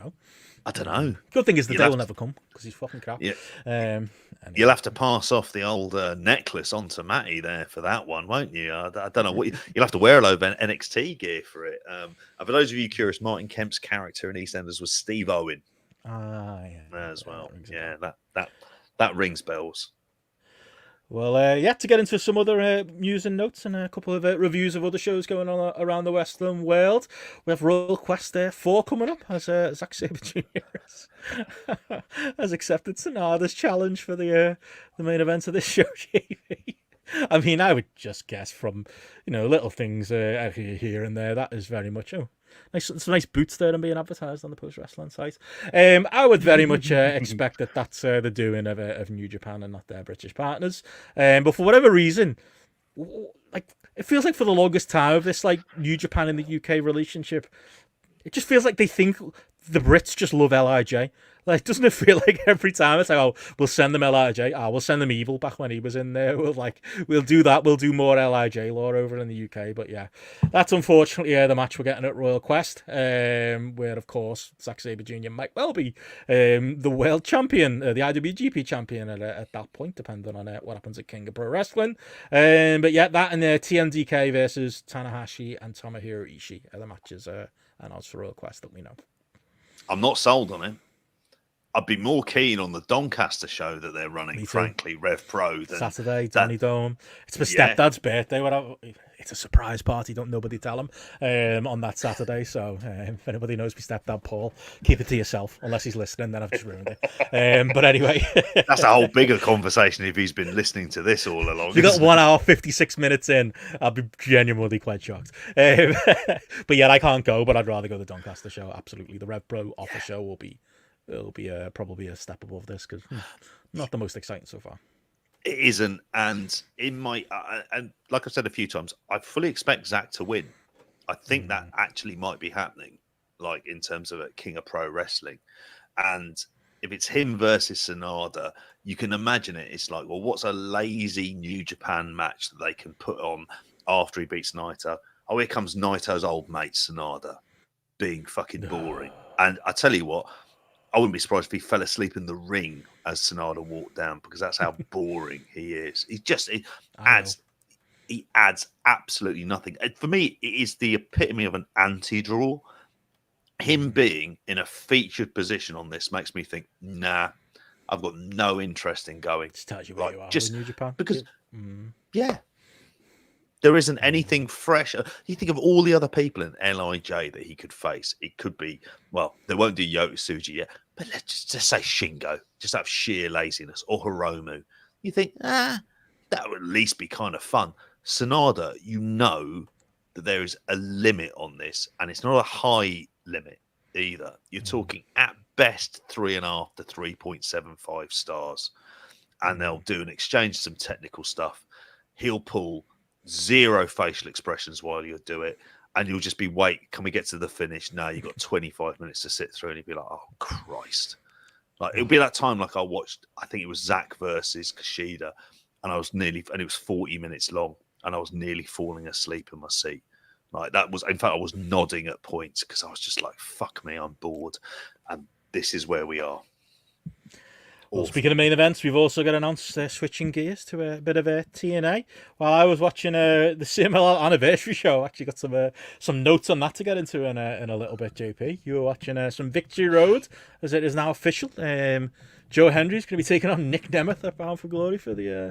know. Good thing is the day will never come because he's fucking crap. Yeah. Anyway. You'll have to pass off the old necklace onto Matty there for that one, won't you? I don't know what you'll have to wear a load of NXT gear for it. For those of you curious, Martin Kemp's character in EastEnders was Steve Owen. As well. Yeah, that rings bells. Well, to get into some other news and notes and a couple of reviews of other shows going on around the Western world, we have Royal Quest 4 coming up as Zack Sabre Jr. has accepted Sonada's challenge for the main event of this show, JV. I mean, I would just guess from, little things here and there, that is very much, nice boots there and being advertised on the Post Wrestling site. I would very much expect that's the doing of New Japan and not their British partners. But for whatever reason, it feels like for the longest time of this New Japan and the UK relationship, it just feels like they think the Brits just love LIJ. Doesn't it feel like every time it's like, oh, we'll send them LIJ, we'll send them Evil back when he was in there. We'll do that. We'll do more LIJ lore over in the UK. But yeah, that's unfortunately the match we're getting at Royal Quest, where of course Zack Sabre Jr. might well be the world champion, the IWGP champion at that point, depending on what happens at King of Pro Wrestling. But yeah, that and TMDK versus Tanahashi and Tomohiro Ishii are the matches announced for Royal Quest that we know. I'm not sold on it. I'd be more keen on the Doncaster show that they're running, frankly, Rev Pro. Than Saturday, Danny Dome. It's my stepdad's birthday. It's a surprise party. Don't nobody tell him on that Saturday. So if anybody knows my stepdad, Paul, keep it to yourself. Unless he's listening, then I've just ruined it. But anyway. That's a whole bigger conversation if he's been listening to this all along. If you got 1 hour, 56 minutes in, I'll be genuinely quite shocked. But yeah, I can't go, but I'd rather go to the Doncaster show. Absolutely. The Rev Pro offer show will be... It'll be probably a step above this because not the most exciting so far. It isn't, and and like I've said a few times, I fully expect Zack to win. I think that actually might be happening, in terms of a King of Pro Wrestling. And if it's him versus Sonada, you can imagine it. It's like, well, what's a lazy New Japan match that they can put on after he beats Naito? Oh, here comes Naito's old mate Sonada, being fucking boring. And I tell you what, I wouldn't be surprised if he fell asleep in the ring as Sonada walked down, because that's how boring he is. He adds absolutely nothing. For me, it is the epitome of an anti-draw. Him being in a featured position on this makes me think, nah, I've got no interest in going. Just tells you where you are in New Japan. Because, there isn't anything fresh. You think of all the other people in LIJ that he could face. It could be, well, they won't do Yota Tsuji yet, but let's just say Shingo, just out of sheer laziness, or Hiromu. You think, that would at least be kind of fun. Sonada, you know that there is a limit on this, and it's not a high limit either. You're talking at best 3.5 to 3.75 stars, and they'll do and exchange some technical stuff. He'll pull 0 facial expressions while you do it, and you'll just be, wait, can we get to the finish? No, you've got 25 minutes to sit through, and you'll be like, oh Christ. It'll be that time I watched, I think it was Zack versus Kushida, and it was 40 minutes long, and I was nearly falling asleep in my seat. In fact, I was nodding at points because I was just like, fuck me, I'm bored. And this is where we are. Well, Awful. speaking of main events, we've also got announced switching gears to a bit of a TNA. While I was watching the CMLL Anniversary show, actually got some notes on that to get into in a little bit. JP, you were watching some Victory Road, as it is now official. Joe Hendry's going to be taking on Nick Nemeth at Bound for Glory for the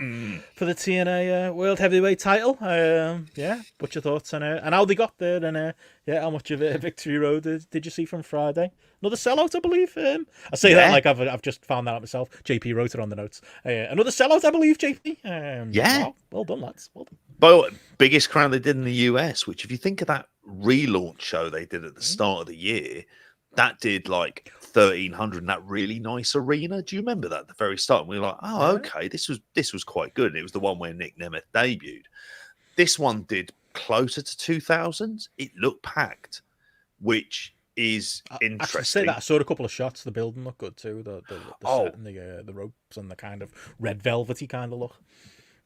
TNA World Heavyweight title. What's your thoughts on and how they got there, and how much of Victory Road did you see from Friday? Another sellout, I believe. I say that like I've just found that out myself. JP wrote it on the notes. Another sellout, I believe, JP. Wow, well done, lads. Well done. But biggest crowd they did in the US, which if you think of that relaunch show they did at the start of the year, that did like 1,300 in that really nice arena. Do you remember that at the very start? And we were like, oh, okay, this was quite good. And it was the one where Nick Nemeth debuted. This one did closer to 2,000. It looked packed, which is interesting. I say that I saw a couple of shots. The building looked good too. The set and the ropes and the kind of red velvety kind of look.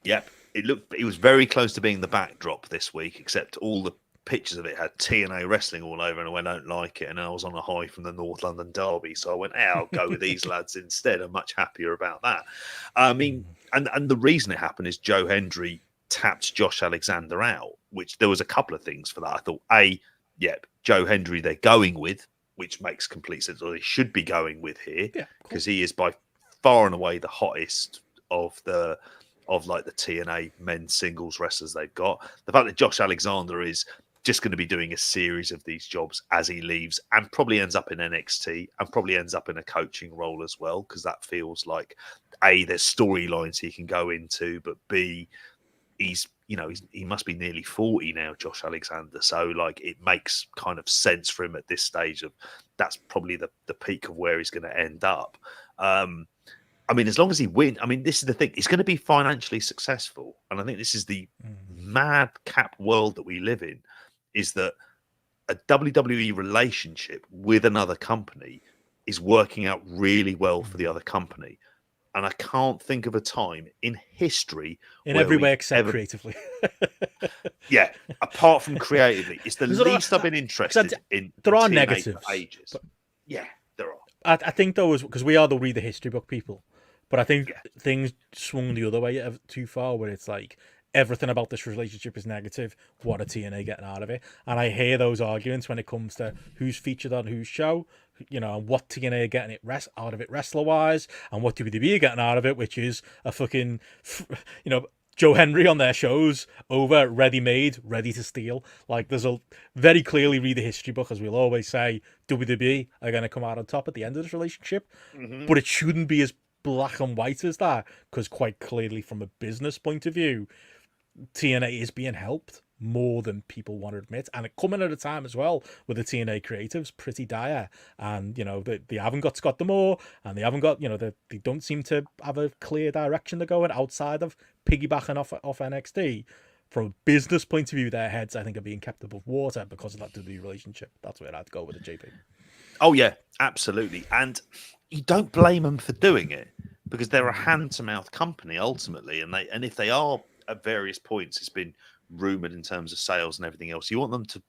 Yep, it was very close to being the backdrop this week, except all the pictures of it had TNA wrestling all over, and I went, I don't like it. And I was on a high from the North London Derby, so I went, I'll go with these lads instead. I'm much happier about that. I mean, and the reason it happened is Joe Hendry tapped Josh Alexander out, which there was a couple of things for that. I thought, Joe Hendry they're going with, which makes complete sense, or they should be going with here, because he is by far and away the hottest of the TNA men's singles wrestlers they've got. The fact that Josh Alexander is just going to be doing a series of these jobs as he leaves, and probably ends up in NXT, and probably ends up in a coaching role as well, because that feels like A, there's storylines he can go into, but B, he must be nearly 40 now, Josh Alexander. So like it makes kind of sense for him at this stage of that's probably the peak of where he's going to end up. I mean, as long as he wins, I mean, this is the thing. He's going to be financially successful. And I think this is the mad cap world that we live in, is that a WWE relationship with another company is working out really well for the other company. And I can't think of a time in history in every way except creatively. Apart from creatively, it's the least I've been interested in. There are TNA negatives for ages. But there are. I think though, because we are the read the history book people, but I think things swung the other way too far, where it's like everything about this relationship is negative. What are TNA getting out of it? And I hear those arguments when it comes to who's featured on whose show, and what TNA are getting out of it wrestler wise, and what WWE are getting out of it, which is a fucking, Joe Hendry on their shows over ready-made, ready to steal. Like there's a very clearly read the history book, as we'll always say. WWE are going to come out on top at the end of this relationship, but it shouldn't be as black and white as that, because quite clearly from a business point of view, TNA is being helped more than people want to admit, and it coming at a time as well where the TNA creatives pretty dire, and they haven't got Scott D'Amore, and they haven't got they don't seem to have a clear direction they're going outside of piggybacking off NXT. From a business point of view, their heads I think are being kept above water because of that WWE relationship. That's where I'd go with the JP. Oh yeah, absolutely, and you don't blame them for doing it, because they're a hand-to-mouth company ultimately, and if they are at various points, it's been rumored in terms of sales and everything else, you want them to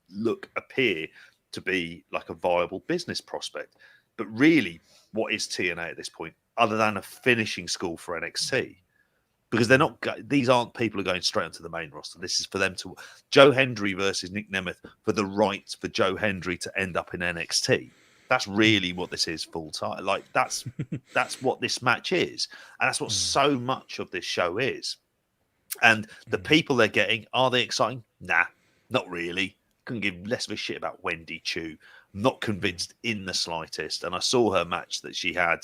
appear to be like a viable business prospect. But really, what is TNA at this point other than a finishing school for NXT? Because these aren't people who are going straight onto the main roster. This is for them to Joe Hendry versus Nick Nemeth for the right for Joe Hendry to end up in NXT. That's really what this is full time. Like that's what this match is, and that's what so much of this show is. And the people they're getting, are they exciting? Nah, not really. Couldn't give less of a shit about Wendy Chu. Not convinced in the slightest. And I saw her match that she had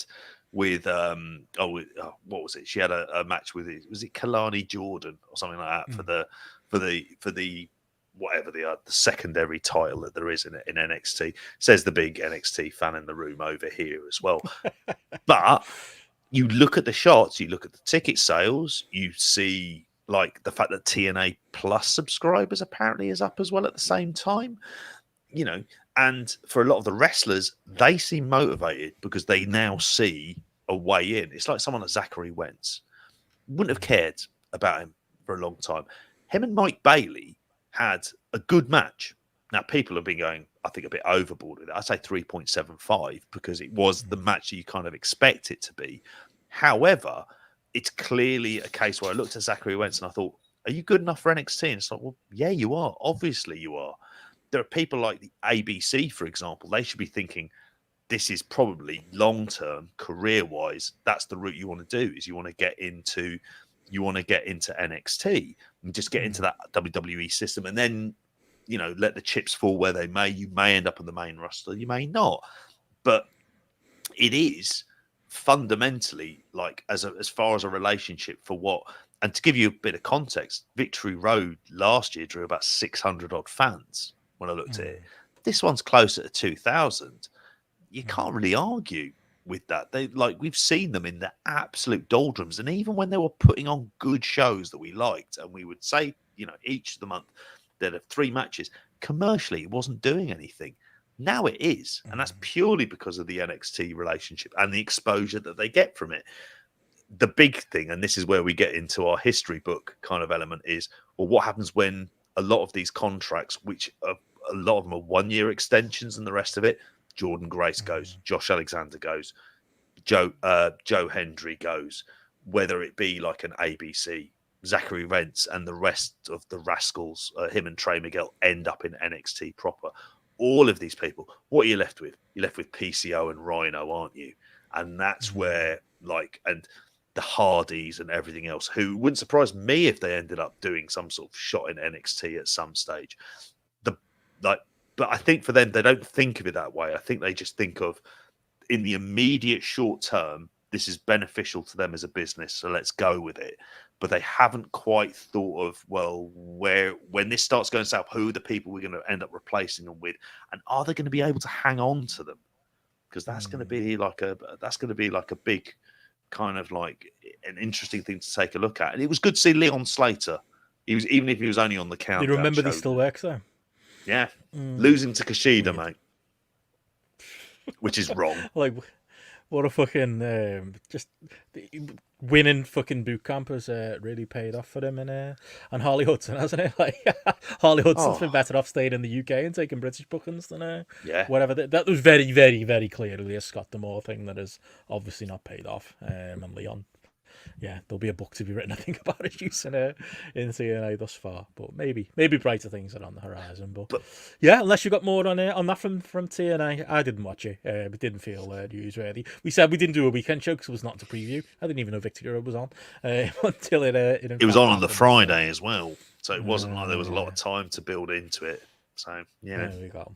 with what was it? She had a match with was it Kalani Jordan or something like that for the whatever the secondary title that there is in NXT. Says the big NXT fan in the room over here as well. But you look at the shots, you look at the ticket sales, you see like the fact that TNA Plus subscribers apparently is up as well at the same time, and for a lot of the wrestlers, they seem motivated because they now see a way in. It's like someone like Zachary Wentz. Wouldn't have cared about him for a long time. Him and Mike Bailey had a good match. Now, people have been going, I think, a bit overboard with it. I say 3.75 because it was the match that you kind of expect it to be. However, it's clearly a case where I looked at Zachary Wentz and I thought, are you good enough for NXT? And it's like, well, yeah, you are. Obviously you are. There are people like the ABC, for example. They should be thinking, this is probably long-term, career-wise, that's the route you want to do, is you want to get into NXT and just get into that WWE system, and then, you know, let the chips fall where they may. You may end up on the main roster, you may not. But it is fundamentally, like, as far as a relationship for what, and to give you a bit of context, Victory Road last year drew about 600 odd fans when I looked at it. This one's closer to 2,000. You can't really argue with that. We've seen them in the absolute doldrums, and even when they were putting on good shows that we liked, and we would say, you know, each of the month they'd have 3 matches, commercially it wasn't doing anything. Now it is, and that's purely because of the NXT relationship and the exposure that they get from it. The big thing, and this is where we get into our history book kind of element, is, well, what happens when a lot of these contracts, which are, a lot of them are 1-year extensions, and the rest of it, Jordan Grace goes, Josh Alexander goes, Joe Hendry goes, whether it be like an ABC, Zachary Wentz and the rest of the Rascals, him and Trey Miguel end up in NXT proper. All of these people, what are you left with? You're left with PCO and Rhino, aren't you? And that's where, like, and the Hardys and everything else, who wouldn't surprise me if they ended up doing some sort of shot in NXT at some stage. But I think for them, they don't think of it that way. I think they just think of, in the immediate short term, this is beneficial to them as a business, so let's go with it. But they haven't quite thought of, well, when this starts going south, who are the people we're going to end up replacing them with, and are they going to be able to hang on to them? Because that's going to be like a big kind of like an interesting thing to take a look at. And it was good to see Leon Slater. Even if he was only on the countdown. You remember he still works there? Yeah, losing to Kushida, mate, which is wrong. Like, what a fucking just winning fucking boot camp has really paid off for him, and Harley Hudson, hasn't it? Like, Harley Hudson's been better off staying in the UK and taking British bookings than whatever. That was very, very, very clearly a Scott D'Amore thing that has obviously not paid off. And Leon, yeah, there'll be a book to be written, I think, about his use in TNA thus far. But maybe brighter things are on the horizon. But yeah, unless you got more on that from TNA, I didn't watch it. It didn't feel newsworthy. We said we didn't do a weekend show because it was not to preview. I didn't even know Victory Road was on until it was on the Friday as well, so it wasn't like there was a lot of time to build into it. So yeah, there we go.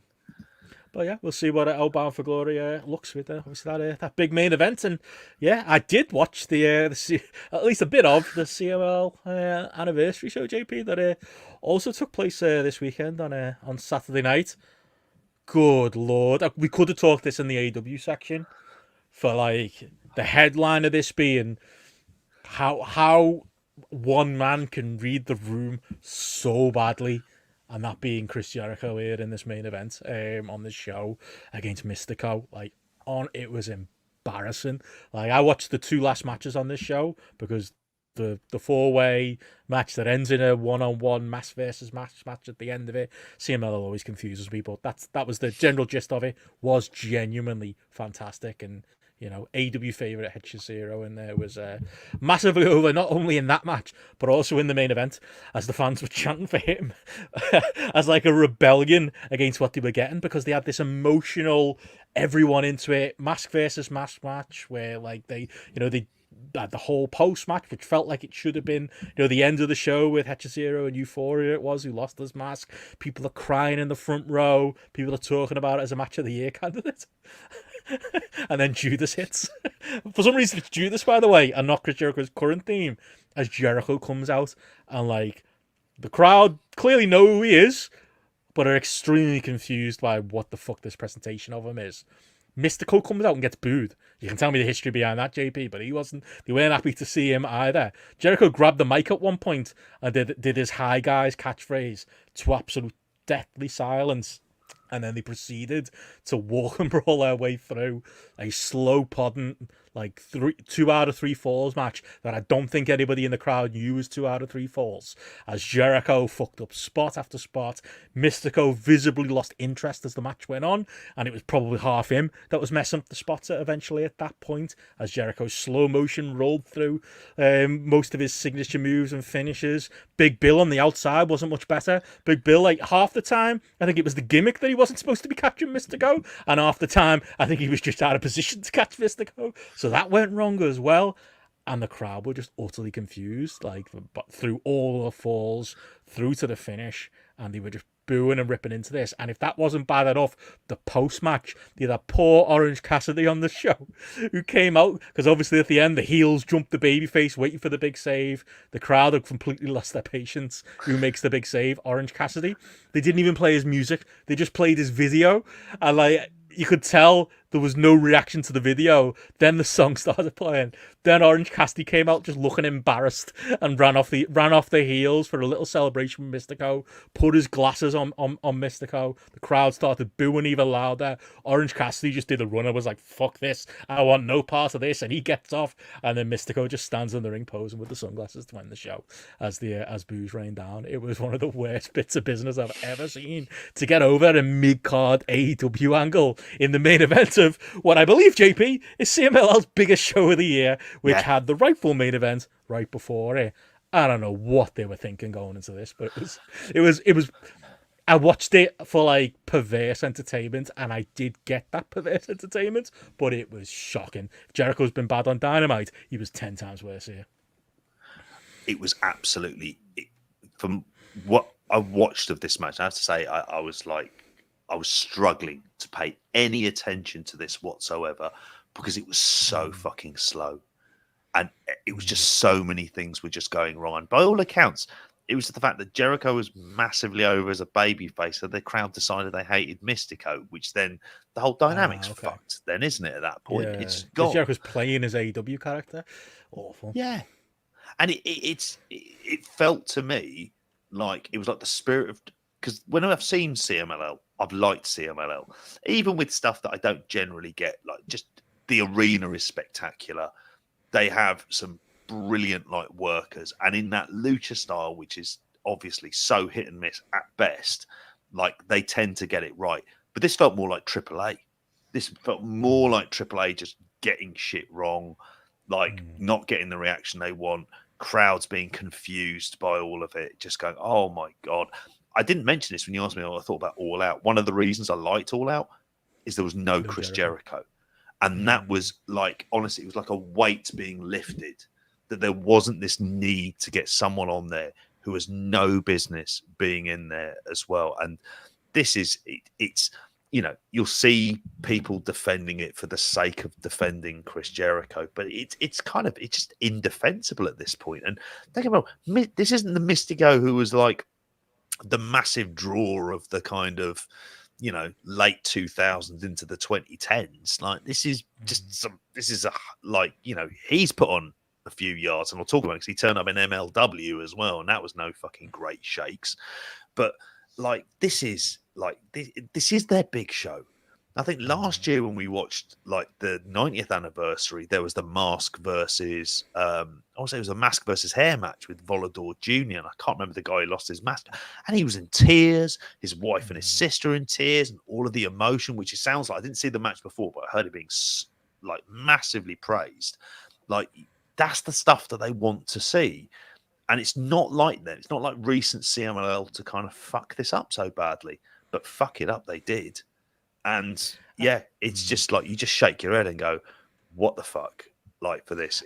But yeah, we'll see what Bound for Glory looks with obviously that big main event. And yeah, I did watch the at least a bit of the CMLL Anniversary show, JP, that also took place this weekend on Saturday night. Good Lord, we could have talked this in the AEW section for like the headline of this being how one man can read the room so badly. And that being Chris Jericho here in this main event on this show against Mystico. It was embarrassing. Like, I watched the 2 last matches on this show because the 4-way match that ends in a 1-on-1 mass versus match at the end of it. CMLL always confuses me, but that was the general gist of it. Was genuinely fantastic, and you know, AEW favourite Hechizero in there was massively over, not only in that match, but also in the main event, as the fans were chanting for him as like a rebellion against what they were getting, because they had this emotional, everyone into it, mask versus mask match, where like they had the whole post match, which felt like it should have been, the end of the show with Hechizero and Euphoria, it was, who lost his mask. People are crying in the front row. People are talking about it as a match of the year candidate. And then Judas hits. For some reason, it's Judas, by the way, and not Chris Jericho's current theme, as Jericho comes out, and like the crowd clearly know who he is, but are extremely confused by what the fuck this presentation of him is. Mystico comes out and gets booed. You can tell me the history behind that, JP, but they weren't happy to see him either. Jericho grabbed the mic at one point and did his "Hi Guys" catchphrase to absolute deathly silence. And then they proceeded to walk and brawl their way through a slow podding, like 2 out of 3 falls match that I don't think anybody in the crowd knew was 2 out of 3 falls, as Jericho fucked up spot after spot. Mystico visibly lost interest as the match went on, and it was probably half him that was messing up the spots eventually at that point, as Jericho's slow motion rolled through most of his signature moves and finishes. Big Bill on the outside wasn't much better. Big Bill, like, half the time, I think it was the gimmick that he wasn't supposed to be catching Mystico, and half the time, I think he was just out of position to catch Mystico. So that went wrong as well. And the crowd were just utterly confused, like, through all the falls, through to the finish, and they were just booing and ripping into this. And if that wasn't bad enough, the post-match, they had that poor Orange Cassidy on the show, who came out, because obviously at the end, the heels jumped the babyface, waiting for the big save. The crowd had completely lost their patience. Who makes the big save? Orange Cassidy. They didn't even play his music. They just played his video. And, like, you could tell there was no reaction to the video. Then the song started playing. Then Orange Cassidy came out just looking embarrassed and ran off the heels for a little celebration with Mystico. Put his glasses on Mystico. The crowd started booing even louder. Orange Cassidy just did a runner, was like, fuck this, I want no part of this, and he gets off. And then Mystico just stands in the ring posing with the sunglasses to end the show as boos rain down. It was one of the worst bits of business I've ever seen to get over a mid-card AEW angle in the main event of what I believe, JP, is CMLL's biggest show of the year, which had the rightful main event right before it. I don't know what they were thinking going into this, but it was. I watched it for, like, perverse entertainment, and I did get that perverse entertainment, but it was shocking. Jericho's been bad on Dynamite. He was 10 times worse here. It was absolutely, from what I watched of this match, I have to say, I was struggling to pay any attention to this whatsoever, because it was so fucking slow. And it was just so many things were just going wrong. And by all accounts, it was the fact that Jericho was massively over as a babyface, so the crowd decided they hated Mystico, which then the whole dynamic's fucked then, isn't it, at that point? Yeah. It's gone. Jericho's playing his AEW character. Awful. Yeah. And it felt to me like it was like the spirit of, because when I've seen CMLL, I've liked CMLL, even with stuff that I don't generally get. Like, just the arena is spectacular. They have some brilliant, like, workers, and in that lucha style, which is obviously so hit and miss at best, like, they tend to get it right. But this felt more like AAA. This felt more like AAA just getting shit wrong, like not getting the reaction they want, crowds being confused by all of it, just going, oh my God. I didn't mention this when you asked me what I thought about All Out. One of the reasons I liked All Out is there was no Chris Jericho. And that was, like, honestly, it was like a weight being lifted, that there wasn't this need to get someone on there who has no business being in there as well. And this is, it's, you know, you'll see people defending it for the sake of defending Chris Jericho, but it's just indefensible at this point. And think about, this isn't the Mystico who was like the massive draw of the kind of, you know, late 2000s into the 2010s. Like, this is just like, you know, he's put on a few yards, and I'll talk about it because he turned up in MLW as well, and that was no fucking great shakes. But, like, this is their big show. I think last year when we watched, like, the 90th anniversary, there was the Mask versus I want to say it was a Mask versus Hair match with Volador Jr. And I can't remember the guy who lost his mask, and he was in tears. His wife and his sister in tears, and all of the emotion, which it sounds like, I didn't see the match before, but I heard it being, like, massively praised. Like, that's the stuff that they want to see. And it's not like that. It's not like recent CMLL to kind of fuck this up so badly, but fuck it up they did. And yeah, it's just like, you just shake your head and go, what the fuck, like, for this.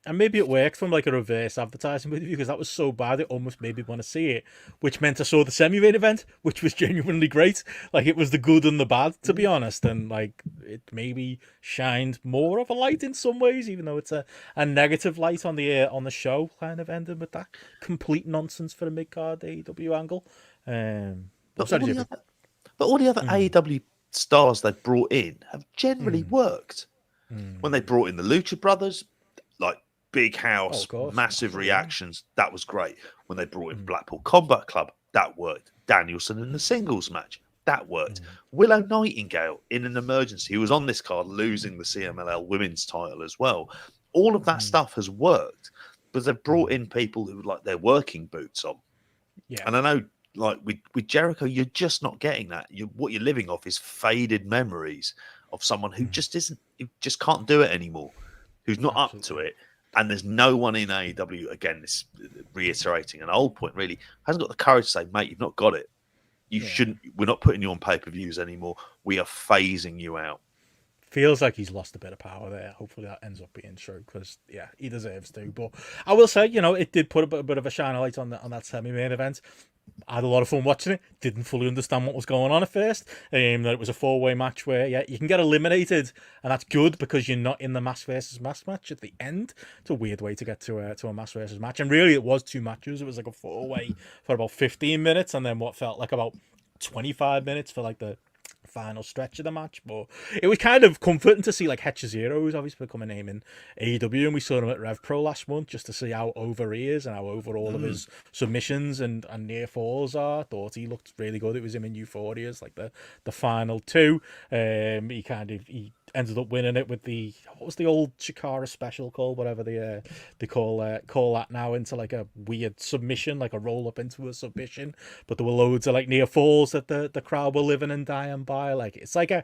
And maybe it worked from, like, a reverse advertising point of view, because that was so bad it almost made me want to see it, which meant I saw the semi-main event, which was genuinely great. Like, it was the good and the bad, to be honest, and, like, it maybe shined more of a light in some ways, even though it's a negative light on the show, kind of ending with that complete nonsense for a mid-card AEW angle. But all the other AEW stars they've brought in have generally worked. When they brought in the Lucha Brothers, like, big house, massive reactions, that was great. When they brought in Blackpool Combat Club, that worked. Danielson in the singles match, That worked. Willow Nightingale in an emergency, who was on this card losing the CMLL women's title as well. All of that stuff has worked, but they've brought in people who like their working boots on. Yeah. And I know, like with Jericho, you're just not getting that. What you're living off is faded memories of someone who just can't do it anymore, who's not up to it. And there's no one in AEW, again, this reiterating an old point, really, hasn't got the courage to say, mate, you've not got it. You shouldn't. We're not putting you on pay-per-views anymore. We are phasing you out. Feels like he's lost a bit of power there. Hopefully that ends up being true, because he deserves to. But I will say, it did put a bit of a shine light on that semi-main event. I had a lot of fun watching it. Didn't fully understand what was going on at first. That it was a 4-way match where you can get eliminated, and that's good because you're not in the mask versus mask match at the end. It's a weird way to get to a mask versus match, and really it was 2 matches. It was like a 4-way for about 15 minutes, and then what felt like about 25 minutes for like the final stretch of the match. But it was kind of comforting to see like Hechizero, who's obviously become a name in AEW, and we saw him at Rev Pro last month just to see how over he is and how over all of his submissions and near falls are. Thought he looked really good. It was him in Euphoria's like the final 2. He ended up winning it with what was the old Chikara special called, whatever they call that now, into like a weird submission, like a roll up into a submission. But there were loads of like near falls that the crowd were living and dying by. Like it's like a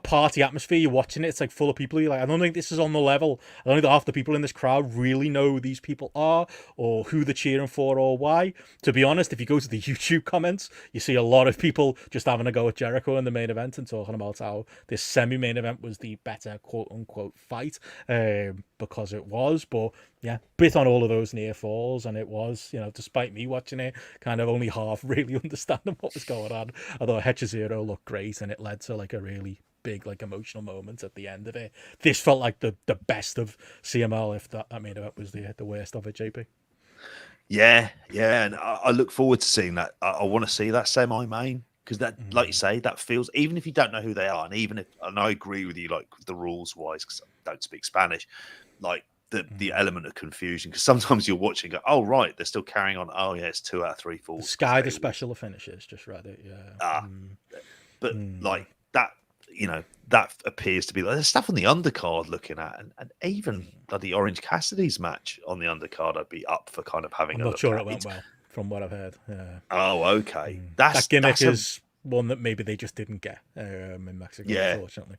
party atmosphere. You're watching it, it's like full of people. You're like, I don't think this is on the level. I don't think that half the people in this crowd really know who these people are or who they're cheering for or why. To be honest, if you go to the YouTube comments, you see a lot of people just having a go at Jericho in the main event and talking about how this semi-main event was the better quote-unquote fight, because it was. But bit on all of those near falls, and it was, despite me watching it kind of only half really understanding what was going on, although Hechizero looked great, and it led to like a really big like emotional moment at the end of it. This felt like the best of CML, if that main event was the worst of it, JP. Yeah, and I look forward to seeing that. I want to see that semi-main, because that, like you say, that feels, even if you don't know who they are, and I agree with you, like the rules wise, because I don't speak Spanish, like the element of confusion, because sometimes you're watching, and go, oh right, they're still carrying on. Oh yeah, it's 2 out of 3 falls. The Sky, the special finishes, just read it. But like that, that appears to be like there's stuff on the undercard looking at, and even bloody Orange Cassidy's match on the undercard, I'd be up for kind of having. I'm not sure it went well, from what I've heard. Yeah. Oh, okay. That gimmick is one that maybe they just didn't get in Mexico, unfortunately.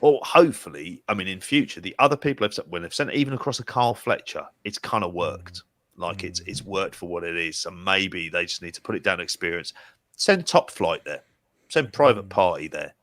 Well, hopefully, in future, the other people when they've sent it even across a Carl Fletcher, it's kind of worked. Like it's worked for what it is. So maybe they just need to put it down to experience. Send Top Flight there. Send Private Party there.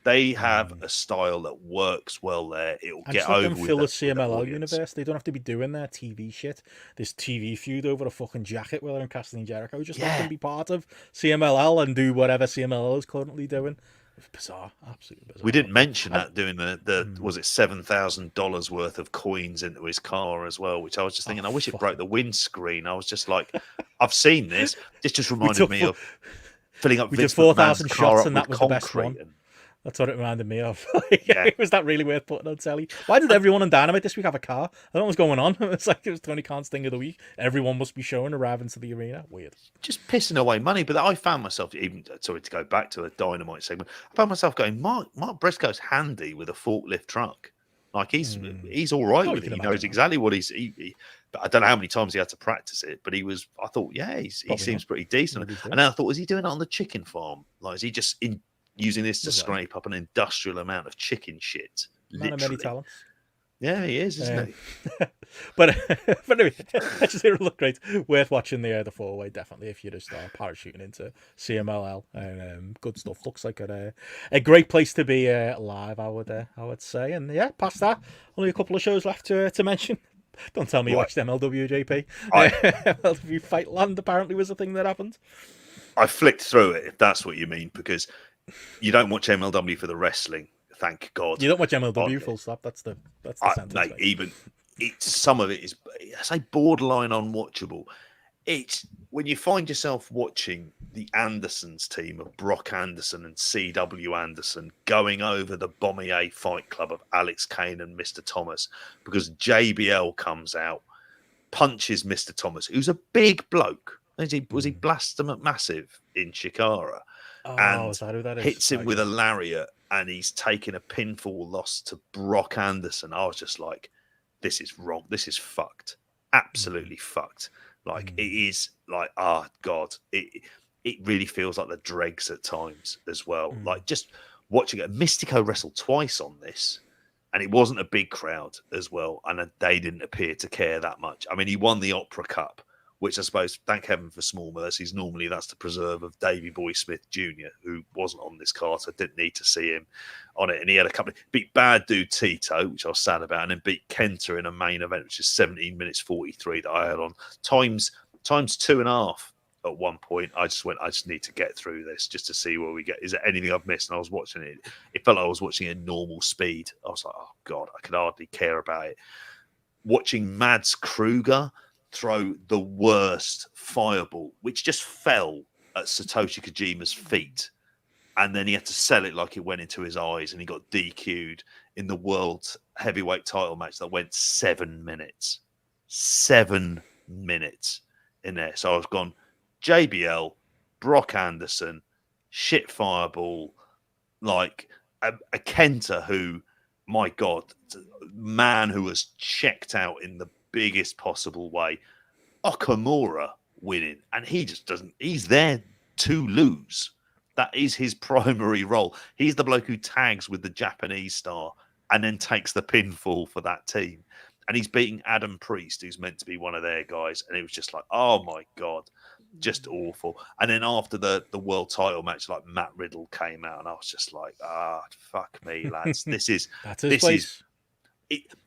They have a style that works well there. It'll get over with. Fill the CMLL universe. They don't have to be doing their TV shit. This TV feud over a fucking jacket where they're in Castle and Jericho. Just let them be part of CMLL and do whatever CMLL is currently doing. It's bizarre, absolutely bizarre. We didn't mention that doing the was it $7,000 worth of coins into his car as well, which I was just thinking, I wish it broke the windscreen. I was just like, I've seen this. This just reminded me of filling up. We did 4,000 shots, and that was the best one. That's what it reminded me of. Was that really worth putting on telly? Why did everyone on Dynamite this week have a car? I don't know what's going on. It's like it was Tony Khan's thing of the week. Everyone must be showing arriving to the arena. Weird. Just pissing away money. But I found myself, sorry to go back to the Dynamite segment, I found myself going, Mark Briscoe's handy with a forklift truck. Like he's all right with it. He knows exactly what but I don't know how many times he had to practice it. But I thought, he seems pretty decent. And then I thought, is he doing it on the chicken farm? Like, is he just using this to scrape up an industrial amount of chicken shit? Man of many talents. Yeah, he is, isn't he? But anyway, it looked great. Worth watching the 4-way, definitely, if you just are parachuting into CMLL. Good stuff. Looks like a great place to be live, I would say. And past that, only a couple of shows left to mention. Don't tell me you watched MLW, JP. MLW Fightland apparently was a thing that happened. I flicked through it, if that's what you mean, because you don't watch MLW for the wrestling, thank God. You don't watch MLW full stop. That's the sentence. Mate, even some of it is, I say, borderline unwatchable. It's when you find yourself watching the Andersons team of Brock Anderson and C.W. Anderson going over the Bombier Fight Club of Alex Kane and Mr. Thomas, because JBL comes out, punches Mr. Thomas, who's a big bloke. Was he Blaster McMassive in Chikara? Oh, is and that who that is? hits him Right. with a lariat, and he's taking a pinfall loss to Brock Anderson. I was just like, this is wrong. This is fucked. Absolutely fucked. Like it is like, oh God, it really feels like the dregs at times as well. Like just watching it. Mystico wrestled twice on this, and it wasn't a big crowd as well, and they didn't appear to care that much. I mean, he won the Opera Cup, which I suppose, thank heaven for small mercies. Normally, that's the preserve of Davey Boy Smith Jr., who wasn't on this card, so I didn't need to see him on it. And he had a couple beat Bad Dude Tito, which I was sad about, and then beat Kenta in a main event, which is 17 minutes 43 that I had on times 2.5. At one point, I just need to get through this just to see where we get. Is there anything I've missed? And I was watching it. It felt like I was watching it at normal speed. I was like, oh God, I could hardly care about it. Watching Mads Kruger throw the worst fireball, which just fell at Satoshi Kojima's feet. And then he had to sell it like it went into his eyes, and he got DQ'd in the world heavyweight title match that went 7 minutes. 7 minutes in there. So I was gone, JBL, Brock Anderson, shit fireball, like a Kenta who, my God, man who was checked out in the biggest possible way. Okamura winning, and he just doesn't, he's there to lose. That is his primary role. He's the bloke who tags with the Japanese star and then takes the pinfall for that team. And he's beating Adam Priest, who's meant to be one of their guys. And it was just like, oh my God, just awful. And then after the world title match, like Matt Riddle came out, and I was just like, fuck me, lads. This is That's his place.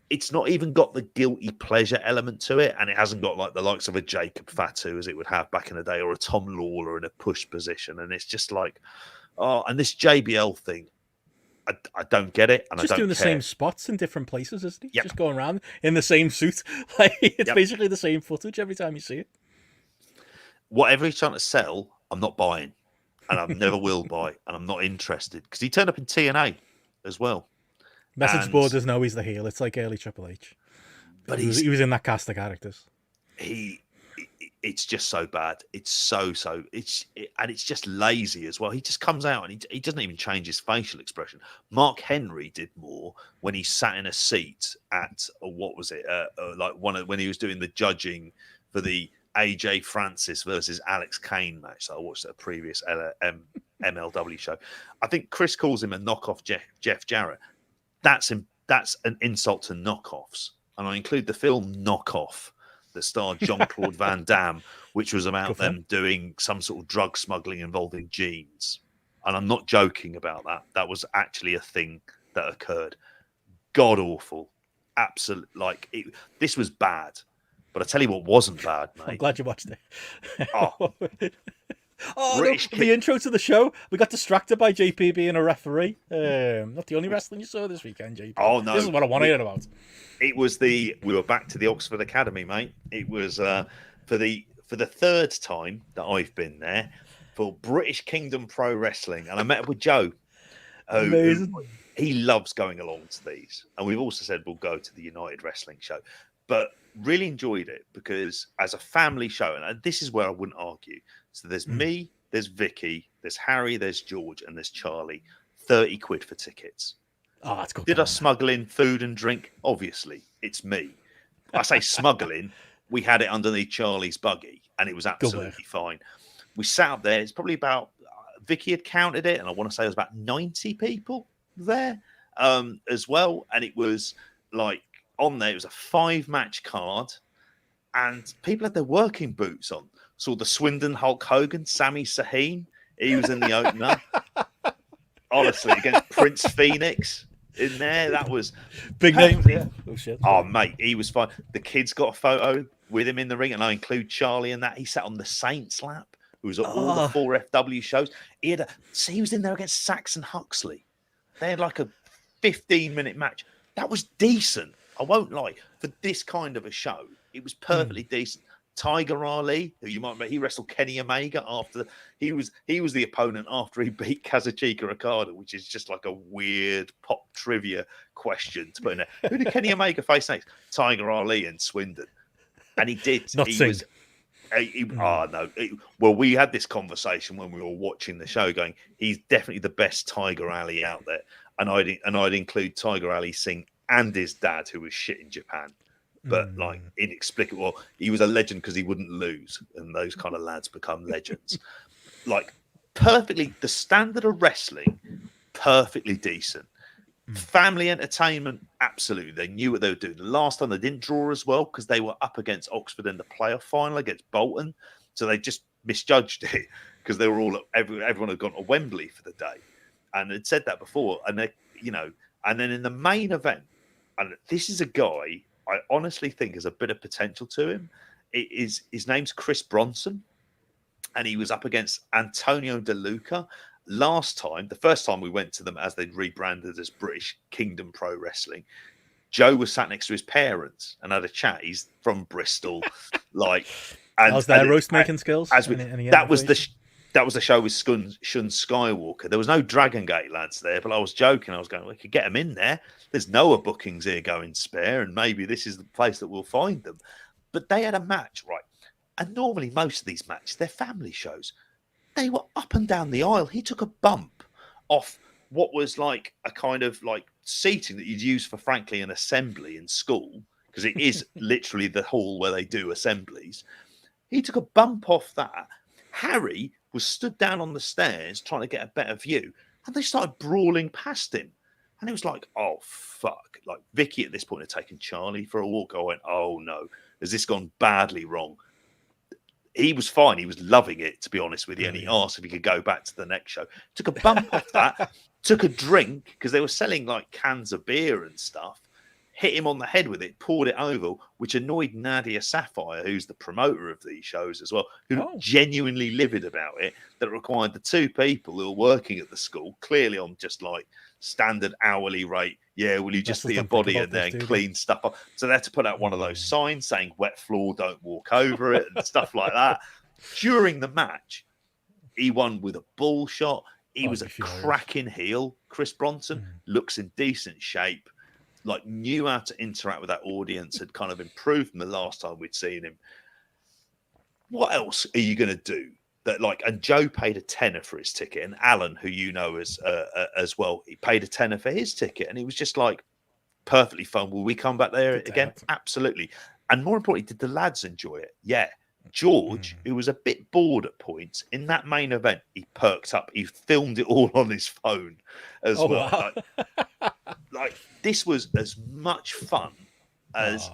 It's not even got the guilty pleasure element to it, and it hasn't got like the likes of a Jacob Fatu as it would have back in the day, or a Tom Lawler in a push position. And it's just like, oh, and this JBL thing, I don't get it, and just I don't doing the care. same spots in different places, isn't he? Yep. Just going around in the same suit. Like it's Yep. basically the same footage every time you see it. Whatever he's trying to sell, I'm not buying, and I never will buy, and I'm not interested, because he turned up in TNA as well. Message board doesn't know he's the heel. It's like early Triple H. But he was in that cast of characters. It's just so bad. It's and it's just lazy as well. He just comes out and he doesn't even change his facial expression. Mark Henry did more when he sat in a seat at what was it? When he was doing the judging for the AJ Francis versus Alex Kane match that I watched at a previous MLW show. I think Chris calls him a knockoff Jeff Jarrett. That's an insult to knockoffs. And I include the film Knockoff that starred Jean-Claude Van Damme, which was about them doing some sort of drug smuggling involving jeans. And I'm not joking about that. That was actually a thing that occurred. God awful. Absolute, this was bad. But I tell you what wasn't bad, mate. I'm glad you watched it. Oh, no, the intro to the show, we got distracted by JP being a referee. Not the only wrestling you saw this weekend, JP. Oh, no. This is what I want to hear about. It was we were back to the Oxford Academy, mate. It was for the third time that I've been there for British Kingdom Pro Wrestling. And I met up with Joe. Amazing. He loves going along to these. And we've also said we'll go to the United Wrestling show. But really enjoyed it because as a family show, and this is where I wouldn't argue. So there's me, there's Vicky, there's Harry, there's George, and there's Charlie. 30 quid for tickets. Oh, that's good. Did I smuggle in food and drink? Obviously, it's me. I say smuggling. We had it underneath Charlie's buggy, and it was absolutely fine. We sat up there. It's probably about, Vicky had counted it, and I want to say it was about 90 people there as well. And it was like, on there, it was a 5-match card, and people had their working boots on. Saw the Swindon Hulk Hogan, Sami Zayn. He was in the opener. Honestly, against Prince Phoenix in there. That was big name. Yeah. Oh, shit. Oh, mate, he was fine. The kids got a photo with him in the ring, and I include Charlie in that. He sat on the Saints lap, who was at all the 4FW shows. He was in there against Saxon Huxley. They had like a 15-minute match. That was decent. I won't lie. For this kind of a show, it was perfectly decent. Tiger Ali, who you might remember, he wrestled Kenny Omega after he was the opponent after he beat Kazuchika Okada, which is just like a weird pop trivia question to put in there. Who did Kenny Omega face next? Tiger Ali and Swindon. And he did. Well, we had this conversation when we were watching the show, going, he's definitely the best Tiger Ali out there, and I'd include Tiger Ali Singh and his dad, who was shit in Japan, but like inexplicable. Well, he was a legend because he wouldn't lose, and those kind of lads become legends. Like perfectly, the standard of wrestling, perfectly decent. Family entertainment, absolutely. They knew what they were doing. The last time they didn't draw as well because they were up against Oxford in the playoff final against Bolton, so they just misjudged it because they were all everyone had gone to Wembley for the day, and had said that before. And they, and then in the main event, and this is a guy I honestly think has a bit of potential to him. His name's Chris Bronson, and he was up against Antonio De Luca. Last time, the first time we went to them as they'd rebranded as British Kingdom Pro Wrestling, Joe was sat next to his parents and had a chat. He's from Bristol, and how's their roast making skills? That was the show with Shun Skywalker. There was no Dragon Gate lads there, but I was joking. I was going, we could get them in there. There's Noah bookings here going spare, and maybe this is the place that we'll find them. But they had a match, right? And normally most of these matches, they're family shows. They were up and down the aisle. He took a bump off what was like a kind of like seating that you'd use for, frankly, an assembly in school, because it is literally the hall where they do assemblies. He took a bump off that. Harry was stood down on the stairs trying to get a better view, and they started brawling past him. And it was like, oh, fuck. Like, Vicky at this point had taken Charlie for a walk. I went, oh, no. Has this gone badly wrong? He was fine. He was loving it, to be honest with you. And he asked if he could go back to the next show. Took a bump off that. Took a drink, because they were selling, like, cans of beer and stuff. Hit him on the head with it, poured it over, which annoyed Nadia Sapphire, who's the promoter of these shows as well, who looked genuinely livid about it, that required the two people who were working at the school, clearly on just like standard hourly rate. Yeah, will you just be a body in there and clean stuff up? So they had to put out one of those signs saying wet floor, don't walk over it, and stuff like that. During the match, he won with a bull shot. He was a cracking heel. Chris Bronson looks in decent shape. Like, knew how to interact with that audience, had kind of improved from the last time we'd seen him. What else are you going to do? That, like, and Joe paid a tenner for his ticket, and Alan, who you know as well, he paid a tenner for his ticket, and he was just like, perfectly fun. Will we come back there again? Absolutely. And more importantly, did the lads enjoy it? Yeah. George, who was a bit bored at points, in that main event, he perked up. He filmed it all on his phone as well. Wow. Like, this was as much fun as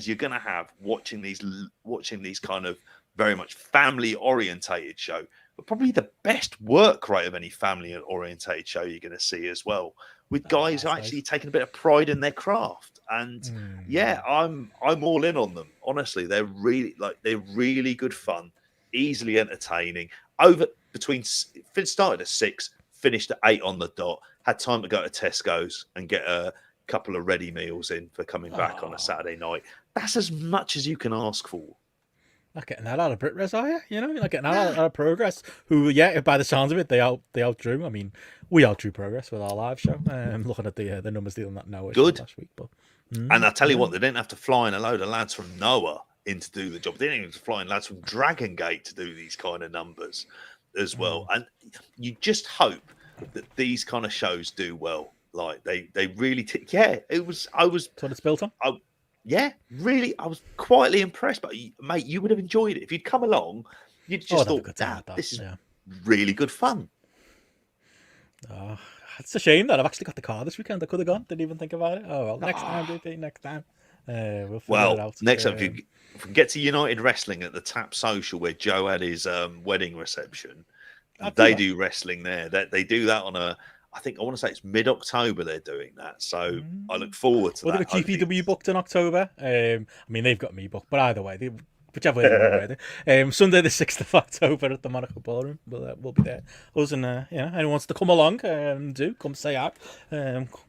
you're gonna have watching these kind of very much family orientated show, but probably the best work rate of any family orientated show you're gonna see as well, with guys who actually taking a bit of pride in their craft. And yeah, I'm all in on them. Honestly, they're really good fun, easily entertaining. Started at 6, finished at 8 on the dot. Had time to go to Tesco's and get a couple of ready meals in for coming back on a Saturday night. That's as much as you can ask for. Not getting that out of BritRes, are you? You know, you're not getting that out of Progress. Who, yeah, by the sounds of it, they outdrew. I mean, we outdrew Progress with our live show. Looking at the numbers dealing that Noah good last week, but and I tell you what, they didn't have to fly in a load of lads from Noah in to do the job. They didn't even have to fly in lads from Dragon Gate to do these kind of numbers as well. And you just hope that these kind of shows do well. Like they really, I was. That's what it's built on. Yeah, really, I was quietly impressed. But mate, you would have enjoyed it if you'd come along. You'd just thought, this is really good fun. Oh, it's a shame that I've actually got the car this weekend. I could have gone. Didn't even think about it. Oh well, next time, JP. Next time. We'll figure it out. Next time, if we get to United Wrestling at the Tap Social where Joe had his wedding reception, they do wrestling there. They do that on I want to say it's mid-October they're doing that. So I look forward to that. They've got GPW booked in October. I mean, they've got me booked, but either way, whichever way they do. Sunday the 6th of October at the Monaco Ballroom. We'll be there. Us and, anyone wants to come along, do come say out.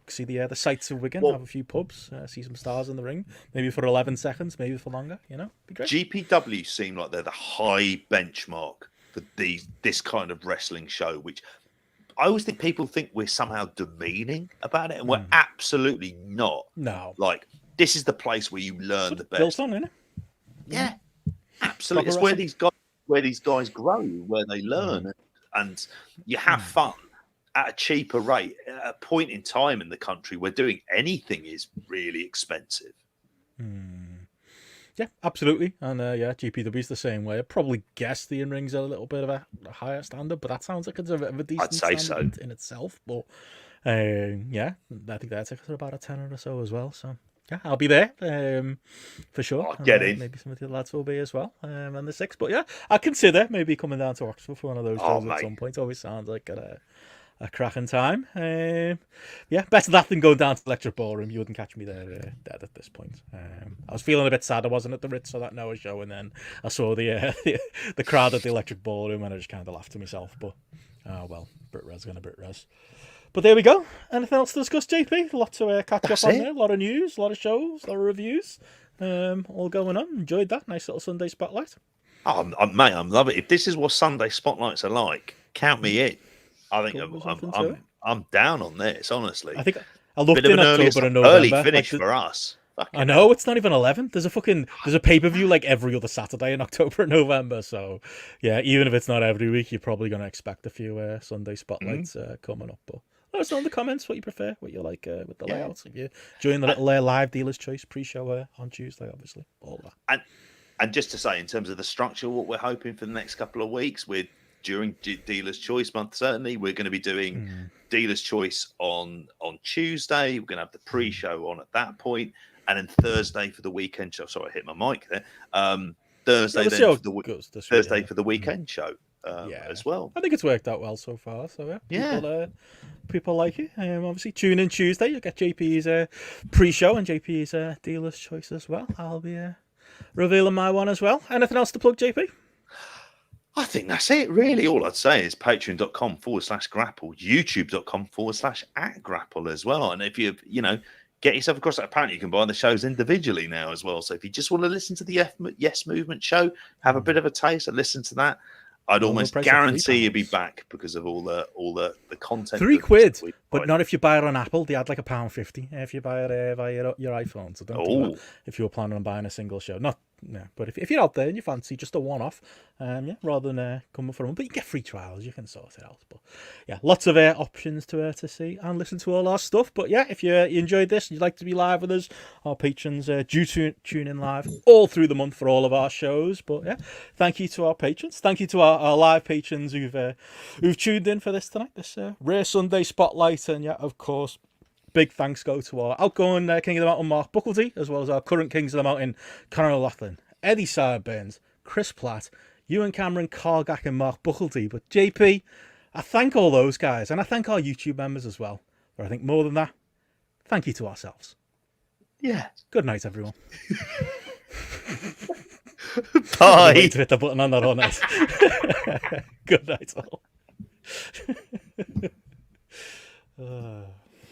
See the sights of Wigan, have a few pubs, see some stars in the ring. Maybe for 11 seconds, maybe for longer, be great. GPW seem like they're the high benchmark for this kind of wrestling show, which I always think people think we're somehow demeaning about it, and we're absolutely not. No. Like, this is the place where you learn the best. Built on, isn't it? Yeah. Absolutely, it's where these guys grow, where they learn, and you have fun at a cheaper rate. At a point in time in the country where doing anything is really expensive. Yeah, absolutely. And GPW is the same way. I probably guess the in-ring's a little bit of a higher standard, but that sounds like it's a bit of a decent standard in itself. But yeah, I think their tickets are about a tenner or so as well. So yeah, I'll be there for sure. I'll get in. Maybe some of the lads will be as well on the 6th. But yeah, I'll consider maybe coming down to Oxford for one of those shows at some point. Always sounds like a cracking time. Yeah, better that than going down to the Electric Ballroom. You wouldn't catch me there dead at this point. I was feeling a bit sad I wasn't at the Ritz for that Noah show, and then I saw the crowd at the Electric Ballroom, and I just kind of laughed to myself. But well, BritRes gonna BritRes. But there we go. Anything else to discuss, JP? A lot to catch up on there. A lot of news, a lot of shows, a lot of reviews. All going on. Enjoyed that. Nice little Sunday spotlight. Oh, mate, I'm loving it. If this is what Sunday spotlights are like, count me in. I think I'm down on this, honestly. I think I looked in October and November. Early finish for us. I know, it's not even 11. There's a pay-per-view like every other Saturday in October and November. So yeah, even if it's not every week, you're probably going to expect a few Sunday spotlights coming up. But let us know in the comments what you prefer, what you like with the layouts. If you're enjoying the little live dealer's choice pre-show on Tuesday, obviously, all that. And just to say, in terms of the structure, what we're hoping for the next couple of weeks, during Dealer's Choice month, certainly we're going to be doing Dealer's Choice on Tuesday. We're going to have the pre-show on at that point, and then Thursday for the weekend show. Sorry, I hit my mic there. Thursday for the weekend show as well. I think it's worked out well so far. So people like it. Obviously, tune in Tuesday. You'll get JP's pre-show and JP's Dealer's Choice as well. I'll be revealing my one as well. Anything else to plug, JP? I think that's it, really. All I'd say is patreon.com/GRAPPL, youtube.com/@GRAPPL as well. And if you get yourself across that, apparently you can buy the shows individually now as well. So if you just want to listen to the Yes Movement show, have a bit of a taste and listen to that, I'd almost guarantee you'll be back because of all the content. £3, but not if you buy it on Apple. They add like £1.50 if you buy it via your iPhone. So don't do that if you were planning on buying a single show. But if you're out there and you fancy just a one-off, rather than coming for one, but you get free trials, you can sort it out. But yeah, lots of options to see and listen to all our stuff. But yeah, if you enjoyed this and you'd like to be live with us, our patrons do tune in live all through the month for all of our shows. But yeah, thank you to our patrons, thank you to our live patrons who've tuned in for this tonight, this rare Sunday spotlight, and yeah, of course, big thanks go to our outgoing King of the Mountain, Mark Buckledy, as well as our current Kings of the Mountain, Conor O'Loughlin, Eddie Sideburns, Chris Platt, Ewan Cameron, Carl Gack, and Mark Buckledy. But JP, I thank all those guys, and I thank our YouTube members as well. But I think more than that, thank you to ourselves. Yeah. Good night, everyone. Bye. Wait to hit the button on that all night. Good night, all.